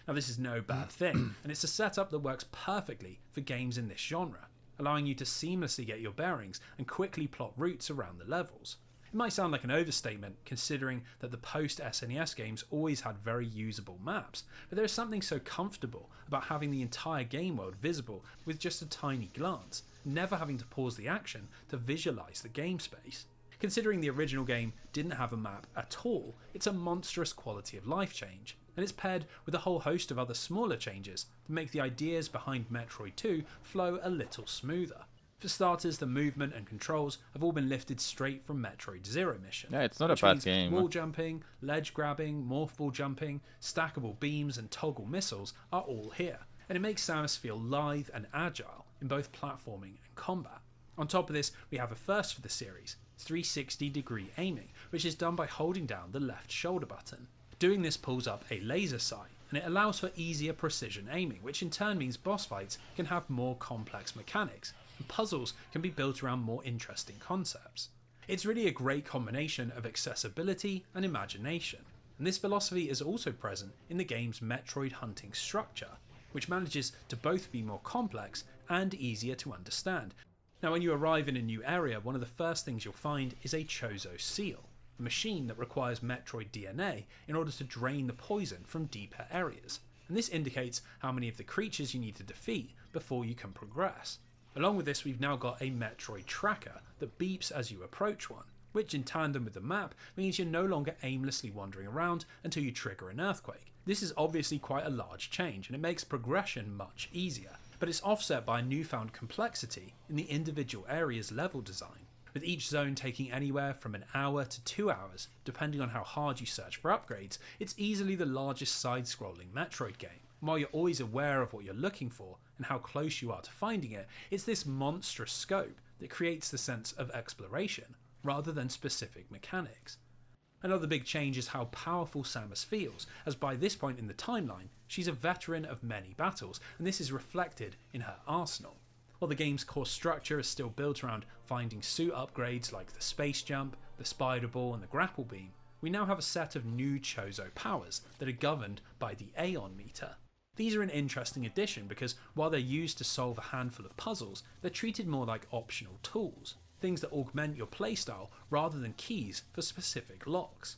Now, this is no bad thing, and it's a setup that works perfectly for games in this genre, allowing you to seamlessly get your bearings and quickly plot routes around the levels. It might sound like an overstatement considering that the post-SNES games always had very usable maps, but there is something so comfortable about having the entire game world visible with just a tiny glance, never having to pause the action to visualise the game space. Considering the original game didn't have a map at all, it's a monstrous quality of life change, and it's paired with a whole host of other smaller changes that make the ideas behind Metroid 2 flow a little smoother. For starters, the movement and controls have all been lifted straight from Metroid Zero Mission. Yeah, it's not a which bad means game. Wall jumping, ledge grabbing, morph ball jumping, stackable beams and toggle missiles are all here, and it makes Samus feel lithe and agile in both platforming and combat. On top of this, we have a first for the series, 360-degree aiming, which is done by holding down the left shoulder button. Doing this pulls up a laser sight, and it allows for easier precision aiming, which in turn means boss fights can have more complex mechanics, and puzzles can be built around more interesting concepts. It's really a great combination of accessibility and imagination, and this philosophy is also present in the game's Metroid hunting structure, which manages to both be more complex and easier to understand. Now, when you arrive in a new area, one of the first things you'll find is a Chozo seal, a machine that requires Metroid DNA in order to drain the poison from deeper areas, and this indicates how many of the creatures you need to defeat before you can progress. Along with this, we've now got a Metroid tracker that beeps as you approach one, which in tandem with the map means you're no longer aimlessly wandering around until you trigger an earthquake. This is obviously quite a large change, and it makes progression much easier, but it's offset by a newfound complexity in the individual area's level design, with each zone taking anywhere from an hour to 2 hours, depending on how hard you search for upgrades. It's easily the largest side-scrolling Metroid game. While you're always aware of what you're looking for and how close you are to finding it, it's this monstrous scope that creates the sense of exploration, rather than specific mechanics. Another big change is how powerful Samus feels, as by this point in the timeline, she's a veteran of many battles, and this is reflected in her arsenal. While the game's core structure is still built around finding suit upgrades like the space jump, the spider ball and the grapple beam, we now have a set of new Chozo powers that are governed by the Aeon meter. These are an interesting addition because while they're used to solve a handful of puzzles, they're treated more like optional tools, things that augment your playstyle rather than keys for specific locks.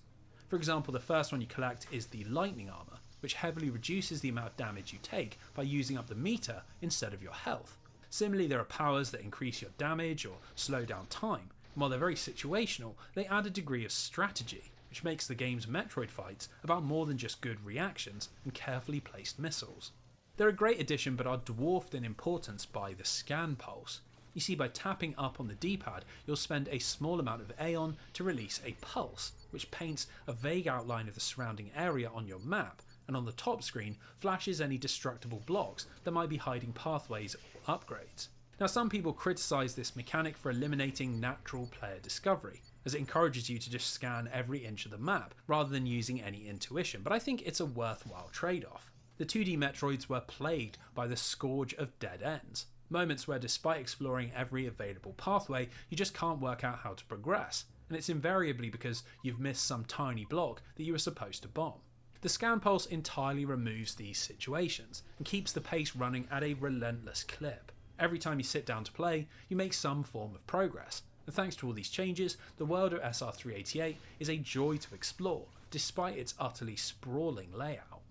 For example, the first one you collect is the Lightning Armor, which heavily reduces the amount of damage you take by using up the meter instead of your health. Similarly, there are powers that increase your damage or slow down time, and while they're very situational, they add a degree of strategy, which makes the game's Metroid fights about more than just good reactions and carefully placed missiles. They're a great addition but are dwarfed in importance by the scan pulse. You see, by tapping up on the D-pad, you'll spend a small amount of Aeon to release a pulse, which paints a vague outline of the surrounding area on your map, and on the top screen flashes any destructible blocks that might be hiding pathways or upgrades. Now, some people criticise this mechanic for eliminating natural player discovery, as it encourages you to just scan every inch of the map rather than using any intuition, but I think it's a worthwhile trade-off. The 2D Metroids were plagued by the scourge of dead ends, moments where despite exploring every available pathway, you just can't work out how to progress, and it's invariably because you've missed some tiny block that you were supposed to bomb. The scan pulse entirely removes these situations and keeps the pace running at a relentless clip. Every time you sit down to play, you make some form of progress, and thanks to all these changes, the world of SR388 is a joy to explore, despite its utterly sprawling layout.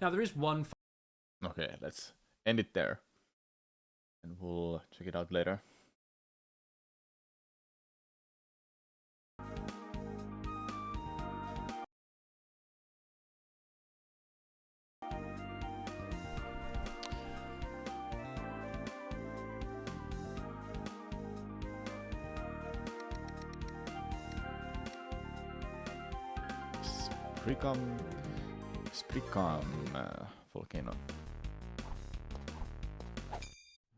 Now, there is one... Okay, let's end it there, and we'll check it out later. Spricam volcano.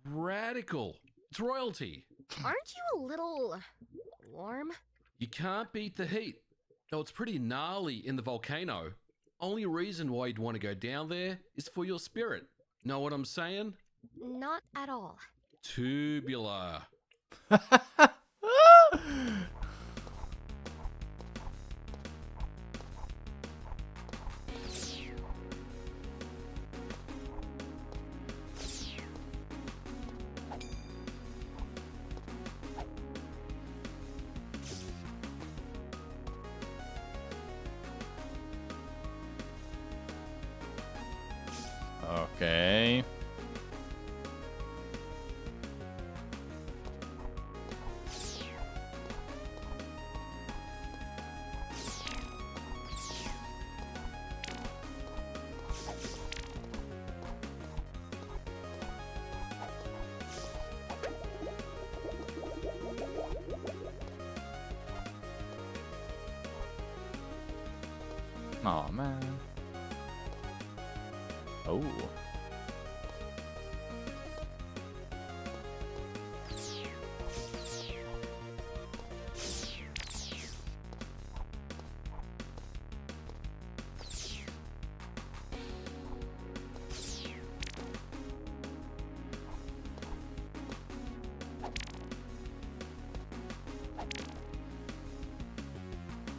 Radical. It's royalty. Aren't you a little warm? You can't beat the heat. Though it's pretty gnarly in the volcano. Only reason why you'd want to go down there is for your spirit. Know what I'm saying? Not at all. Tubular. Okay. Oh man. Oh.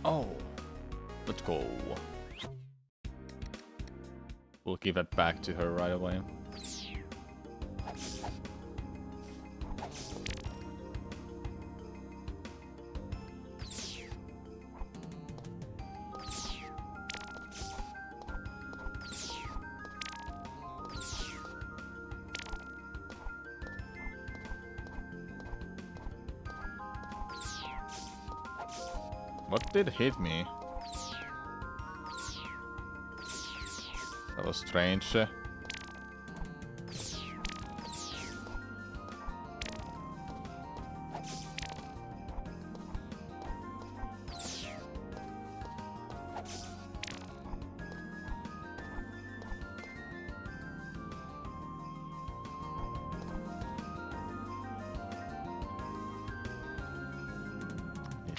Oh, let's go. We'll give it back to her right away. What did hit me? That was strange.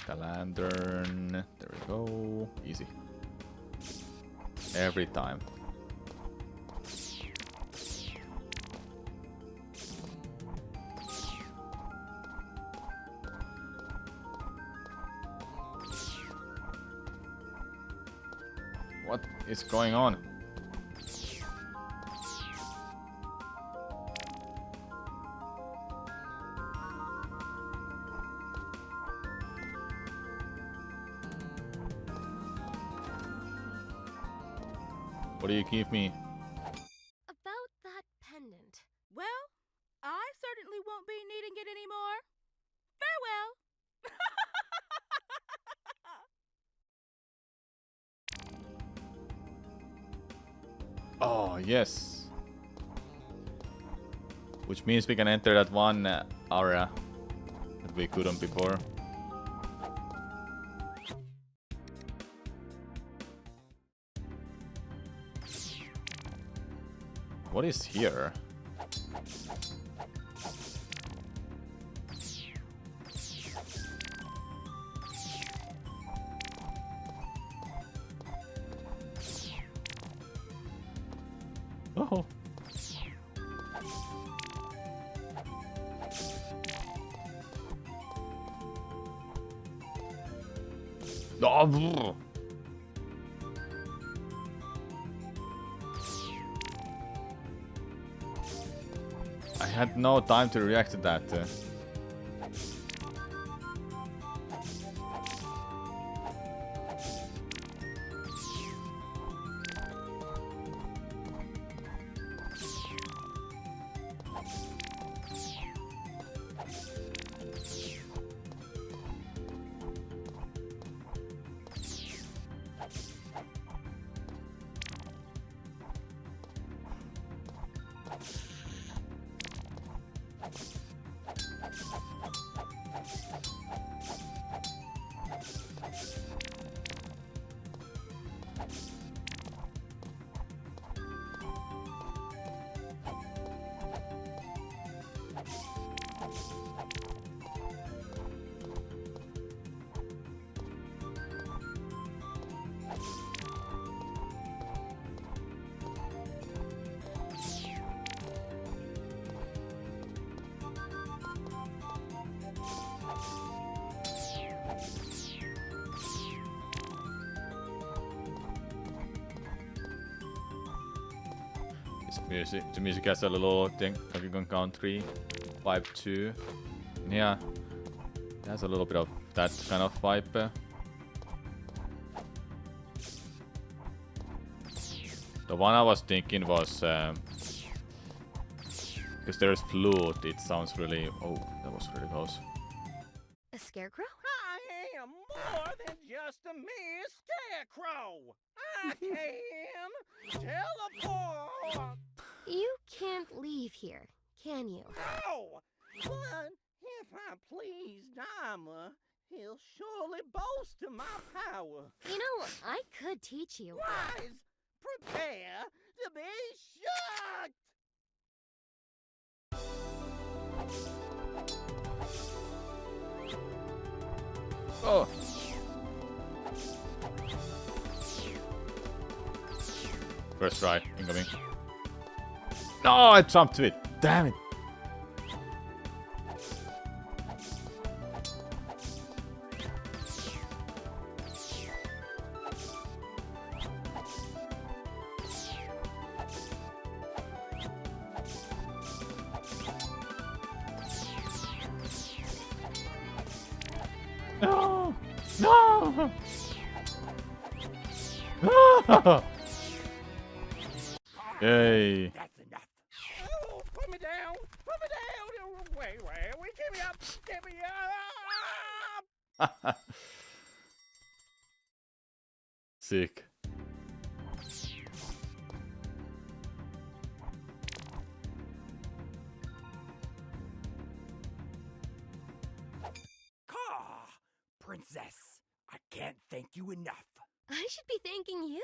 The lantern. There we go. Easy. Every time. What is going on? What do you give me? About that pendant. Well, I certainly won't be needing it anymore. Farewell. Oh, yes. Which means we can enter that one area that we couldn't before. What is here? Oh. Oh. I had no time to react to that. The music has a little thing. You can count 3, 5, 2. Yeah, it has a little bit of that kind of vibe. The one I was thinking was because there's flute. It sounds really. Oh, that was really close. A scarecrow? I am more than just a mere scarecrow. I can teleport. You can't leave here, can you? No, but if I please, Dama, He'll surely boast of my power. You know, I could teach you. Wise, prepare to be shocked! Oh. First try, incoming. No, I jumped to it. Damn it. No! No! No! Yay. That's enough. Oh, put me down! Put me down! Wait, get me up! Get me up! Sick. Caw! Princess, I can't thank you enough. I should be thanking you.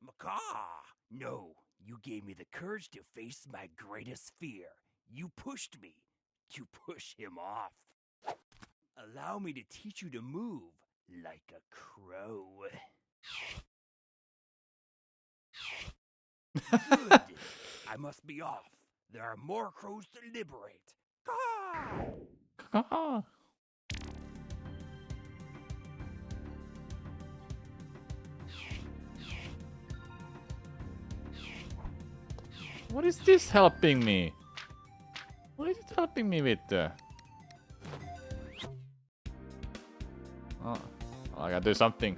Macaw! No, you gave me the courage to face my greatest fear. You pushed me to push him off. Allow me to teach you to move like a crow. Good. I must be off. There are more crows to liberate. Caw! Caw. What is this helping me? What is it helping me with? Oh, I gotta do something.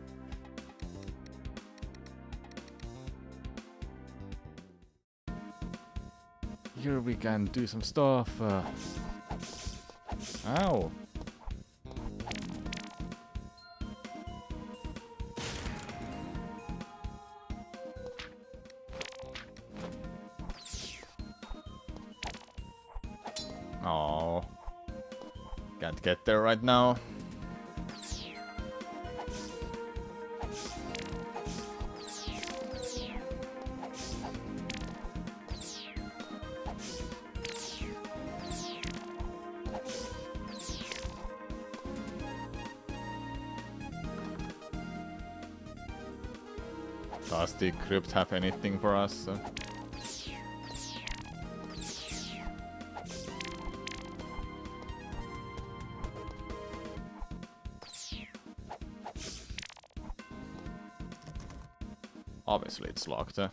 Here we can do some stuff. Ow. Oh, can't get there right now. Does the crypt have anything for us? Obviously it's locked. Oh,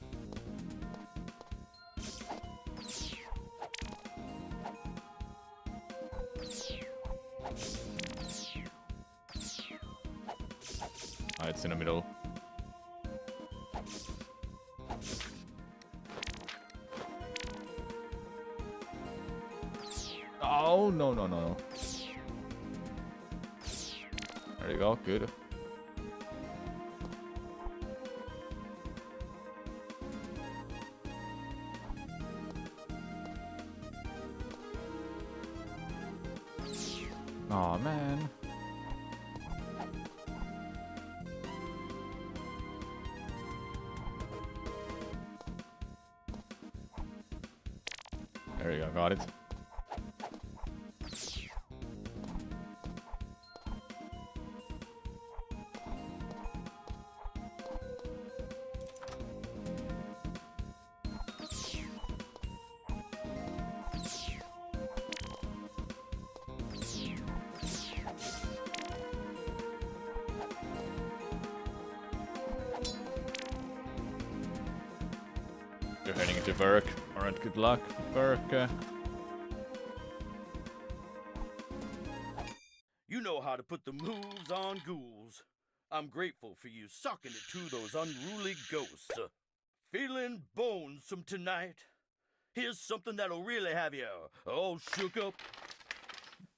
it's in the middle. Oh, no, no, no, no. There you go, good. Aw, man. There you go, got it. You're heading into work. Alright, good luck with work. You know how to put the moves on ghouls. I'm grateful for you sucking it to those unruly ghosts. Feeling bonesome tonight? Here's something that'll really have you all shook up.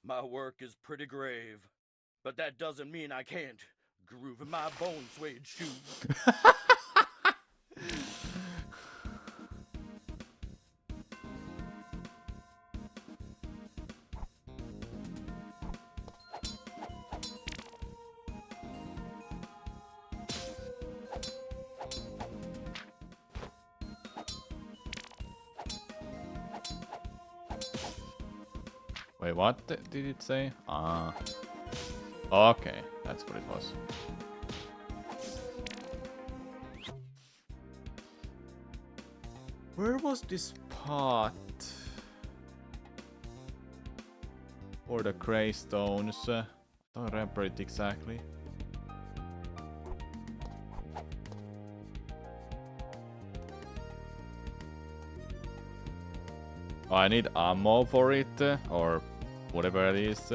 My work is pretty grave, but that doesn't mean I can't groove in my bone suede shoes. Wait, what did it say? Ah. Okay, that's what it was. Where was this pot? Or the grey stones? Don't remember it exactly. Oh, I need ammo for it, or whatever it is.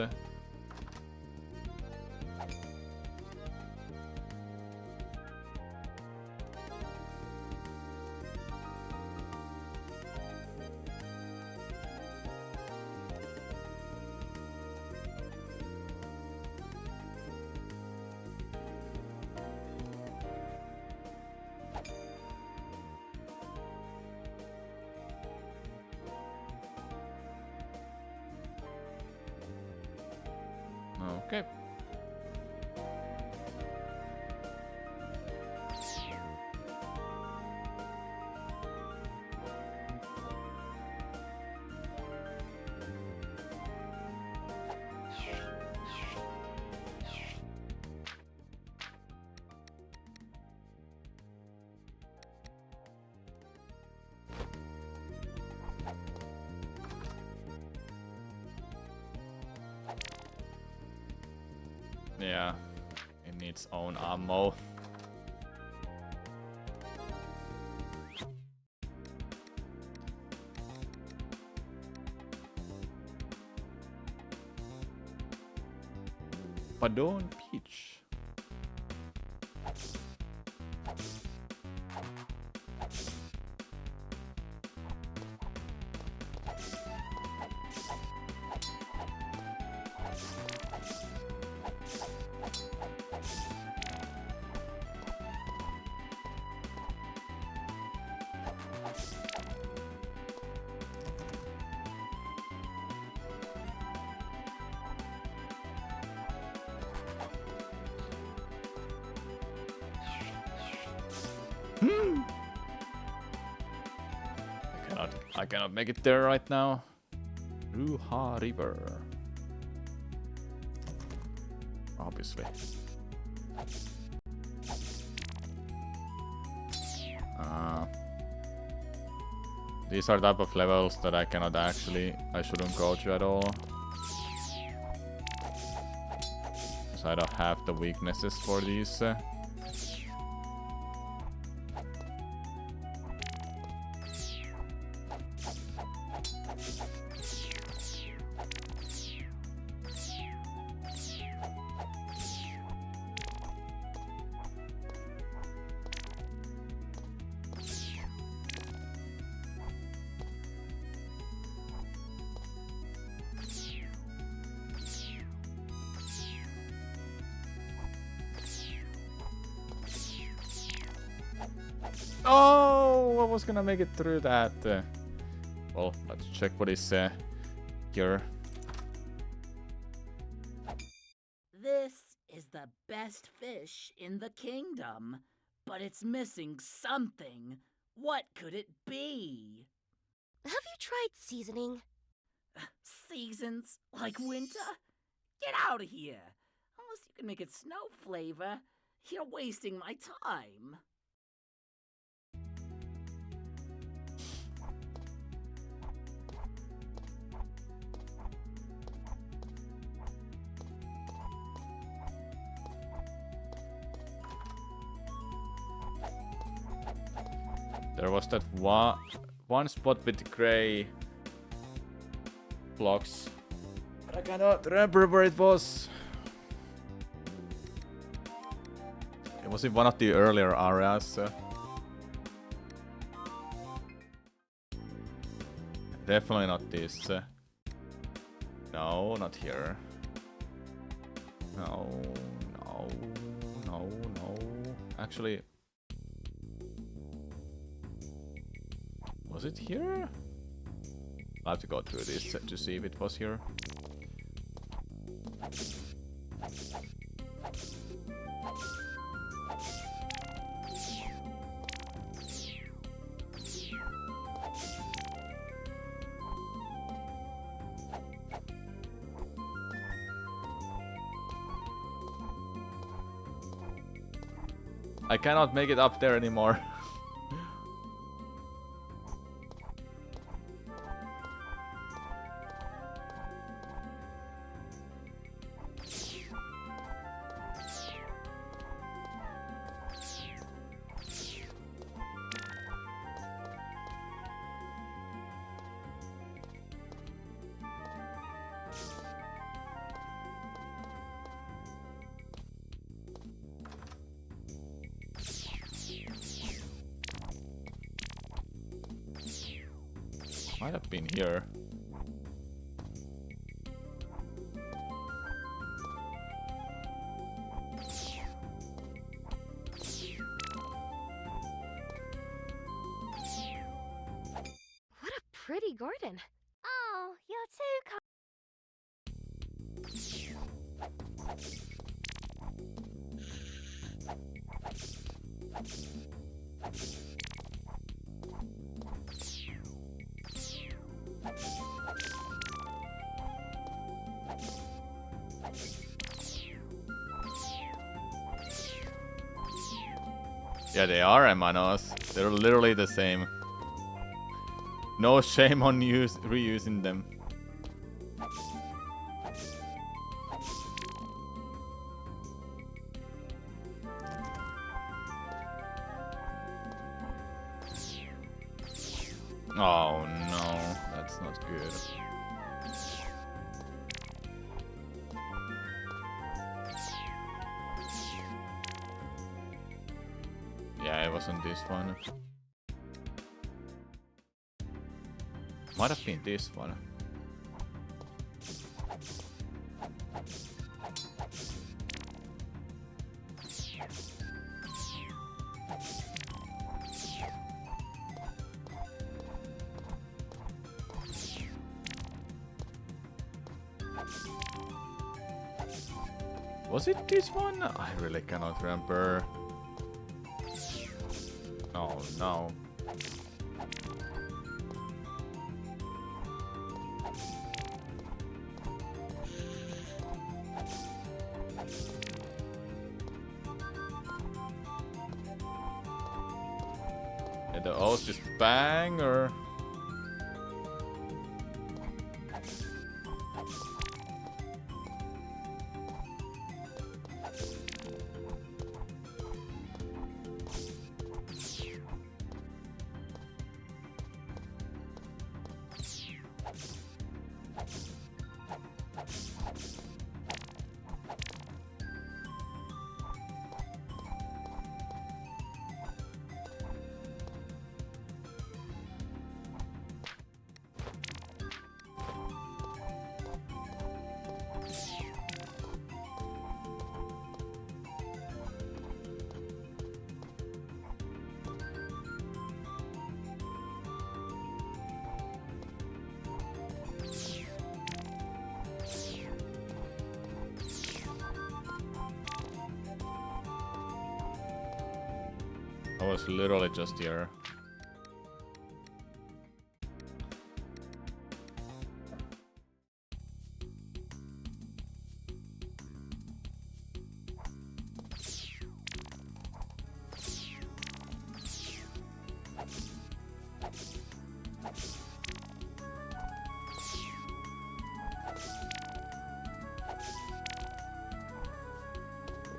Okay. Yeah, it needs own ammo. Padon Peach. I cannot make it there right now. Ruha River. Obviously. These are type of levels that I shouldn't go to at all. Because I don't have the weaknesses for these. Oh, I was gonna make it through that. Well, let's check what is here. This is the best fish in the kingdom, but it's missing something. What could it be? Have you tried seasoning? Seasons? Like winter? Get out of here! Unless you can make it snow flavor. You're wasting my time. There was that one spot with the gray blocks, but I cannot remember where it was. It was in one of the earlier areas. Definitely not this. No, not here. No. Actually, was it here? I'll have to go through this to see if it was here. I cannot make it up there anymore. Might have been here. What a pretty garden. Oh, you're too kind. Yeah, they are Emanos. They're literally the same. No shame on reusing them. Oh no, that's not good. Yeah, it wasn't this one. Might have been this one. Was it this one? I really cannot remember. Oh no. Did the O's just bang or? I was literally just here.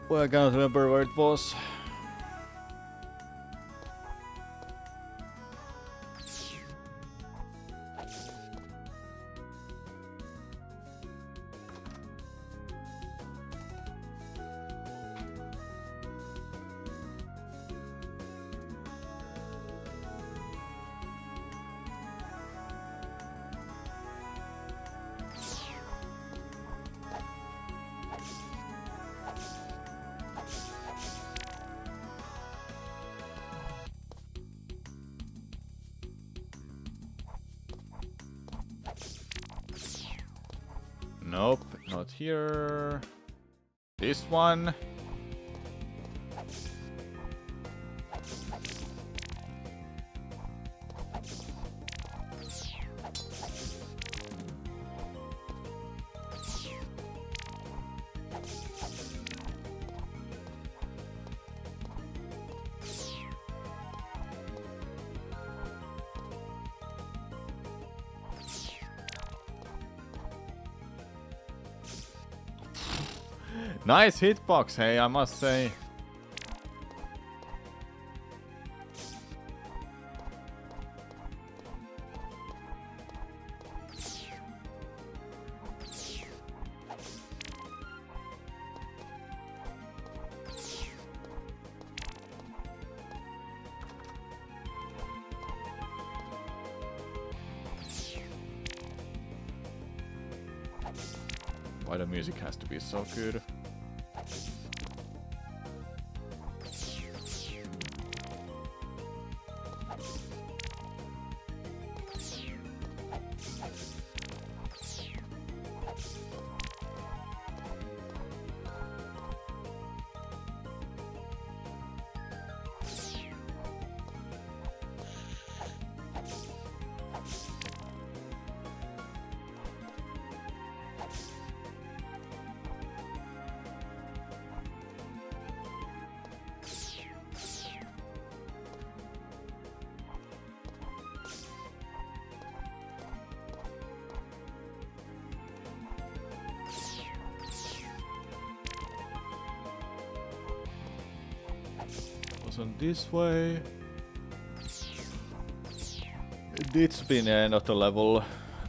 Well, I can't remember where it was. Nope, not here. This one. Nice hitbox, hey, I must say. Why the music has to be so good? Wasn't this way? It's been not a level.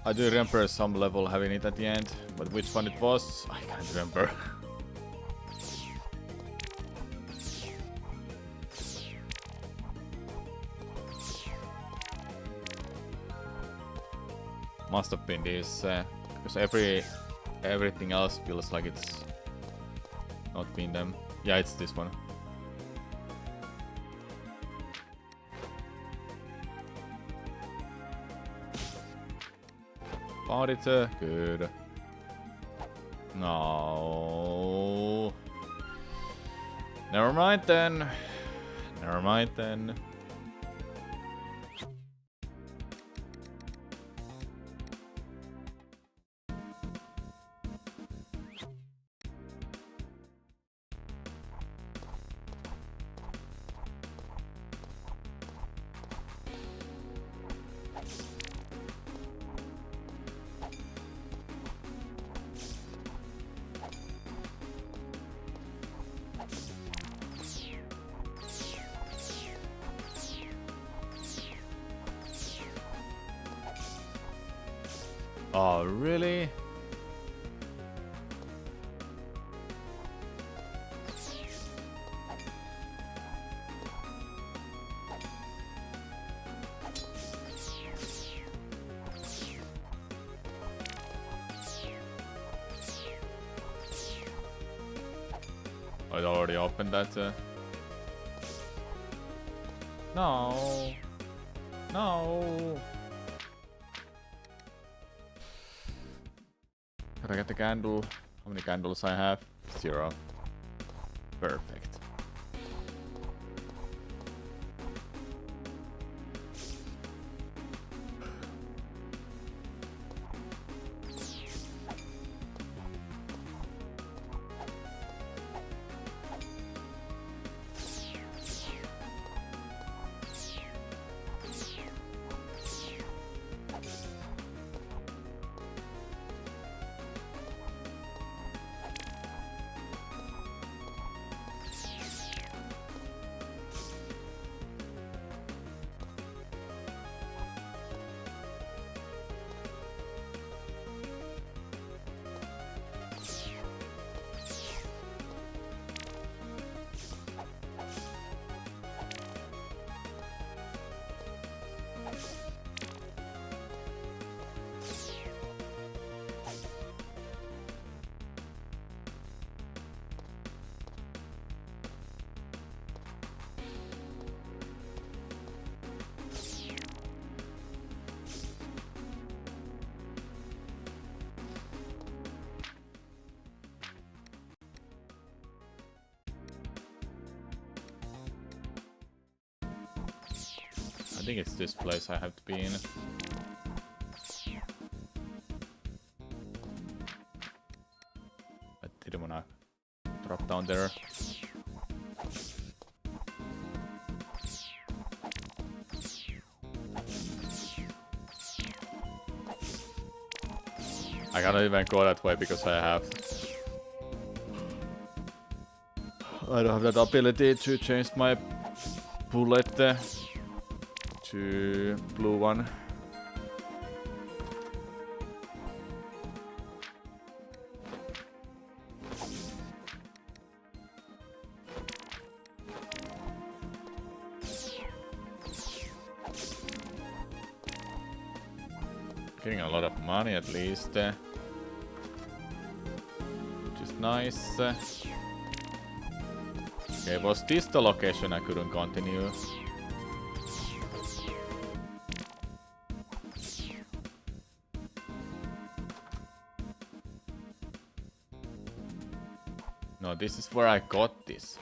I do remember some level having it at the end, but which one it was, I can't remember. Must have been this, because everything else feels like it's not been them. Yeah, it's this one. Found it, good. No. Never mind then. Never mind then. Oh, really? I already opened that. No. No. Can I get the candle? How many candles I have? 0. Perfect. I think it's this place I have to be in. I didn't wanna drop down there. I cannot even go that way because I have I don't have that ability to change my bullet to blue one. Getting a lot of money at least, which is nice. Okay, was this the location I couldn't continue? No, this is where I got this.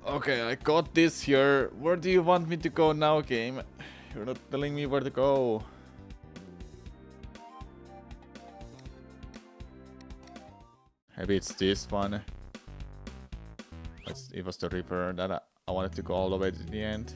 Okay, I got this here. Where do you want me to go now, game? You're not telling me where to go. Maybe it's this one. It was the river that I wanted to go all the way to the end.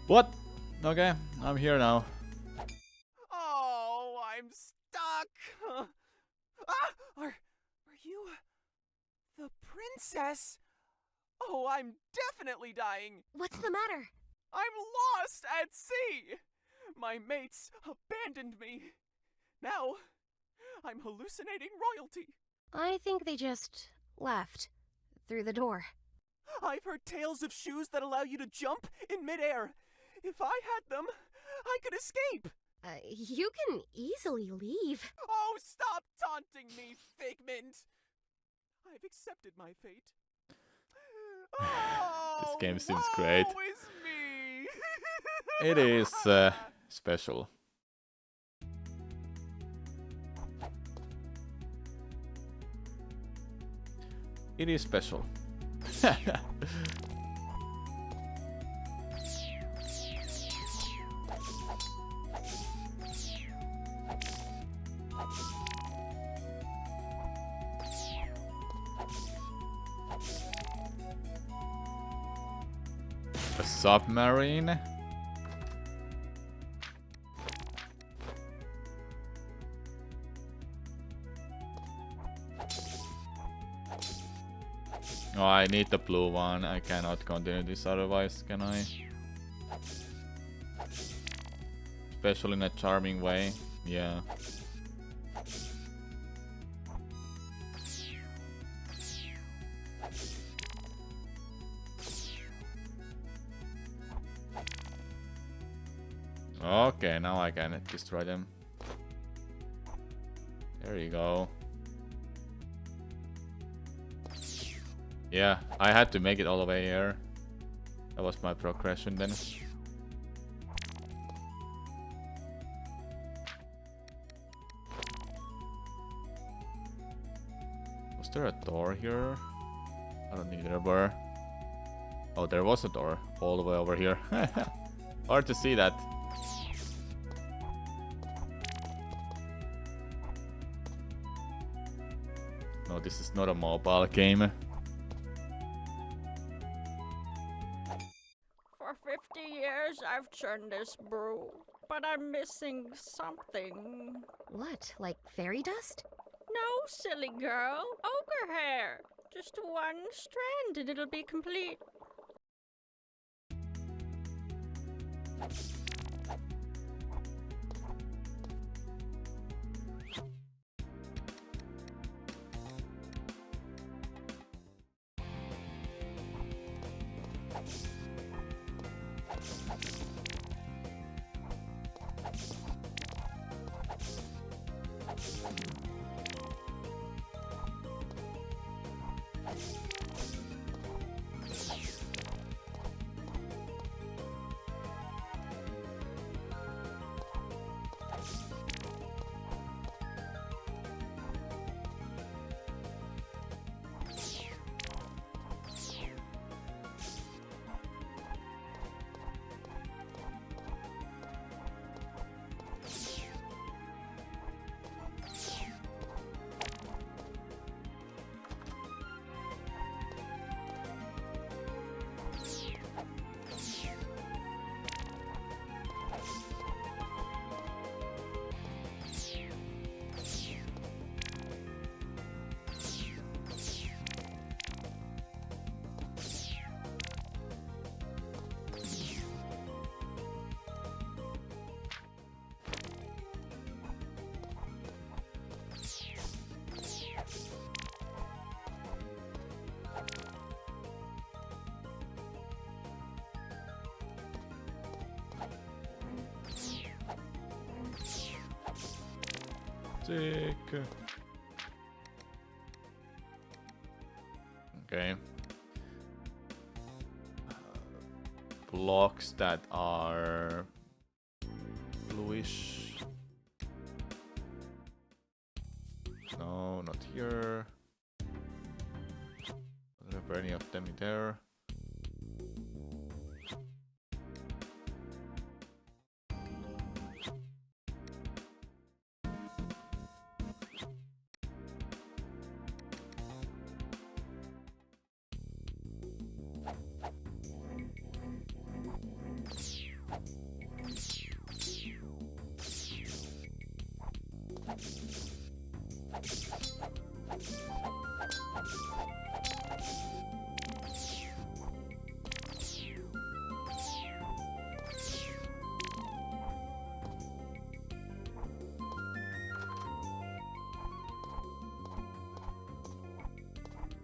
What? Okay, I'm here now. Oh, I'm stuck. Are you the princess? Oh, I'm definitely dying. What's the matter? I'm lost at sea. My mates abandoned me. Now, I'm hallucinating royalty. I think they just left through the door. I've heard tales of shoes that allow you to jump in midair. If I had them, I could escape. You can easily leave. Oh, stop taunting me, Figment. I've accepted my fate. This game seems great. Woe is me. It is special. It is special. A submarine? Oh, I need the blue one. I cannot continue this otherwise, can I? Especially in a charming way. Yeah. Okay, now I can destroy them. There you go. Yeah, I had to make it all the way here. That was my progression then. Was there a door here? I don't think there were. Oh, there was a door all the way over here. Hard to see that. No, this is not a mobile game. For 50 years I've churned this brew, but I'm missing something. What, like fairy dust? No, silly girl. Ogre hair. Just one strand and it'll be complete. Sick. Okay. Blocks that are bluish. No, not here. Don't have any of them there.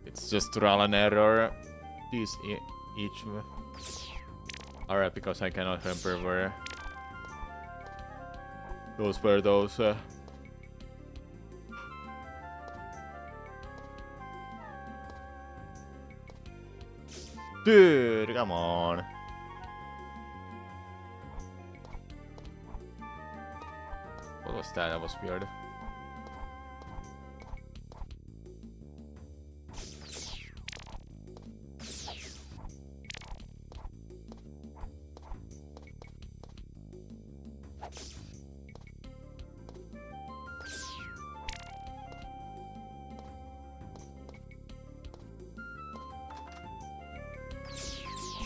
It's just trial and error. These each are because I cannot remember where those were those. Dude, come on. What was that? That was weird.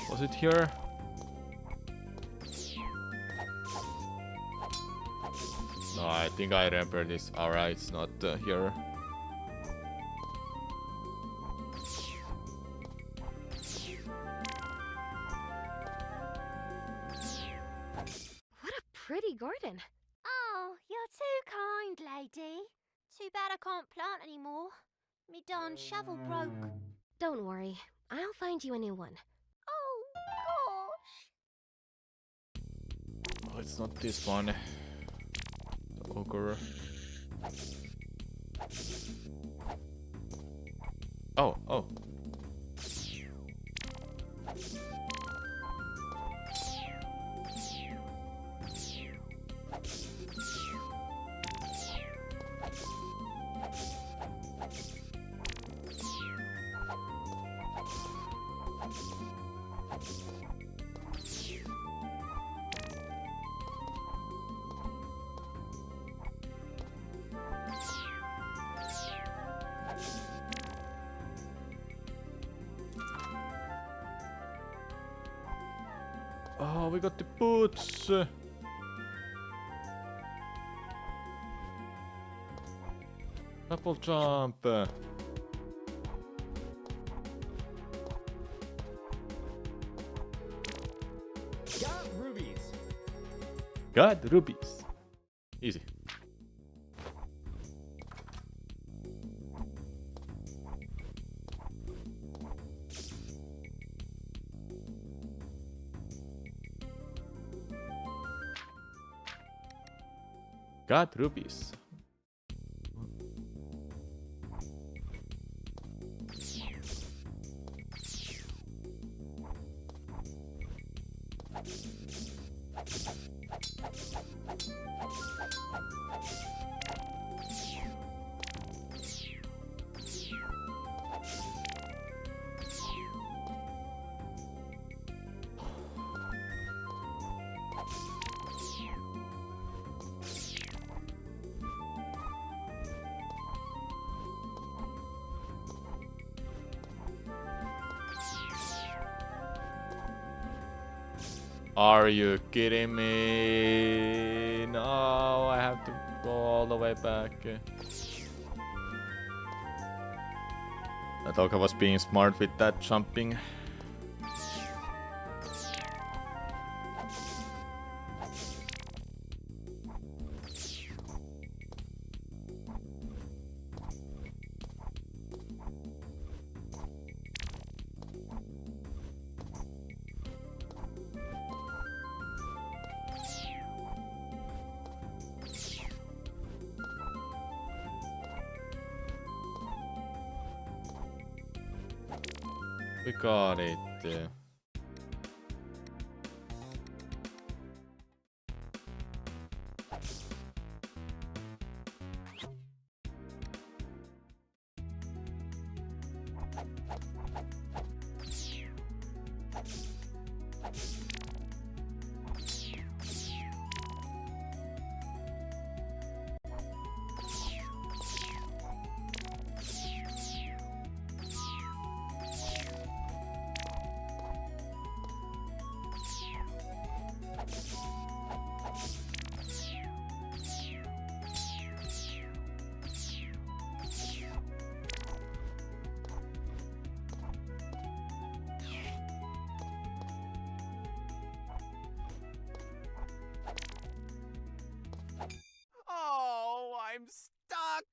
Was it here? No, I think I remember this. Alright, it's not here. What a pretty garden. Oh, you're too kind, lady. Too bad I can't plant anymore. Me darn shovel broke. Don't worry, I'll find you a new one. Oh, gosh. Oh, it's not this one. The ogre. Oh, oh. Oh, we got the boots. Double jump. Got rubies. Got rubies. Easy. Got rubies. Are you kidding me? No, I have to go all the way back. I thought I was being smart with that jumping. We got it. Oh, I'm stuck!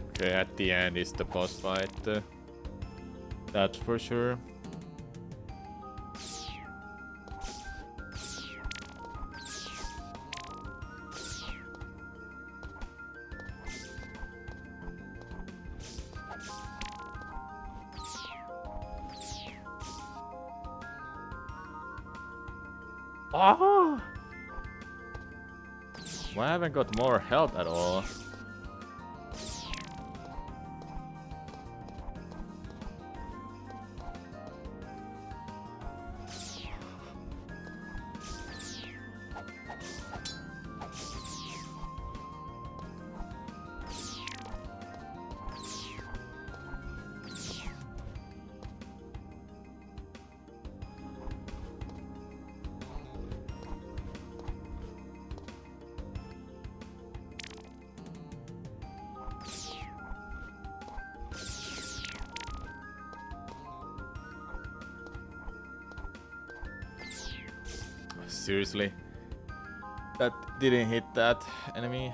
Okay, at the end is the boss fight. That's for sure. Ah! Why haven't got more health at all? Seriously? That didn't hit that enemy?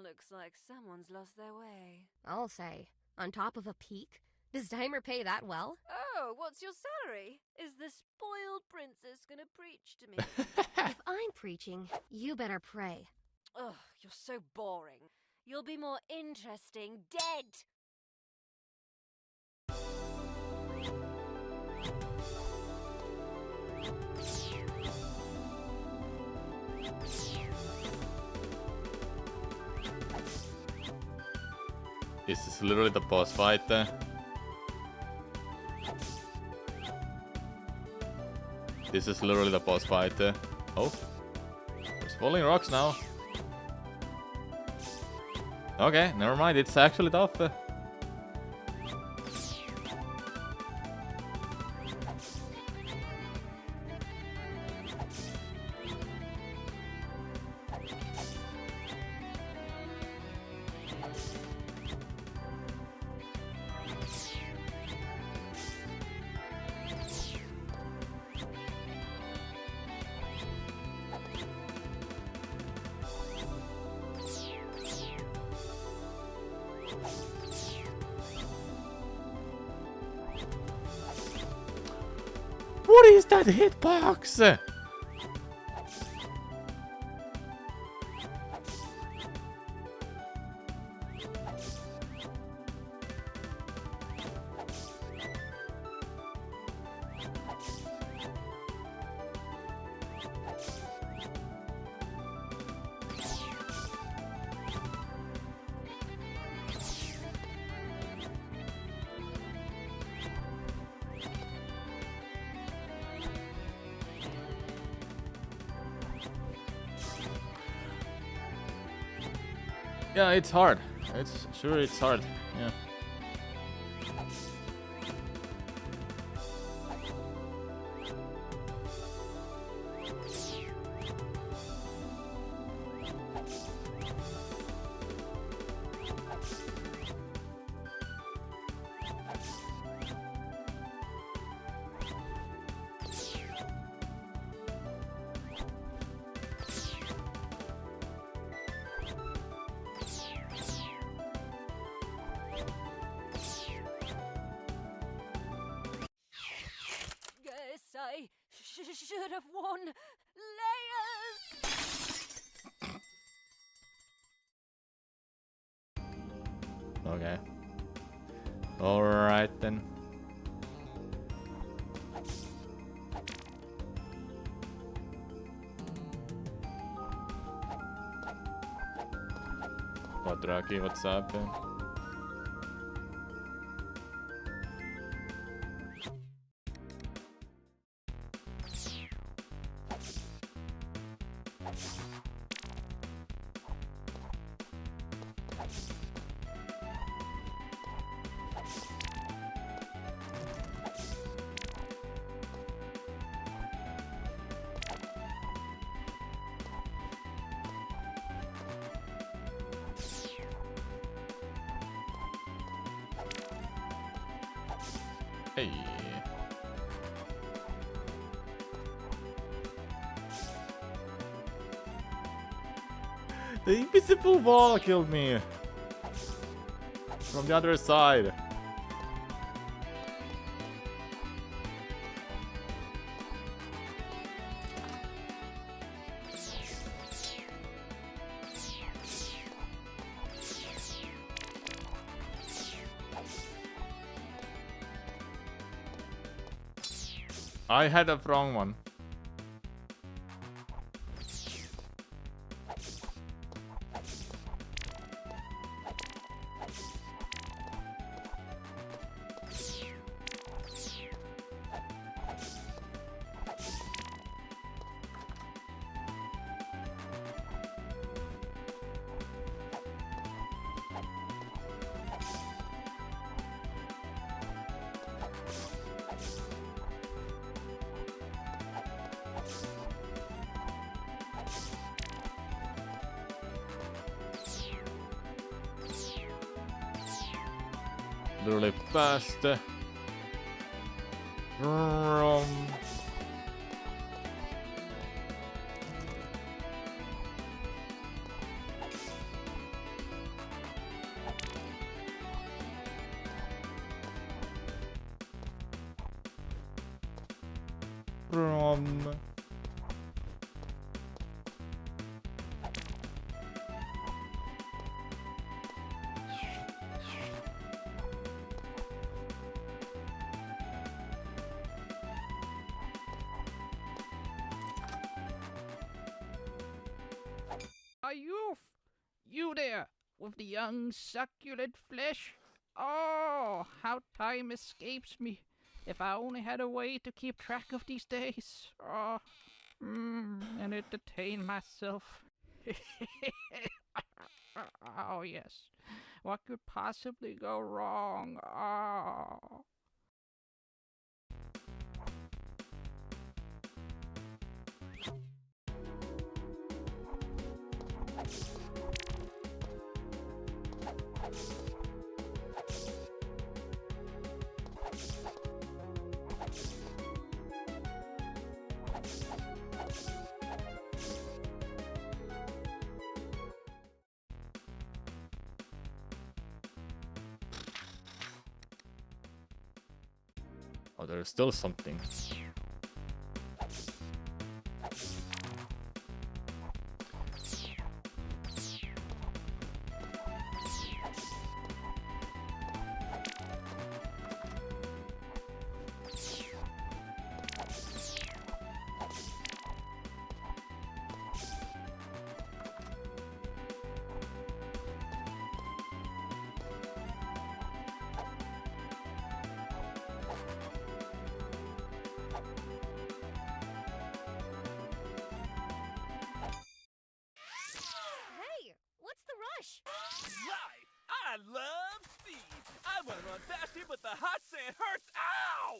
Looks like someone's lost their way. I'll say. On top of a peak? Does Dimer pay that well? Oh, what's your salary? Is the spoiled princess gonna preach to me? If I'm preaching, you better pray. Ugh, you're so boring. You'll be more interesting dead. This is literally the boss fight. This is literally the boss fight. Oh, there's falling rocks now. Okay, never mind. It's actually tough. What is that hitbox? Yeah, it's hard. It's hard. Yeah. should have worn layers. Okay. Alright then. What, Rocky? What's up? Hey. The invisible wall killed me from the other side. I had a wrong one. Really fast. Are you there, with the young succulent flesh? Oh, how time escapes me. If I only had a way to keep track of these days. Oh, and entertain myself. Oh, yes. What could possibly go wrong? Oh. Oh, there's still something. Hey, what's the rush? Life! I love speed! I wanna run faster, but the hot sand hurts! Ow!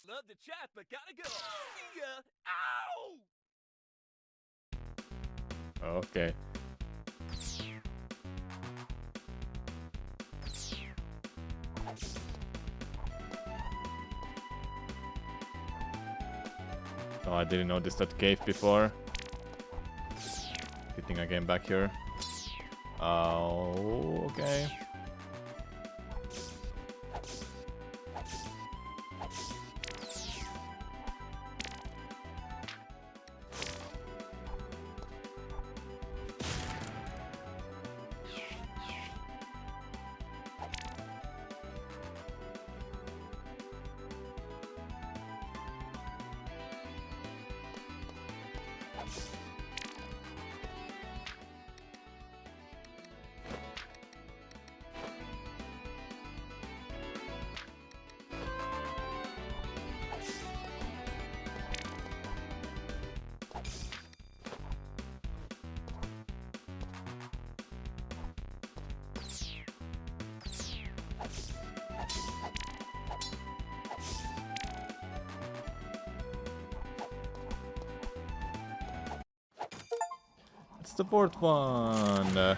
Love to chat, but gotta go! See ya! Ow! Okay. Oh, I didn't notice that cave before. Good thing I came back here. Oh, okay. What's the fourth one? Hey!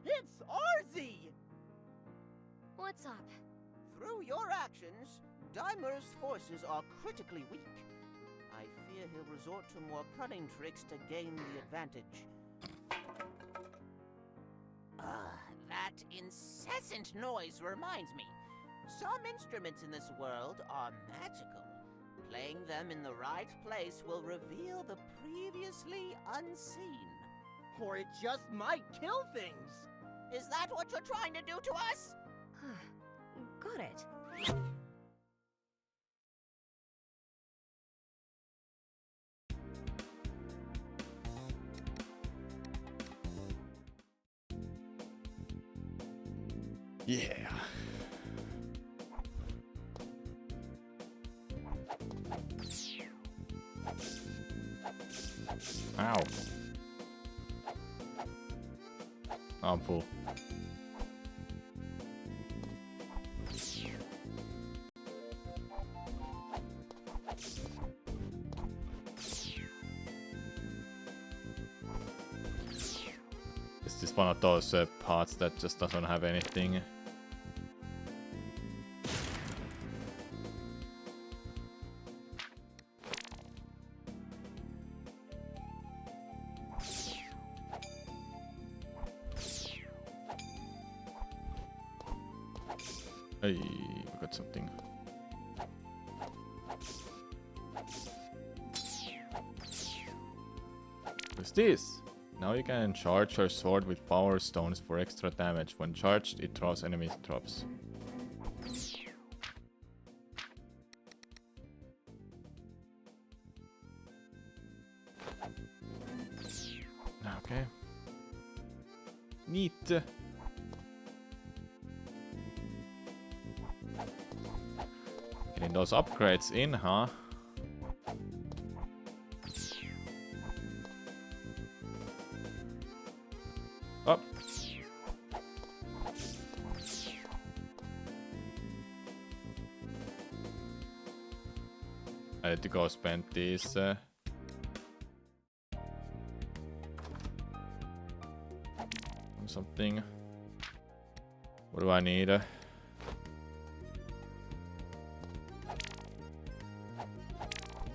It's Arzette! What's up? Through your actions, Daimer's forces are critically weak. I fear he'll resort to more cunning tricks to gain the advantage. That incessant noise reminds me. Some instruments in this world are magical. Playing them in the right place will reveal the previously unseen. Or it just might kill things. Is that what you're trying to do to us? Got it. Yeah. Ow. I'm full. Is this one of those parts that just doesn't have anything? Hey, we got something. What's this? Now you can charge your sword with power stones for extra damage. When charged, it draws enemy drops. Okay. Neat. Getting those upgrades in, huh? Up. I need to go spend these. On something. What do I need?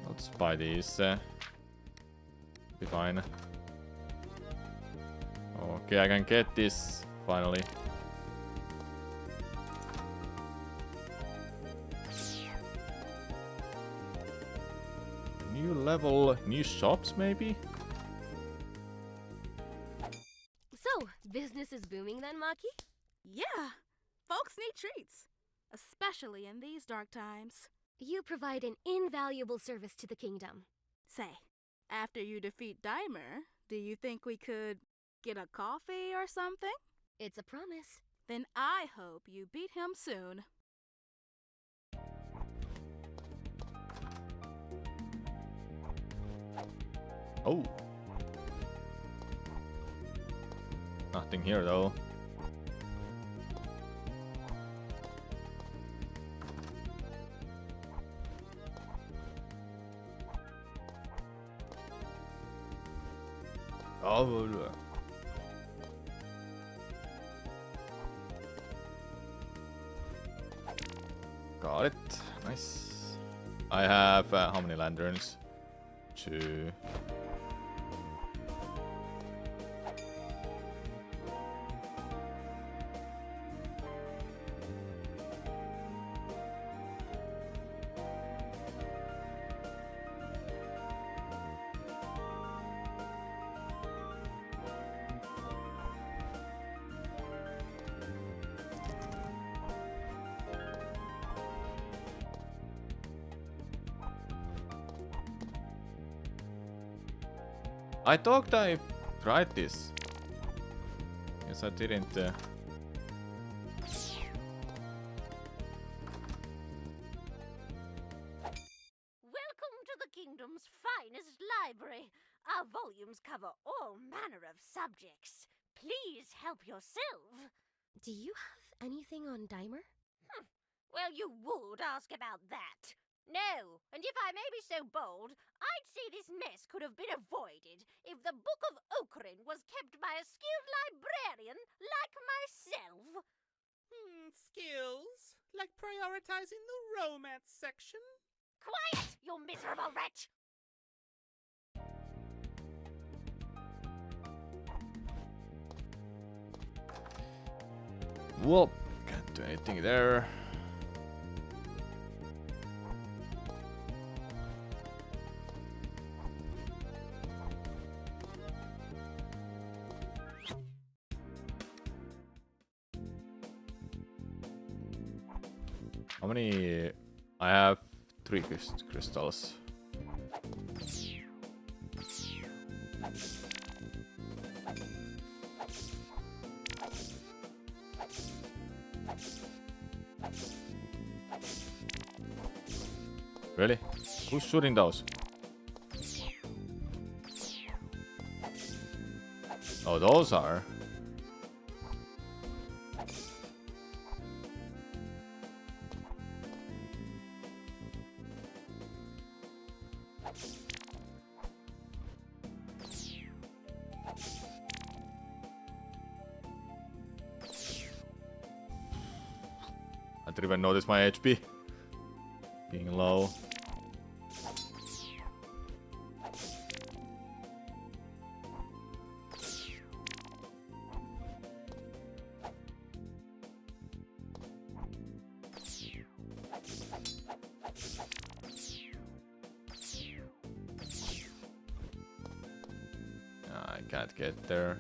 Let's buy these. Be fine. Okay, I can get this finally. New level, new shops maybe? So, business is booming then, Maki? Yeah, folks need treats, especially in these dark times. You provide an invaluable service to the kingdom. Say, after you defeat Daimer, do you think we could get a coffee or something? It's a promise. Then I hope you beat him soon. Oh. Nothing here though. Oh. Got it. Nice. I have how many lanterns? 2. I thought I tried this. Guess I didn't. Welcome to the kingdom's finest library. Our volumes cover all manner of subjects. Please help yourself. Do you have anything on Dimer? Well, you would ask about that. No, and if I may be so bold, I'd say this mess could have been avoided if the Book of Okrin was kept by a skilled librarian like myself. Skills? Like prioritizing the romance section? Quiet, you miserable wretch! Well, can't do anything there. How many? I have 3 crystals. Really? Who's shooting those? Oh, those are. I didn't even notice my HP being low. I can't get there.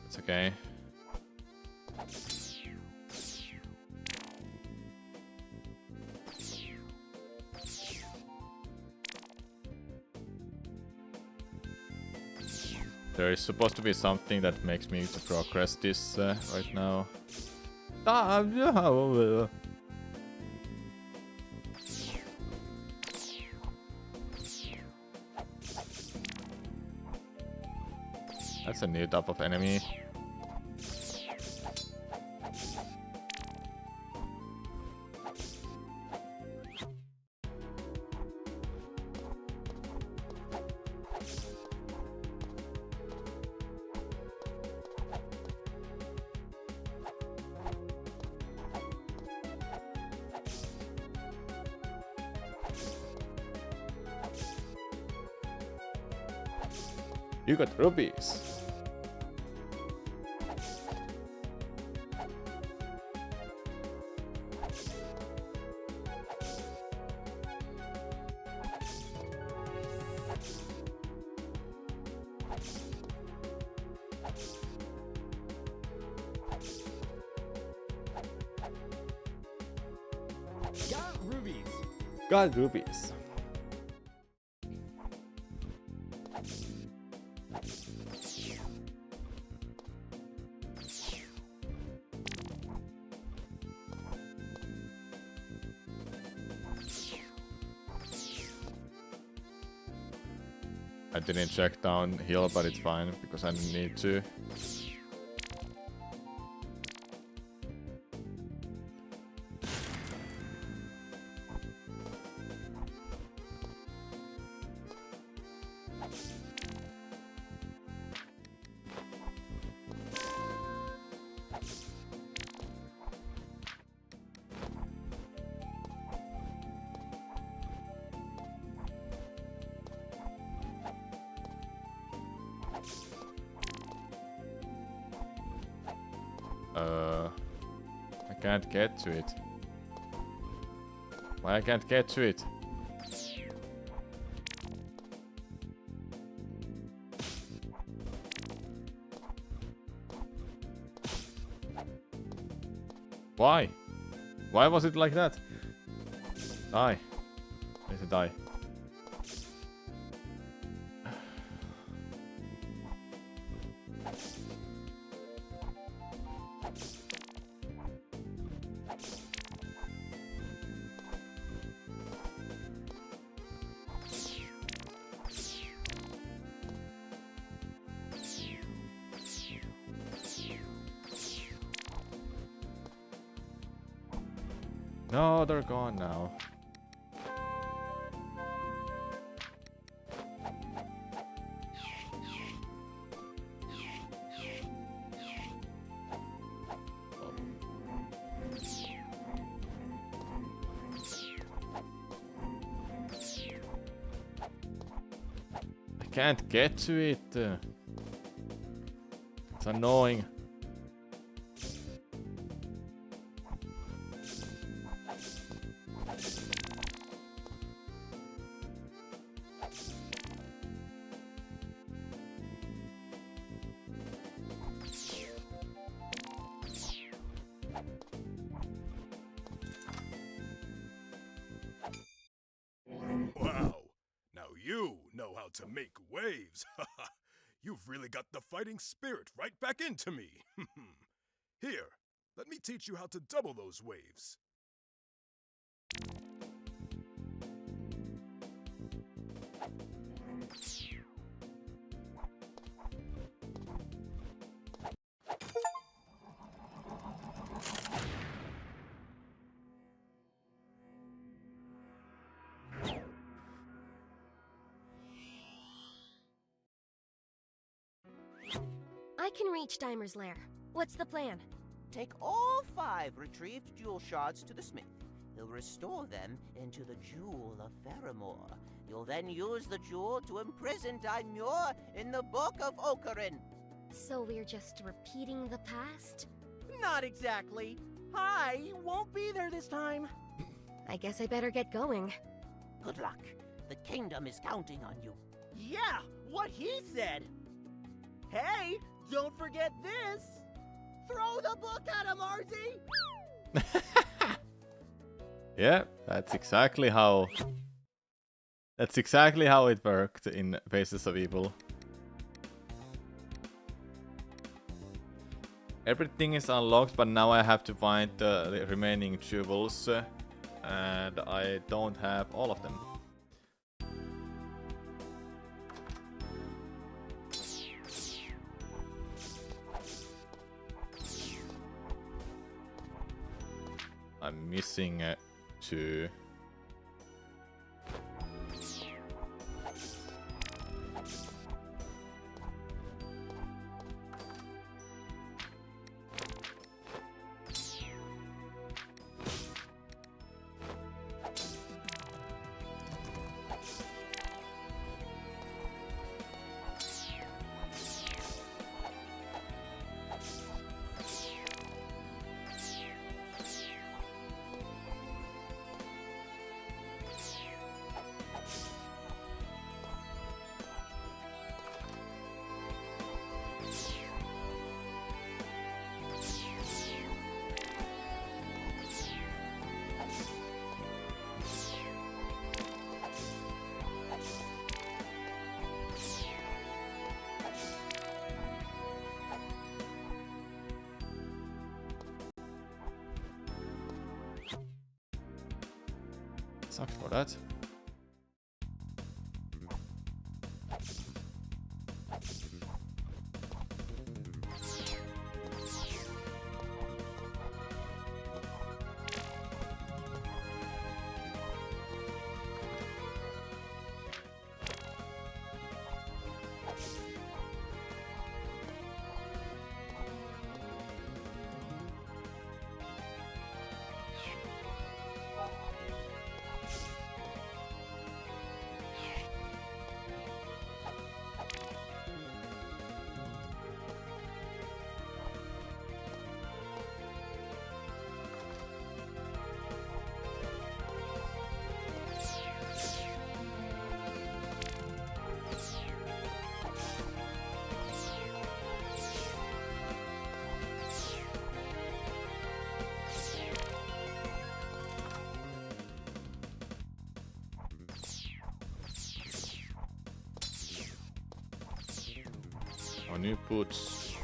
It's okay. There is supposed to be something that makes me to progress this right now. That's a new type of enemy. You got rubies. Got rubies. Got rubies. I didn't check down heal, but it's fine because I didn't need to. I can't get to it. Why I can't get to it? Why? Why was it like that? Die. I need to die. No, they're gone now. I can't get to it. It's annoying. Wow! Now you know how to make waves. You've really got the fighting spirit right back into me. Here, let me teach you how to double those waves. I can reach Dimer's lair. What's the plan? Take all 5 retrieved jewel shards to the smith. He'll restore them into the Jewel of Faramore. You'll then use the jewel to imprison Daimyor in the Book of Ocarin. So we're just repeating the past? Not exactly. I won't be there this time. I guess I better get going. Good luck. The kingdom is counting on you. Yeah, what he said. Hey, don't forget this. Throw the book at him, Arzette! Yeah, that's exactly how it worked in Faces of Evil. Everything is unlocked, but now I have to find the remaining jewels, and I don't have all of them. I'm missing 2. Sucks for that. New boots.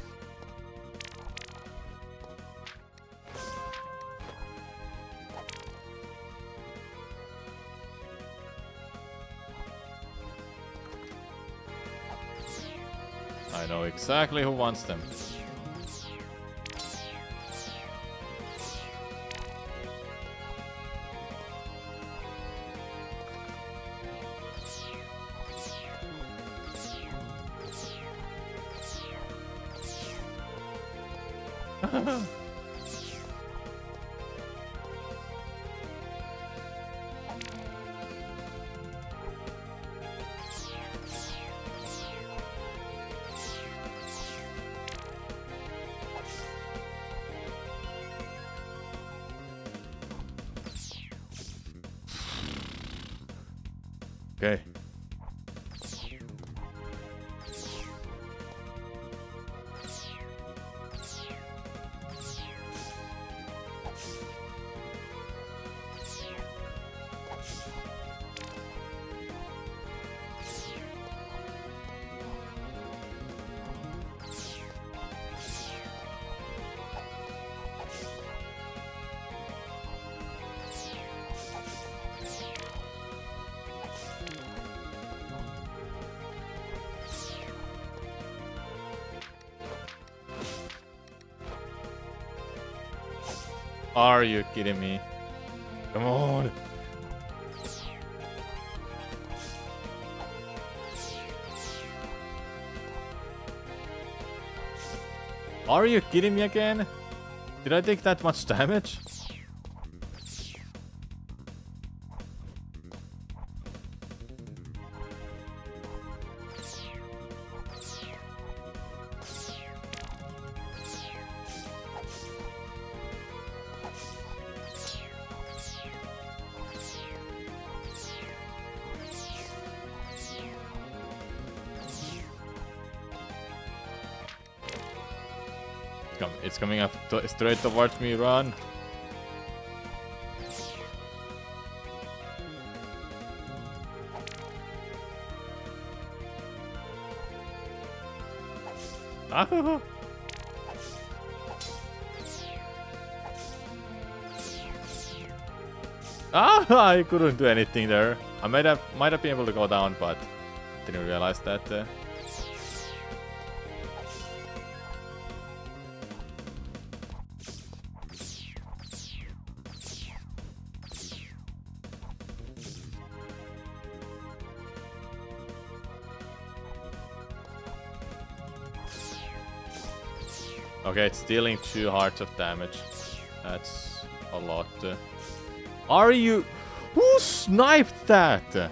I know exactly who wants them. Okay. Are you kidding me? Come on! Are you kidding me again? Did I take that much damage? It's coming up straight towards me, run! Ah! Ah! I couldn't do anything there. I might have been able to go down, but didn't realize that. Okay, it's dealing 2 hearts of damage. That's a lot. Are you... Who sniped that?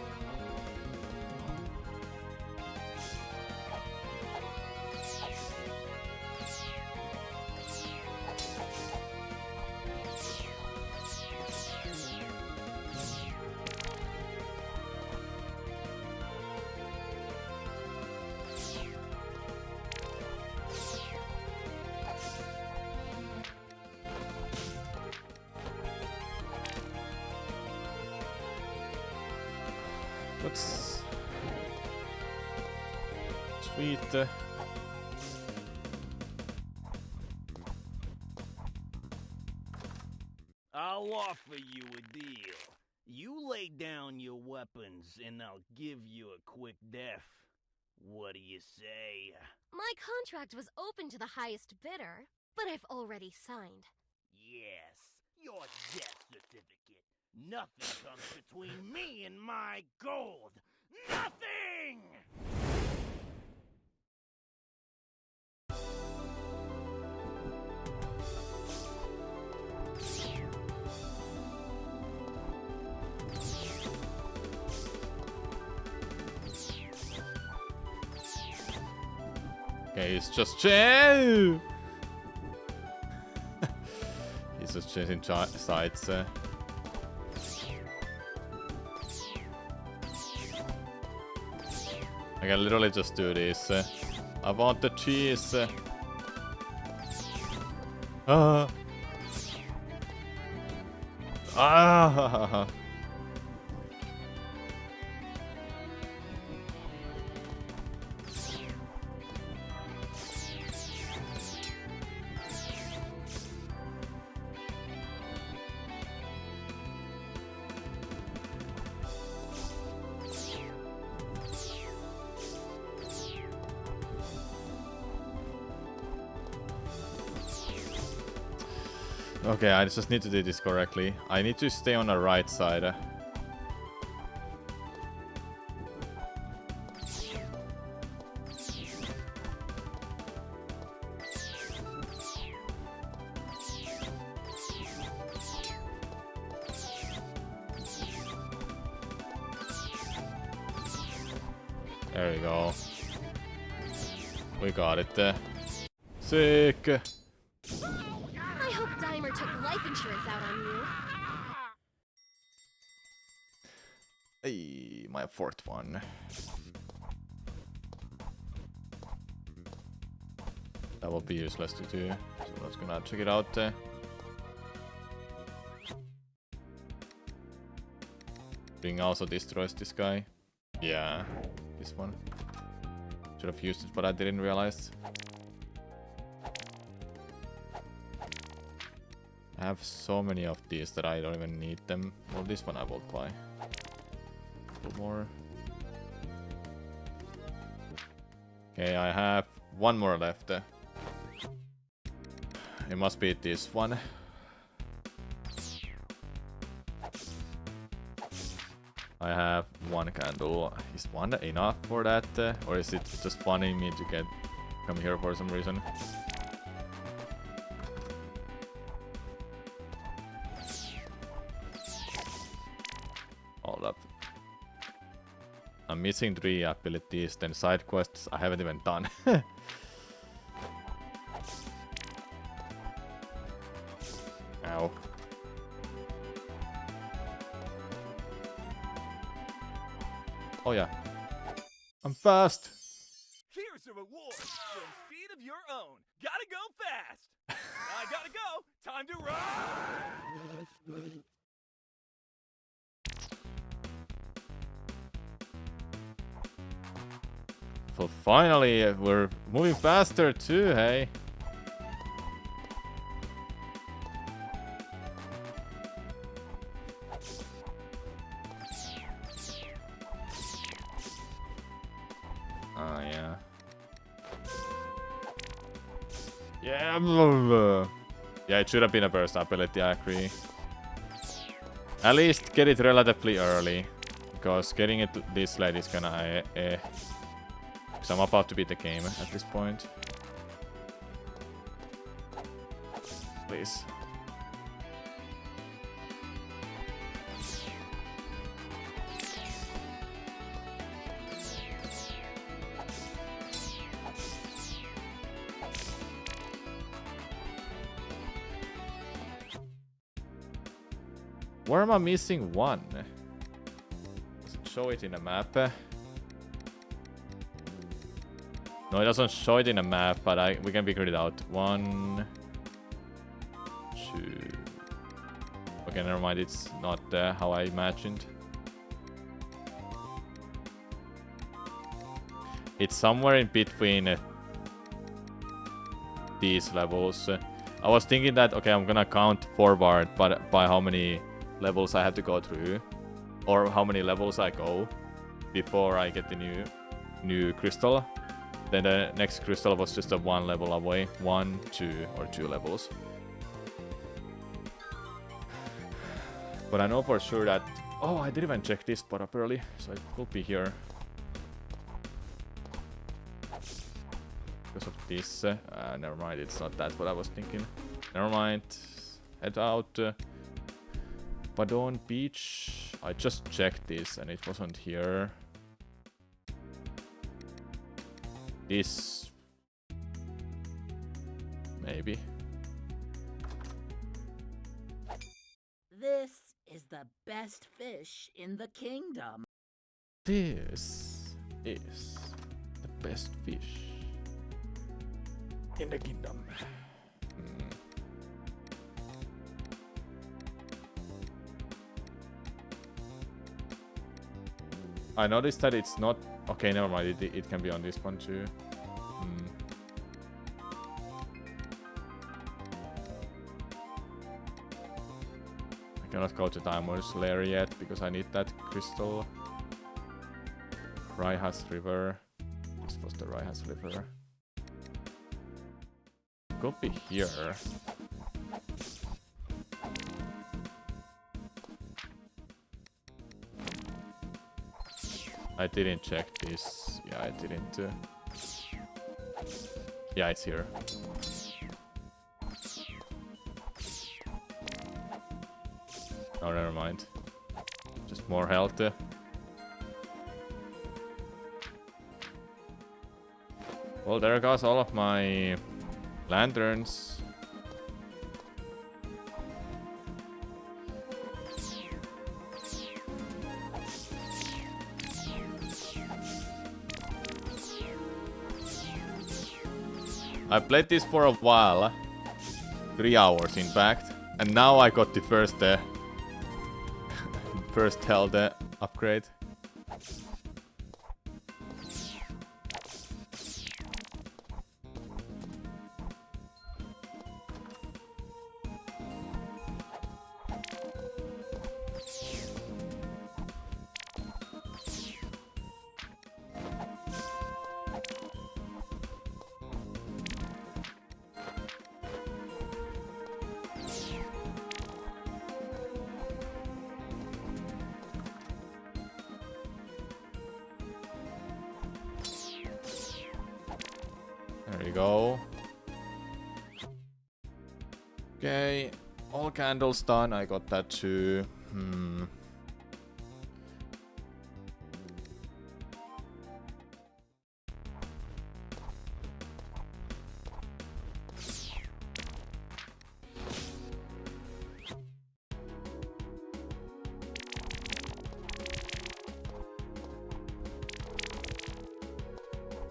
That's sweet. I'll offer you a deal. You lay down your weapons and I'll give you a quick death. What do you say? My contract was open to the highest bidder, but I've already signed. Yes, your death certificate. Nothing comes between me and my gold. Nothing! Okay, he's just chill. He's just chasing sides. I can literally just do this. I want the cheese. Ah. Ah. Okay, I just need to do this correctly. I need to stay on the right side. There we go. We got it. Sick! I hope Dimer took life insurance out on you. Hey, my fourth one. That will be useless to do, so I'm not gonna check it out. Ring also destroys this guy. Yeah, this one. Should have used it, but I didn't realize. I have so many of these that I don't even need them. Well, this one I will buy. A couple more. Okay, I have one more left. It must be this one. I have one candle. Is one enough for that? Or is it just funny me to come here for some reason? Hold up. I'm missing 3 abilities, then side quests I haven't even done. Ow. Oh yeah. I'm fast! Here's a reward for speed of your own. Gotta go fast! I gotta go! Time to run! So finally, we're moving faster too, hey? Oh, yeah. Yeah, yeah, it should have been a burst ability, I agree. At least get it relatively early. Because getting it this late is gonna because I'm about to beat the game at this point. Please. Where am I missing one? Does it show it in a map? No, it doesn't show it in a map, but we can figure it out. 1, 2. Okay, never mind. It's not how I imagined. It's somewhere in between these levels. I was thinking that, okay, I'm gonna count forward, but by how many levels I have to go through, or how many levels I go before I get the new crystal. Then the next crystal was just a 1 level away. 1, 2, or 2 levels. But I know for sure that... Oh, I didn't even check this spot up early, so it could be here. Because of this. Never mind, it's not that what I was thinking. Never mind. Head out. Padon Beach. I just checked this and it wasn't here. This... Maybe. This is the best fish in the kingdom. This is the best fish in the kingdom. I noticed that it's not... Okay, never mind. It can be on this one too. I cannot go to Diamond's lair yet because I need that crystal. Raihas River. This was the Raihas River. Could be here. I didn't check this. Yeah, I didn't. Yeah, it's here. Oh, never mind. Just more health. Well, there goes all of my lanterns. I played this for a while, 3 hours in fact, and now I got the first first health upgrade. There you go. Okay, all candles done. I got that too.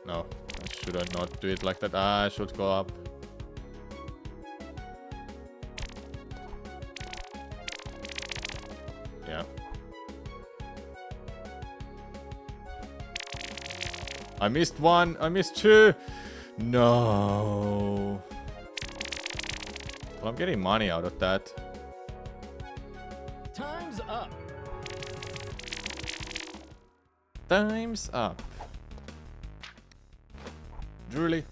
No, should I not do it like that? I should go up. Yeah. I missed one. I missed two. No. Well, I'm getting money out of that. Time's up. Time's up. Really?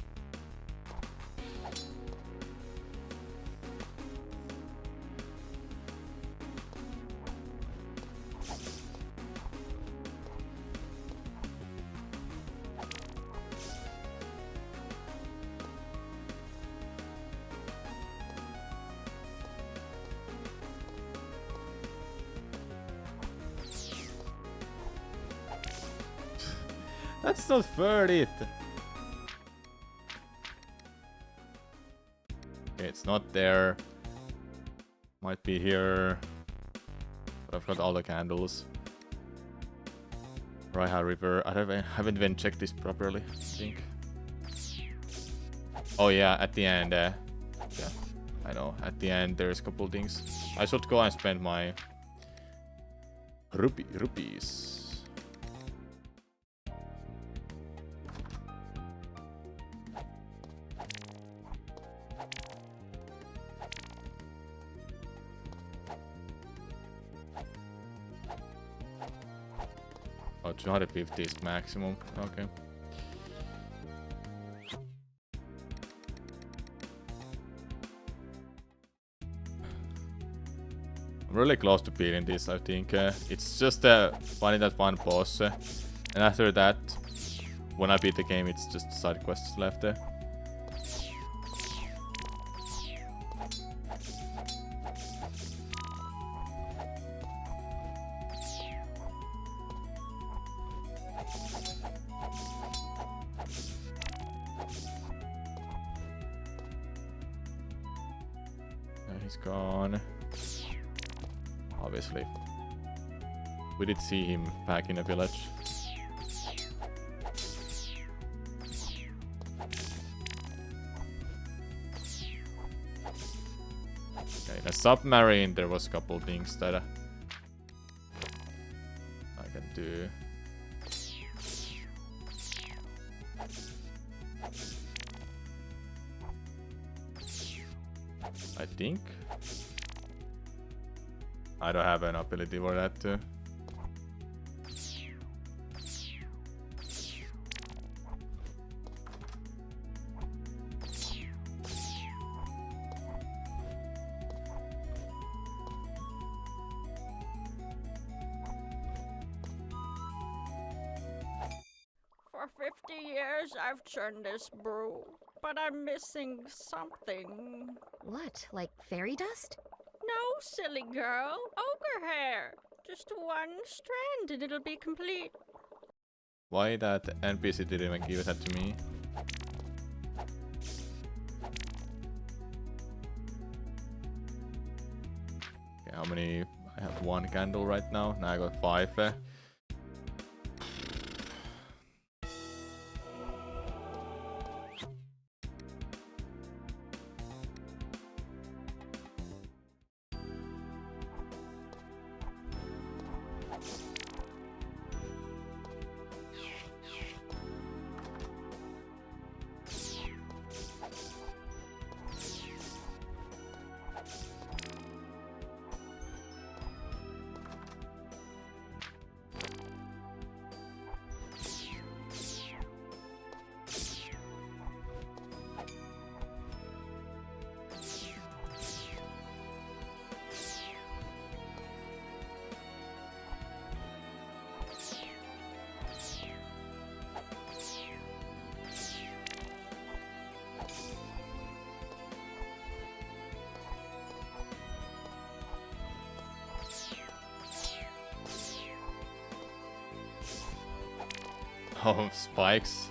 That's not fair, it. Okay, it's not there. Might be here. But I've got all the candles. Raiha River. I haven't even checked this properly, I think. Oh yeah, at the end. Yeah, I know. At the end, there's a couple things. I should go and spend my rupees. Oh, 250 is maximum. Okay. I'm really close to beating this, I think. It's just finding that one boss. And after that, when I beat the game, it's just side quests left. He's gone. Obviously. We did see him back in the village. Okay, in a submarine there was a couple things that I can do. I think. I don't have an ability for that too. For 50 years, I've churned this brew, but I'm missing something. What, like fairy dust? No, silly girl. Ogre hair. Just one strand and it'll be complete. Why that NPC didn't even give that to me? how many? I have 1 candle right now. Now I got 5. Oh, spikes.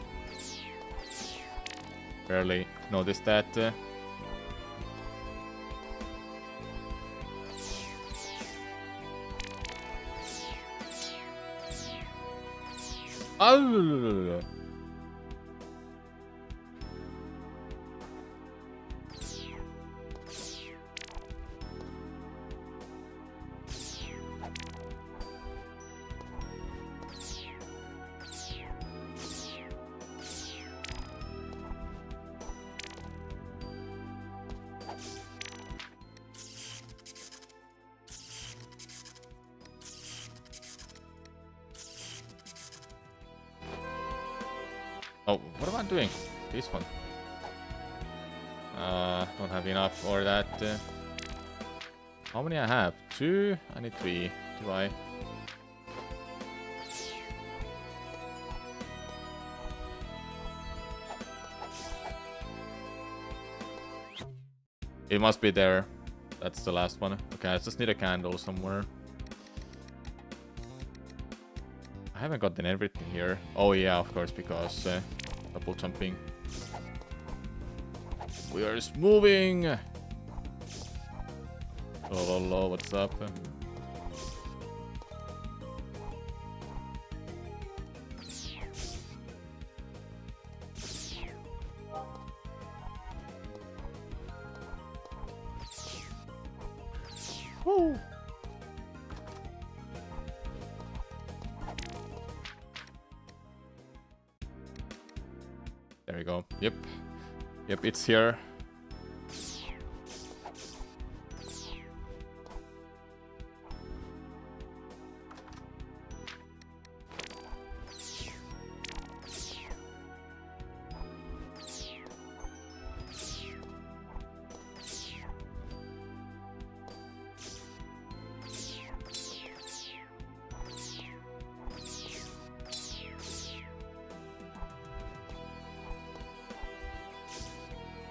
Barely noticed that. Oh. Oh, what am I doing? This one. Don't have enough for that. How many I have? 2? I need 3. Do I? It must be there. That's the last one. Okay, I just need a candle somewhere. I haven't gotten everything here. Oh yeah, of course, because double jumping. We are just moving! Oh, what's up? Woo! There we go. Yep. Yep, it's here.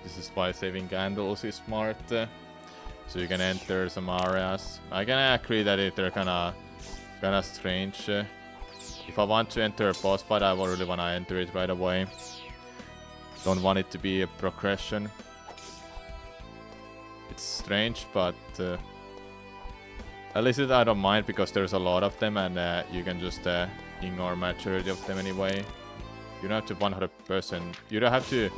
This is why saving candles is smart. So you can enter some areas. I can agree that they're kinda strange. If I want to enter a boss fight, I really wanna enter it right away. Don't want it to be a progression. It's strange, but at least I don't mind because there's a lot of them, and you can just ignore majority of them anyway. You don't have to 100%. You don't have to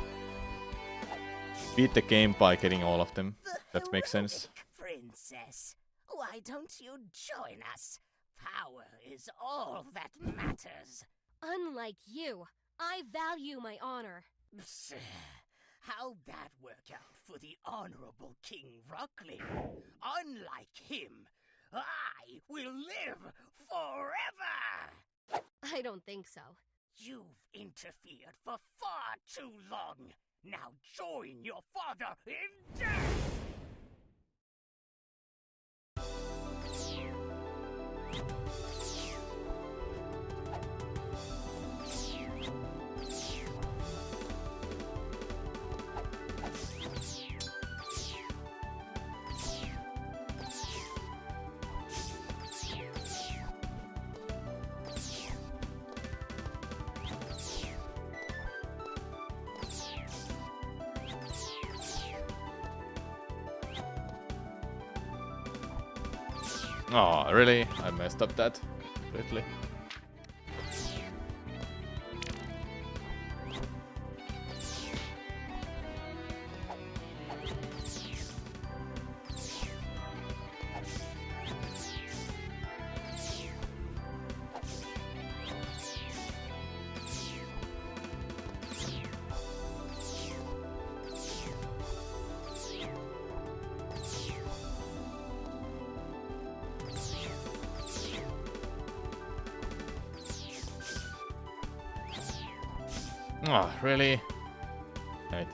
beat the game by getting all of them. That makes sense. Princess, why don't you join us? Power is all that matters. Unlike you, I value my honor. How'd that work out for the Honorable King Ruckling? Unlike him, I will live forever! I don't think so. You've interfered for far too long. Now join your father in death! Oh, really? I messed up that completely. Oh, really? Right.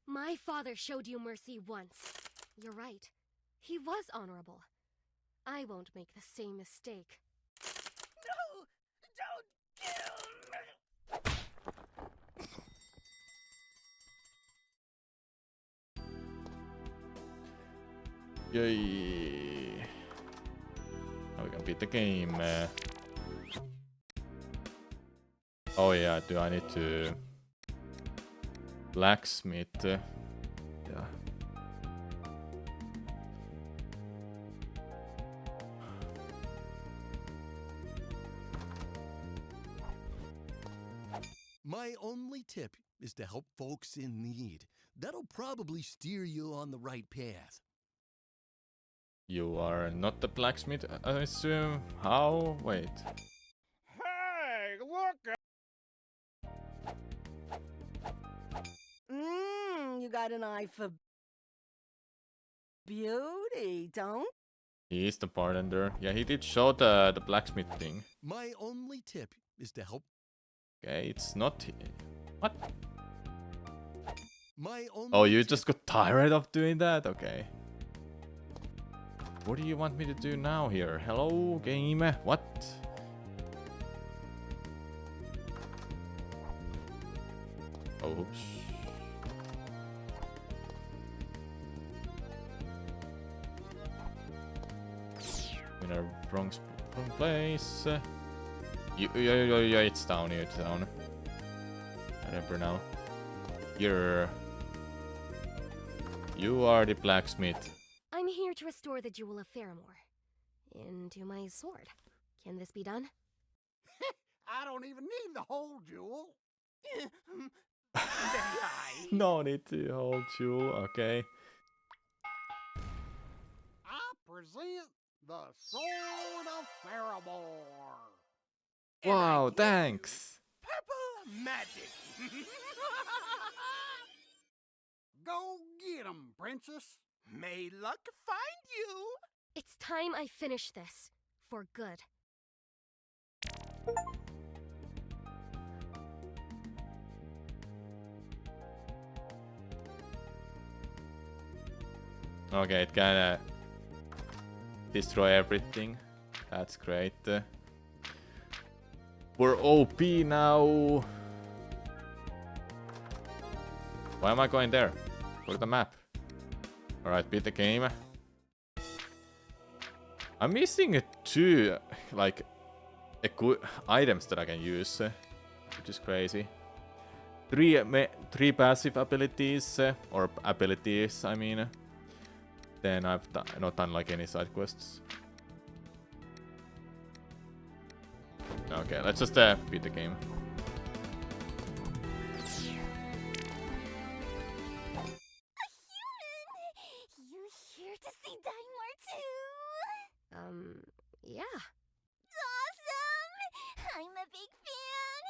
My father showed you mercy once. You're right. He was honorable. I won't make the same mistake. No! Don't kill me! Yay! Now we can beat the game. Oh yeah, do I need to blacksmith? Yeah. My only tip is to help folks in need. That'll probably steer you on the right path. You are not the blacksmith, I assume. How? Wait. Hey, look! You got an eye for beauty, don't? He is the bartender. Yeah, he did show the blacksmith thing. My only tip is to help. Okay, it's not. What? My only Oh, you just got tired of doing that? Okay. What do you want me to do now here? Hello, game? What? Oops. In a wrong place. Yeah, it's down here, it's down. I remember now. You are the blacksmith. I'm here to restore the jewel of Faramore into my sword. Can this be done? I don't even need the whole jewel. No need to hold jewel, okay. I present the Sword of Faramore. Wow, thanks. Pepper magic. Go get 'em, princess. May luck find you. It's time I finish this. For good. Okay, it kinda destroy everything. That's great. We're OP now. Why am I going there? Go to the map. Alright, beat the game. I'm missing two, like, items that I can use, which is crazy. Three passive abilities, or abilities, I mean. Then I've not done like any side quests. Okay, let's just beat the game. You here to see Daimler too? Yeah. Awesome! I'm a big fan!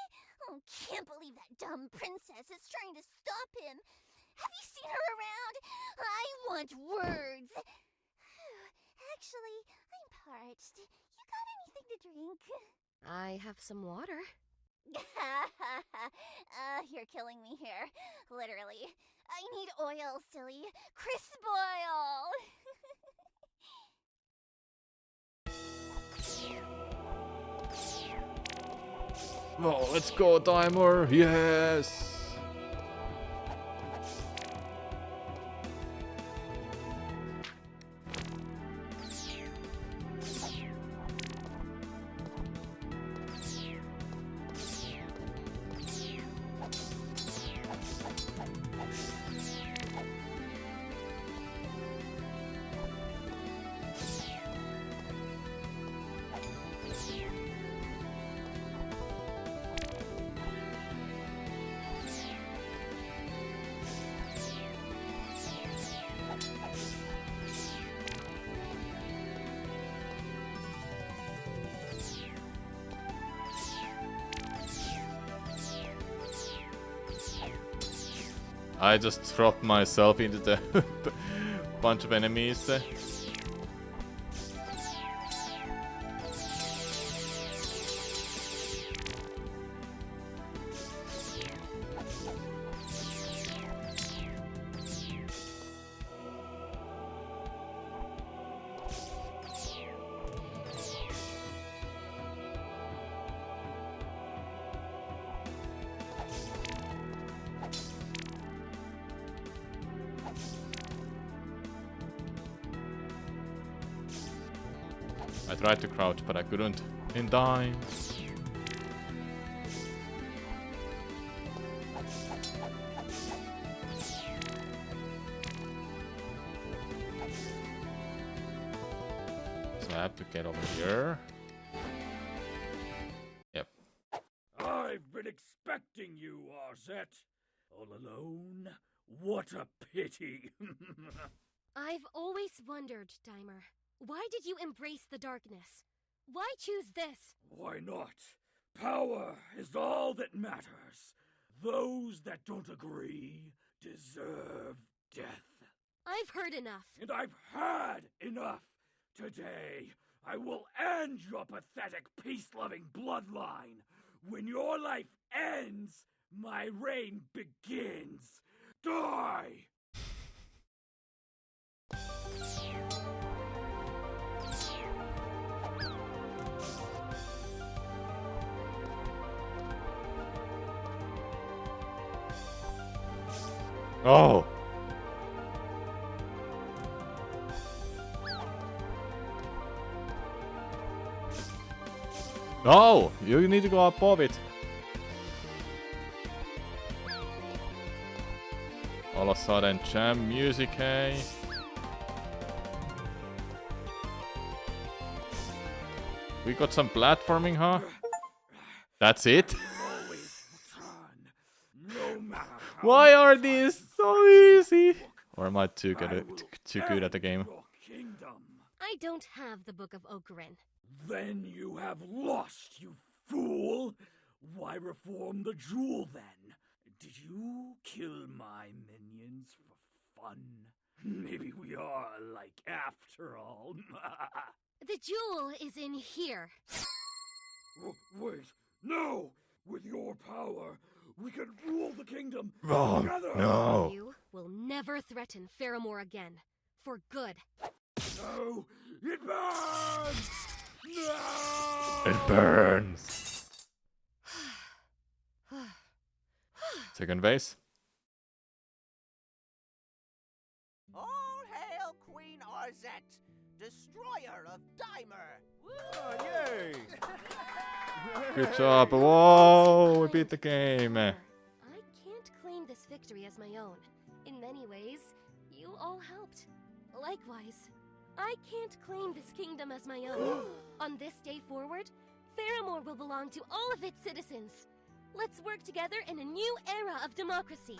Oh, can't believe that dumb princess is trying to stop him. Have you seen her around? I want words. Actually, I'm parched. You got anything to drink? I have some water. You're killing me here. Literally. I need oil, silly. Crisp oil! Oh, let's go, timer! Yes! I just dropped myself into the bunch of enemies. I tried to crouch, but I couldn't. In time. So I have to get over here. Yep. I've been expecting you, Arzette. All alone? What a pity. I've always wondered, Dimer. Why did you embrace the darkness? Why choose this? Why not? Power is all that matters. Those that don't agree deserve death. I've heard enough. And I've had enough. Today, I will end your pathetic peace-loving bloodline. When your life ends, my reign begins. Die! Oh! No! You need to go above it. All of a sudden, jam music, hey? We got some platforming, huh? That's it? Why are these so easy? Or am I too good at the game? I don't have the Book of Ocarin. Then you have lost, you fool! Why reform the jewel, then? Did you kill my minions for fun? Maybe we are alike after all. The jewel is in here. Wait, no! With your power, we can rule the kingdom Wrong. together! No. You will never threaten Faramore again. For good. No! It burns! No! It burns. Second base. All hail Queen Arzette, destroyer of Dimer! Oh, yay! Good job. Whoa, we beat the game. I can't claim this victory as my own. In many ways, you all helped. Likewise, I can't claim this kingdom as my own. On this day forward, Faramore will belong to all of its citizens. Let's work together in a new era of democracy.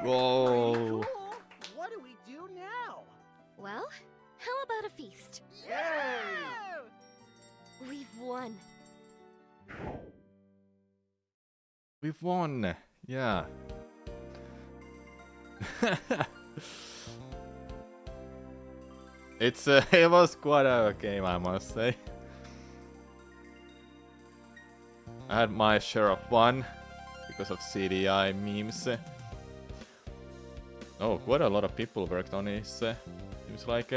Whoa. Cool. What do we do now? Well, how about a feast? Yay! We've won. We've won. Yeah. It was quite a game, I must say. I had my share of fun because of CDI memes. Oh, quite a lot of people worked on it. Seems like.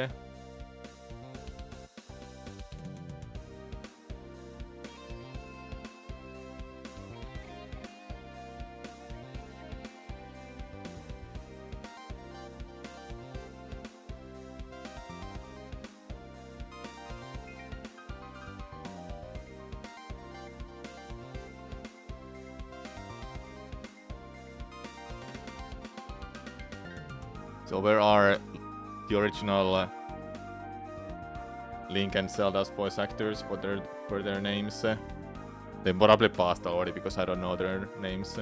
So where are the original Link and Zelda's voice actors? What were their names? They probably passed already because I don't know their names.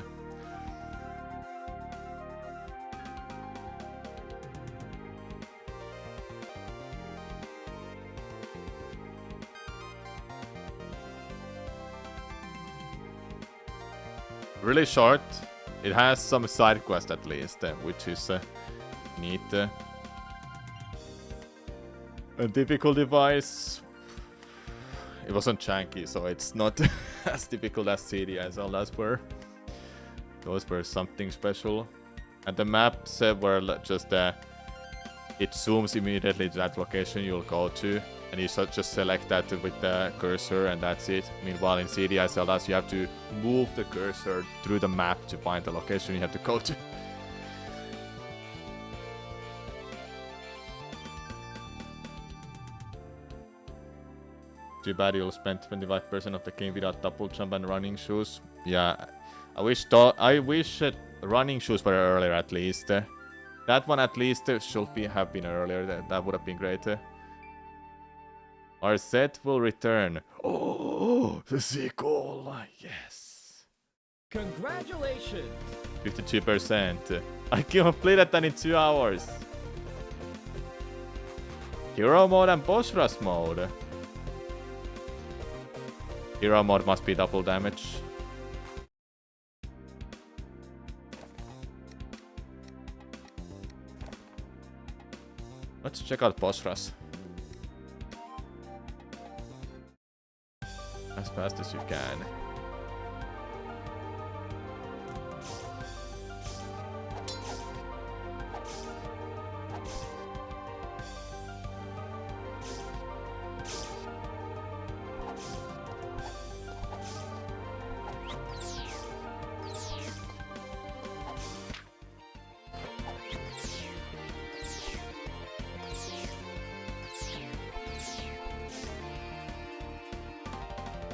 Really short. It has some side quest at least, which is neat. A difficulty-wise, it wasn't chunky, so it's not as difficult as CD as Zelda's were. Those were something special. And the maps were just it zooms immediately to that location you'll go to, and you just select that with the cursor, and that's it. Meanwhile, in CDI Zeldas, you have to move the cursor through the map to find the location you have to go to. Too bad you'll spend 25% of the game without double jump and running shoes. Yeah, I wish running shoes were earlier at least. That one at least should have been earlier. That would have been great. Arzette will return. Oh, the sequel. Yes. Congratulations. 52%. I completed that in 2 hours. Hero mode and boss rush mode. Hero mode must be double damage. Let's check out boss rush. As fast as you can.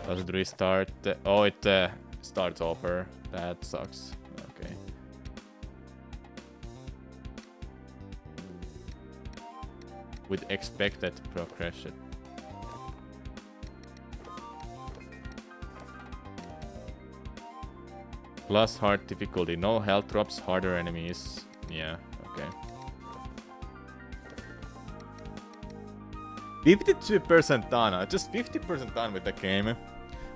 Does it restart? Oh, it starts over. That sucks. Okay. With expected progression. Plus hard difficulty. No health drops, harder enemies. Yeah, okay. 52% done. Just 50% done with the game.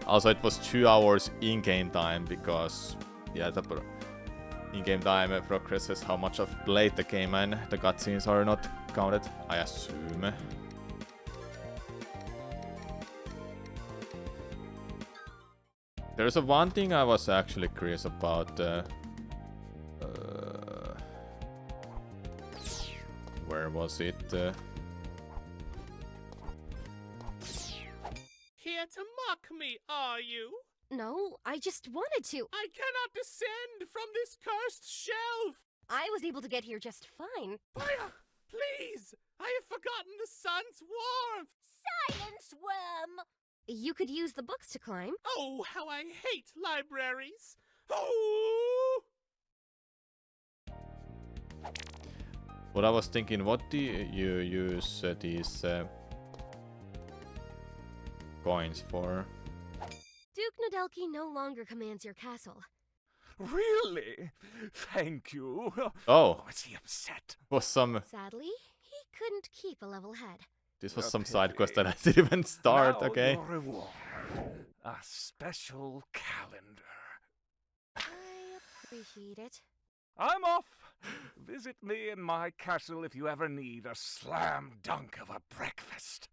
Also, it was 2 hours in-game time because, yeah, the in-game time progresses how much I've played the game, and the cutscenes are not counted, I assume. There's one thing I was actually curious about. Where was it? Here to mock me, are you? No, I just wanted to. I cannot descend from this cursed shelf! I was able to get here just fine. Fire! Please! I have forgotten the sun's warmth! Silence, worm! You could use the books to climb. Oh, how I hate libraries! Oh! What I was thinking, what do you use these coins for? Duke Nodelki no longer commands your castle. Really? Thank you. Oh. Was he upset? Was some... Sadly, he couldn't keep a level head. This was some side quest that I didn't even start, Now okay? your reward. A special calendar. I appreciate it. I'm off. Visit me in my castle if you ever need a slam dunk of a breakfast.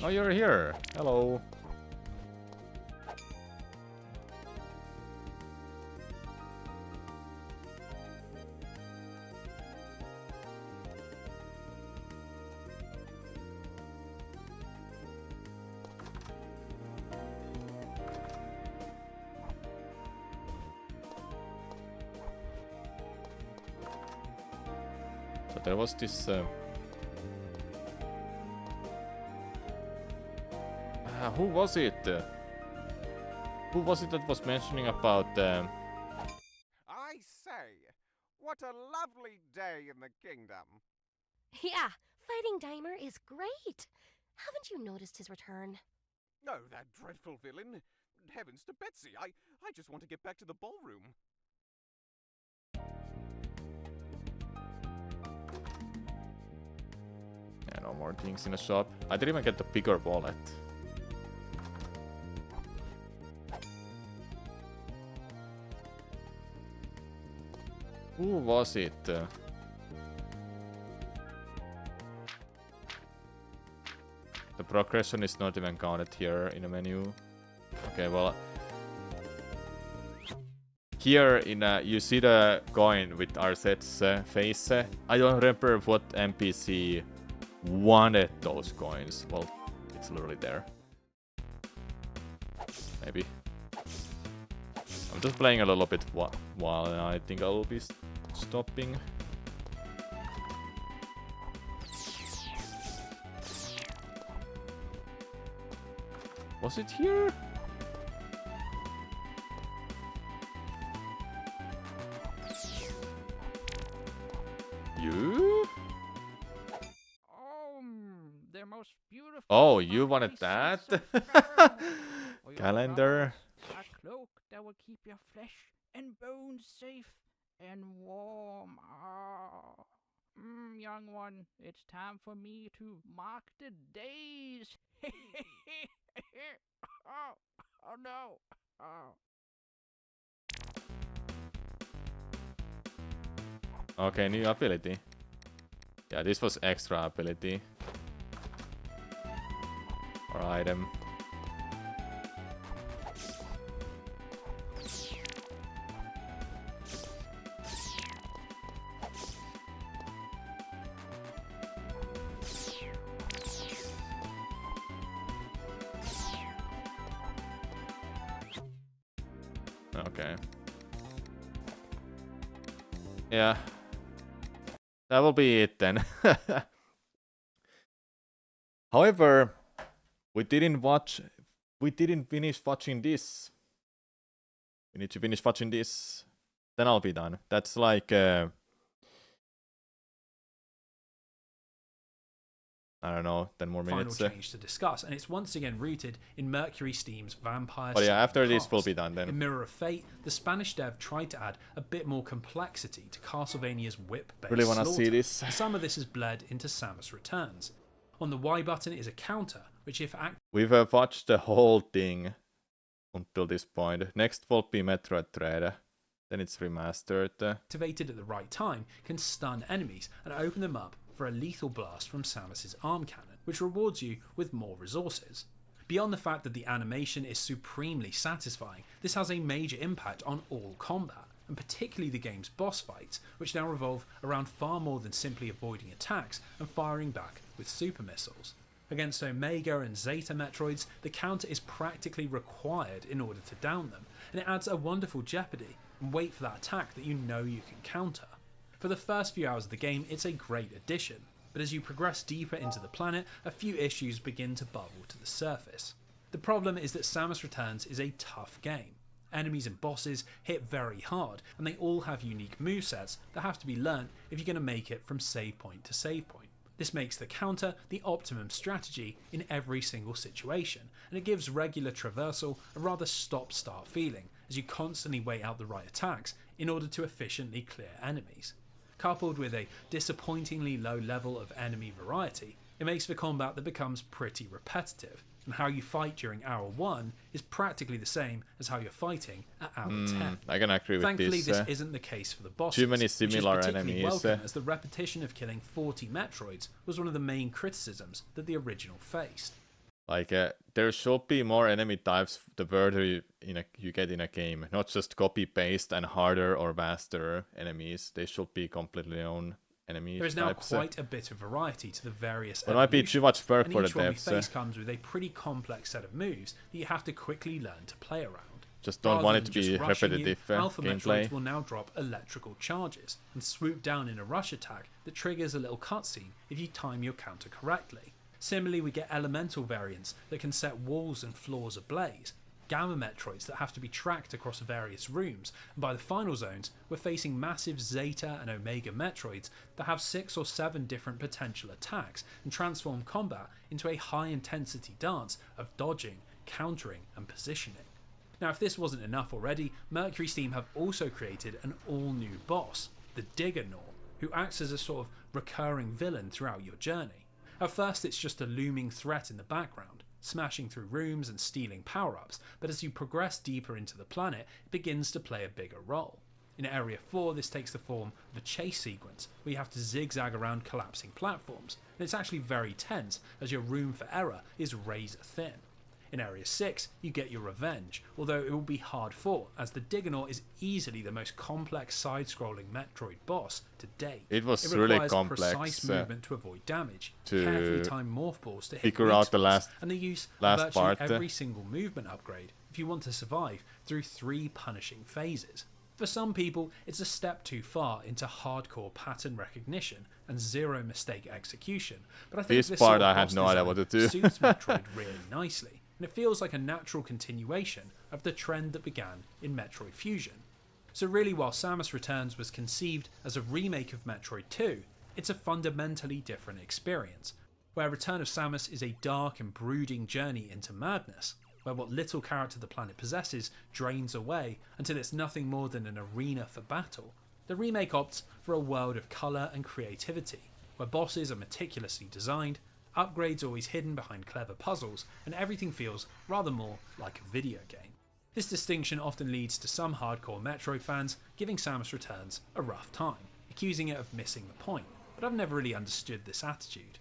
Oh, you're here. Hello. there was this... who was it? Who was it that was mentioning about... I say, what a lovely day in the kingdom. Yeah, fighting Dimer is great. Haven't you noticed his return? Oh, that dreadful villain. Heavens to Betsy, I just want to get back to the ballroom. Yeah, no more things in the shop. I didn't even get the bigger wallet. Who was it? The progression is not even counted here in the menu. Okay, well... Here in you see the coin with Arzette's face. I don't remember what NPC wanted those coins. Well, it's literally there. Maybe. I'm just playing a little bit while I think I will be stopping. Was it here? You? Their most beautiful. Oh, you wanted that? Calendar. A cloak that will keep your flesh and bones safe and warm. Ah. Young one, it's time for me to mark the days. Oh no. Oh. Okay, new ability. Yeah, this was extra ability. Or item. Okay. Yeah. That will be it then. However, we didn't finish watching this. We need to finish watching this. Then I'll be done. That's like I don't know, 10 more minutes. Final change to discuss, and it's once again rooted in Mercury Steam's Vampire. But yeah, after this this will be done then. In Mirror of Fate, the Spanish dev tried to add a bit more complexity to Castlevania's whip-based Really wanna slaughter. see this. Some of this has bled into Samus Returns. On the Y button is a counter, which if We've watched the whole thing until this point. Next will be Metroid Dread. Then it's remastered. activated at the right time, can stun enemies and open them up for a lethal blast from Samus's arm cannon, which rewards you with more resources. Beyond the fact that the animation is supremely satisfying, this has a major impact on all combat, and particularly the game's boss fights, which now revolve around far more than simply avoiding attacks and firing back with super missiles. Against Omega and Zeta Metroids, the counter is practically required in order to down them, and it adds a wonderful jeopardy and wait for that attack that you know you can counter. For the first few hours of the game, it's a great addition, but as you progress deeper into the planet, a few issues begin to bubble to the surface. The problem is that Samus Returns is a tough game. Enemies and bosses hit very hard, and they all have unique movesets that have to be learnt if you're going to make it from save point to save point. This makes the counter the optimum strategy in every single situation, and it gives regular traversal a rather stop-start feeling, as you constantly wait out the right attacks in order to efficiently clear enemies. Coupled with a disappointingly low level of enemy variety, it makes for combat that becomes pretty repetitive, and how you fight during hour 1 is practically the same as how you're fighting at hour 10. I can agree with Thankfully, this. this isn't the case for the bosses, Too many similar which is particularly enemies. welcome, as the repetition of killing 40 Metroids was one of the main criticisms that the original faced. Like, there should be more enemy types the further you get in a game. Not just copy-paste and harder or faster enemies. They should be completely own enemies. There is now types. quite a bit of variety to the various It might be too much work and for the each one we devs. face comes with a pretty complex set of moves that you have to quickly learn to play around. Just don't Rather want it than to be just rushing repetitive you, Alpha gameplay. Metroids will now drop electrical charges and swoop down in a rush attack that triggers a little cutscene if you time your counter correctly. Similarly, we get elemental variants that can set walls and floors ablaze, Gamma Metroids that have to be tracked across various rooms, and by the final zones, we're facing massive Zeta and Omega Metroids that have 6 or 7 different potential attacks and transform combat into a high intensity dance of dodging, countering and positioning. Now, if this wasn't enough already, Mercury Steam have also created an all-new boss, the Diggernaut, who acts as a sort of recurring villain throughout your journey. At first it's just a looming threat in the background, smashing through rooms and stealing power-ups, but as you progress deeper into the planet, it begins to play a bigger role. In Area 4, this takes the form of a chase sequence, where you have to zigzag around collapsing platforms, and it's actually very tense, as your room for error is razor thin. In Area 6, you get your revenge, although it will be hard fought, as the Diggernaut is easily the most complex side-scrolling Metroid boss to date. It was It really requires complex precise movement to avoid damage, to carefully timed morph balls to hit figure weak out the spots, and the use of last virtually part. every single movement upgrade if you want to survive through 3 punishing phases. For some people, it's a step too far into hardcore pattern recognition and zero mistake execution, but I think This this part sort of I had boss no idea design what to do. suits Metroid really nicely, and it feels like a natural continuation of the trend that began in Metroid Fusion. So really, while Samus Returns was conceived as a remake of Metroid 2, it's a fundamentally different experience, where Return of Samus is a dark and brooding journey into madness, where what little character the planet possesses drains away until it's nothing more than an arena for battle. The remake opts for a world of colour and creativity, where bosses are meticulously designed, upgrades always hidden behind clever puzzles, and everything feels rather more like a video game. This distinction often leads to some hardcore Metroid fans giving Samus Returns a rough time, accusing it of missing the point, but I've never really understood this attitude.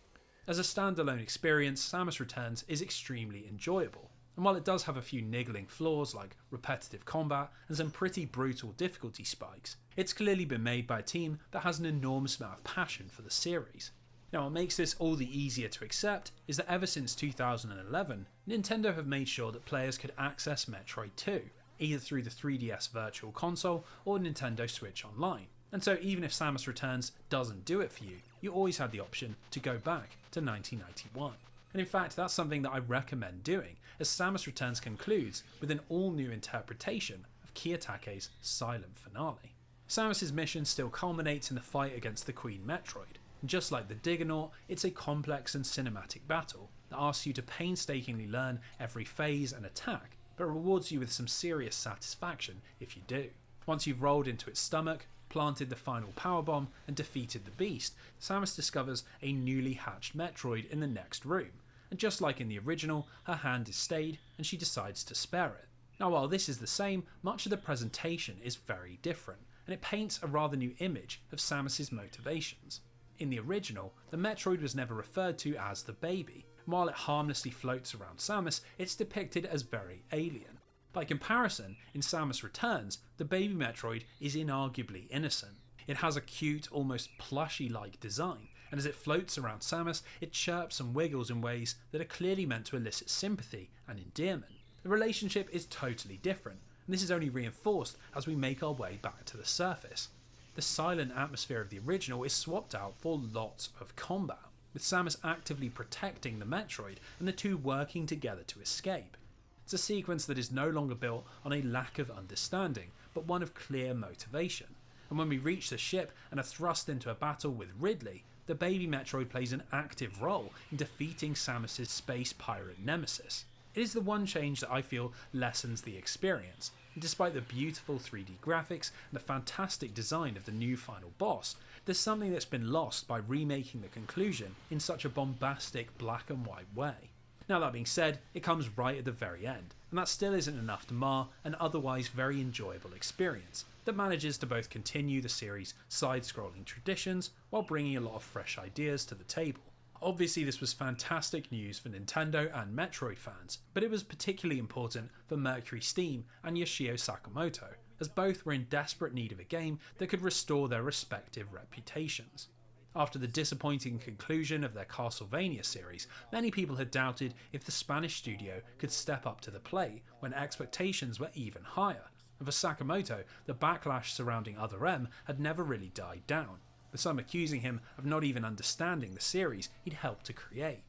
As a standalone experience, Samus Returns is extremely enjoyable, and while it does have a few niggling flaws like repetitive combat and some pretty brutal difficulty spikes, it's clearly been made by a team that has an enormous amount of passion for the series. Now, what makes this all the easier to accept is that ever since 2011, Nintendo have made sure that players could access Metroid 2, either through the 3DS Virtual Console or Nintendo Switch Online. And so even if Samus Returns doesn't do it for you, you always had the option to go back to 1991. And in fact, that's something that I recommend doing, as Samus Returns concludes with an all-new interpretation of Kiyotaka's silent finale. Samus's mission still culminates in the fight against the Queen Metroid. And just like the Diggernaut, it's a complex and cinematic battle that asks you to painstakingly learn every phase and attack, but rewards you with some serious satisfaction if you do. Once you've rolled into its stomach, planted the final powerbomb, and defeated the beast, Samus discovers a newly hatched Metroid in the next room, and just like in the original, her hand is stayed and she decides to spare it. Now, while this is the same, much of the presentation is very different, and it paints a rather new image of Samus's motivations. In the original, the Metroid was never referred to as the baby, and while it harmlessly floats around Samus, it's depicted as very alien. By comparison, in Samus Returns, the baby Metroid is inarguably innocent. It has a cute, almost plushy-like design, and as it floats around Samus, it chirps and wiggles in ways that are clearly meant to elicit sympathy and endearment. The relationship is totally different, and this is only reinforced as we make our way back to the surface. The silent atmosphere of the original is swapped out for lots of combat, with Samus actively protecting the Metroid and the two working together to escape. It's a sequence that is no longer built on a lack of understanding, but one of clear motivation. And when we reach the ship and are thrust into a battle with Ridley, the baby Metroid plays an active role in defeating Samus's space pirate nemesis. It is the one change that I feel lessens the experience. And despite the beautiful 3D graphics and the fantastic design of the new final boss, there's something that's been lost by remaking the conclusion in such a bombastic black and white way. Now, that being said, it comes right at the very end, and that still isn't enough to mar an otherwise very enjoyable experience that manages to both continue the series' side-scrolling traditions while bringing a lot of fresh ideas to the table. Obviously, this was fantastic news for Nintendo and Metroid fans, but it was particularly important for Mercury Steam and Yoshio Sakamoto, as both were in desperate need of a game that could restore their respective reputations. After the disappointing conclusion of their Castlevania series, many people had doubted if the Spanish studio could step up to the plate when expectations were even higher. And for Sakamoto, the backlash surrounding Other M had never really died down, with some accusing him of not even understanding the series he'd helped to create.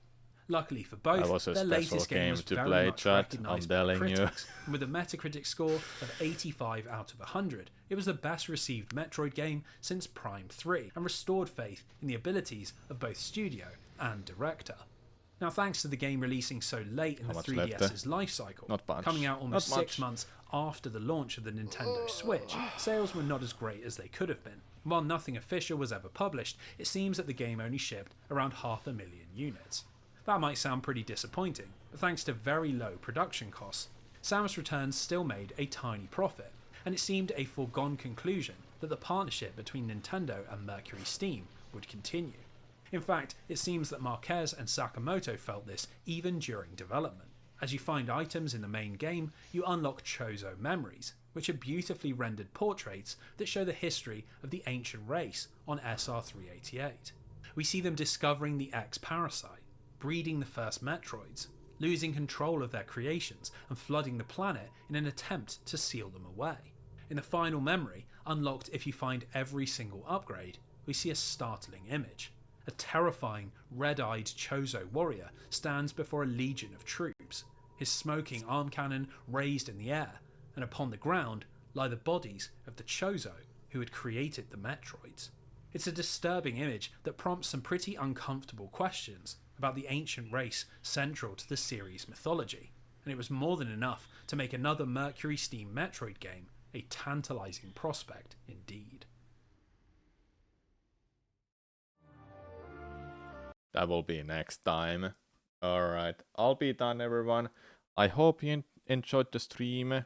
Luckily for both, That was a their special latest game game was to very play, much chat, I'm recognised by telling you. critics, and with a Metacritic score of 85 out of 100, it was the best received Metroid game since Prime 3, and restored faith in the abilities of both studio and director. Now, thanks to the game releasing so late in How the much 3DS's left? life cycle, Not much. coming out almost Not 6 much. months after the launch of the Nintendo Switch, sales were not as great as they could have been. While nothing official was ever published, it seems that the game only shipped around 500,000 units. That might sound pretty disappointing, but thanks to very low production costs, Samus Returns still made a tiny profit, and it seemed a foregone conclusion that the partnership between Nintendo and Mercury Steam would continue. In fact, it seems that Marquez and Sakamoto felt this even during development. As you find items in the main game, you unlock Chozo memories, which are beautifully rendered portraits that show the history of the ancient race on SR388. We see them discovering the X-Parasite, breeding the first Metroids, losing control of their creations and flooding the planet in an attempt to seal them away. In the final memory, unlocked if you find every single upgrade, we see a startling image. A terrifying, red-eyed Chozo warrior stands before a legion of troops, his smoking arm cannon raised in the air, and upon the ground lie the bodies of the Chozo who had created the Metroids. It's a disturbing image that prompts some pretty uncomfortable questions about the ancient race central to the series' mythology, and it was more than enough to make another Mercury Steam Metroid game a tantalising prospect indeed. That will be next time. Alright, I'll be done, everyone. I hope you enjoyed the stream.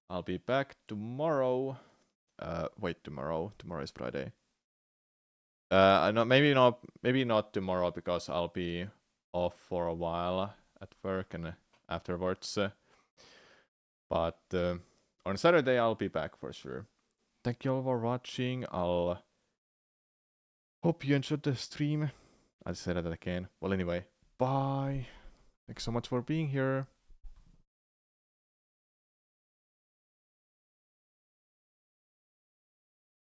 I'll be back tomorrow. Tomorrow is Friday. No, maybe not tomorrow, because I'll be off for a while at work and afterwards. But on Saturday I'll be back for sure. Thank you all for watching. I'll hope you enjoyed the stream. I'll say that again. Well, anyway, bye. Thanks so much for being here.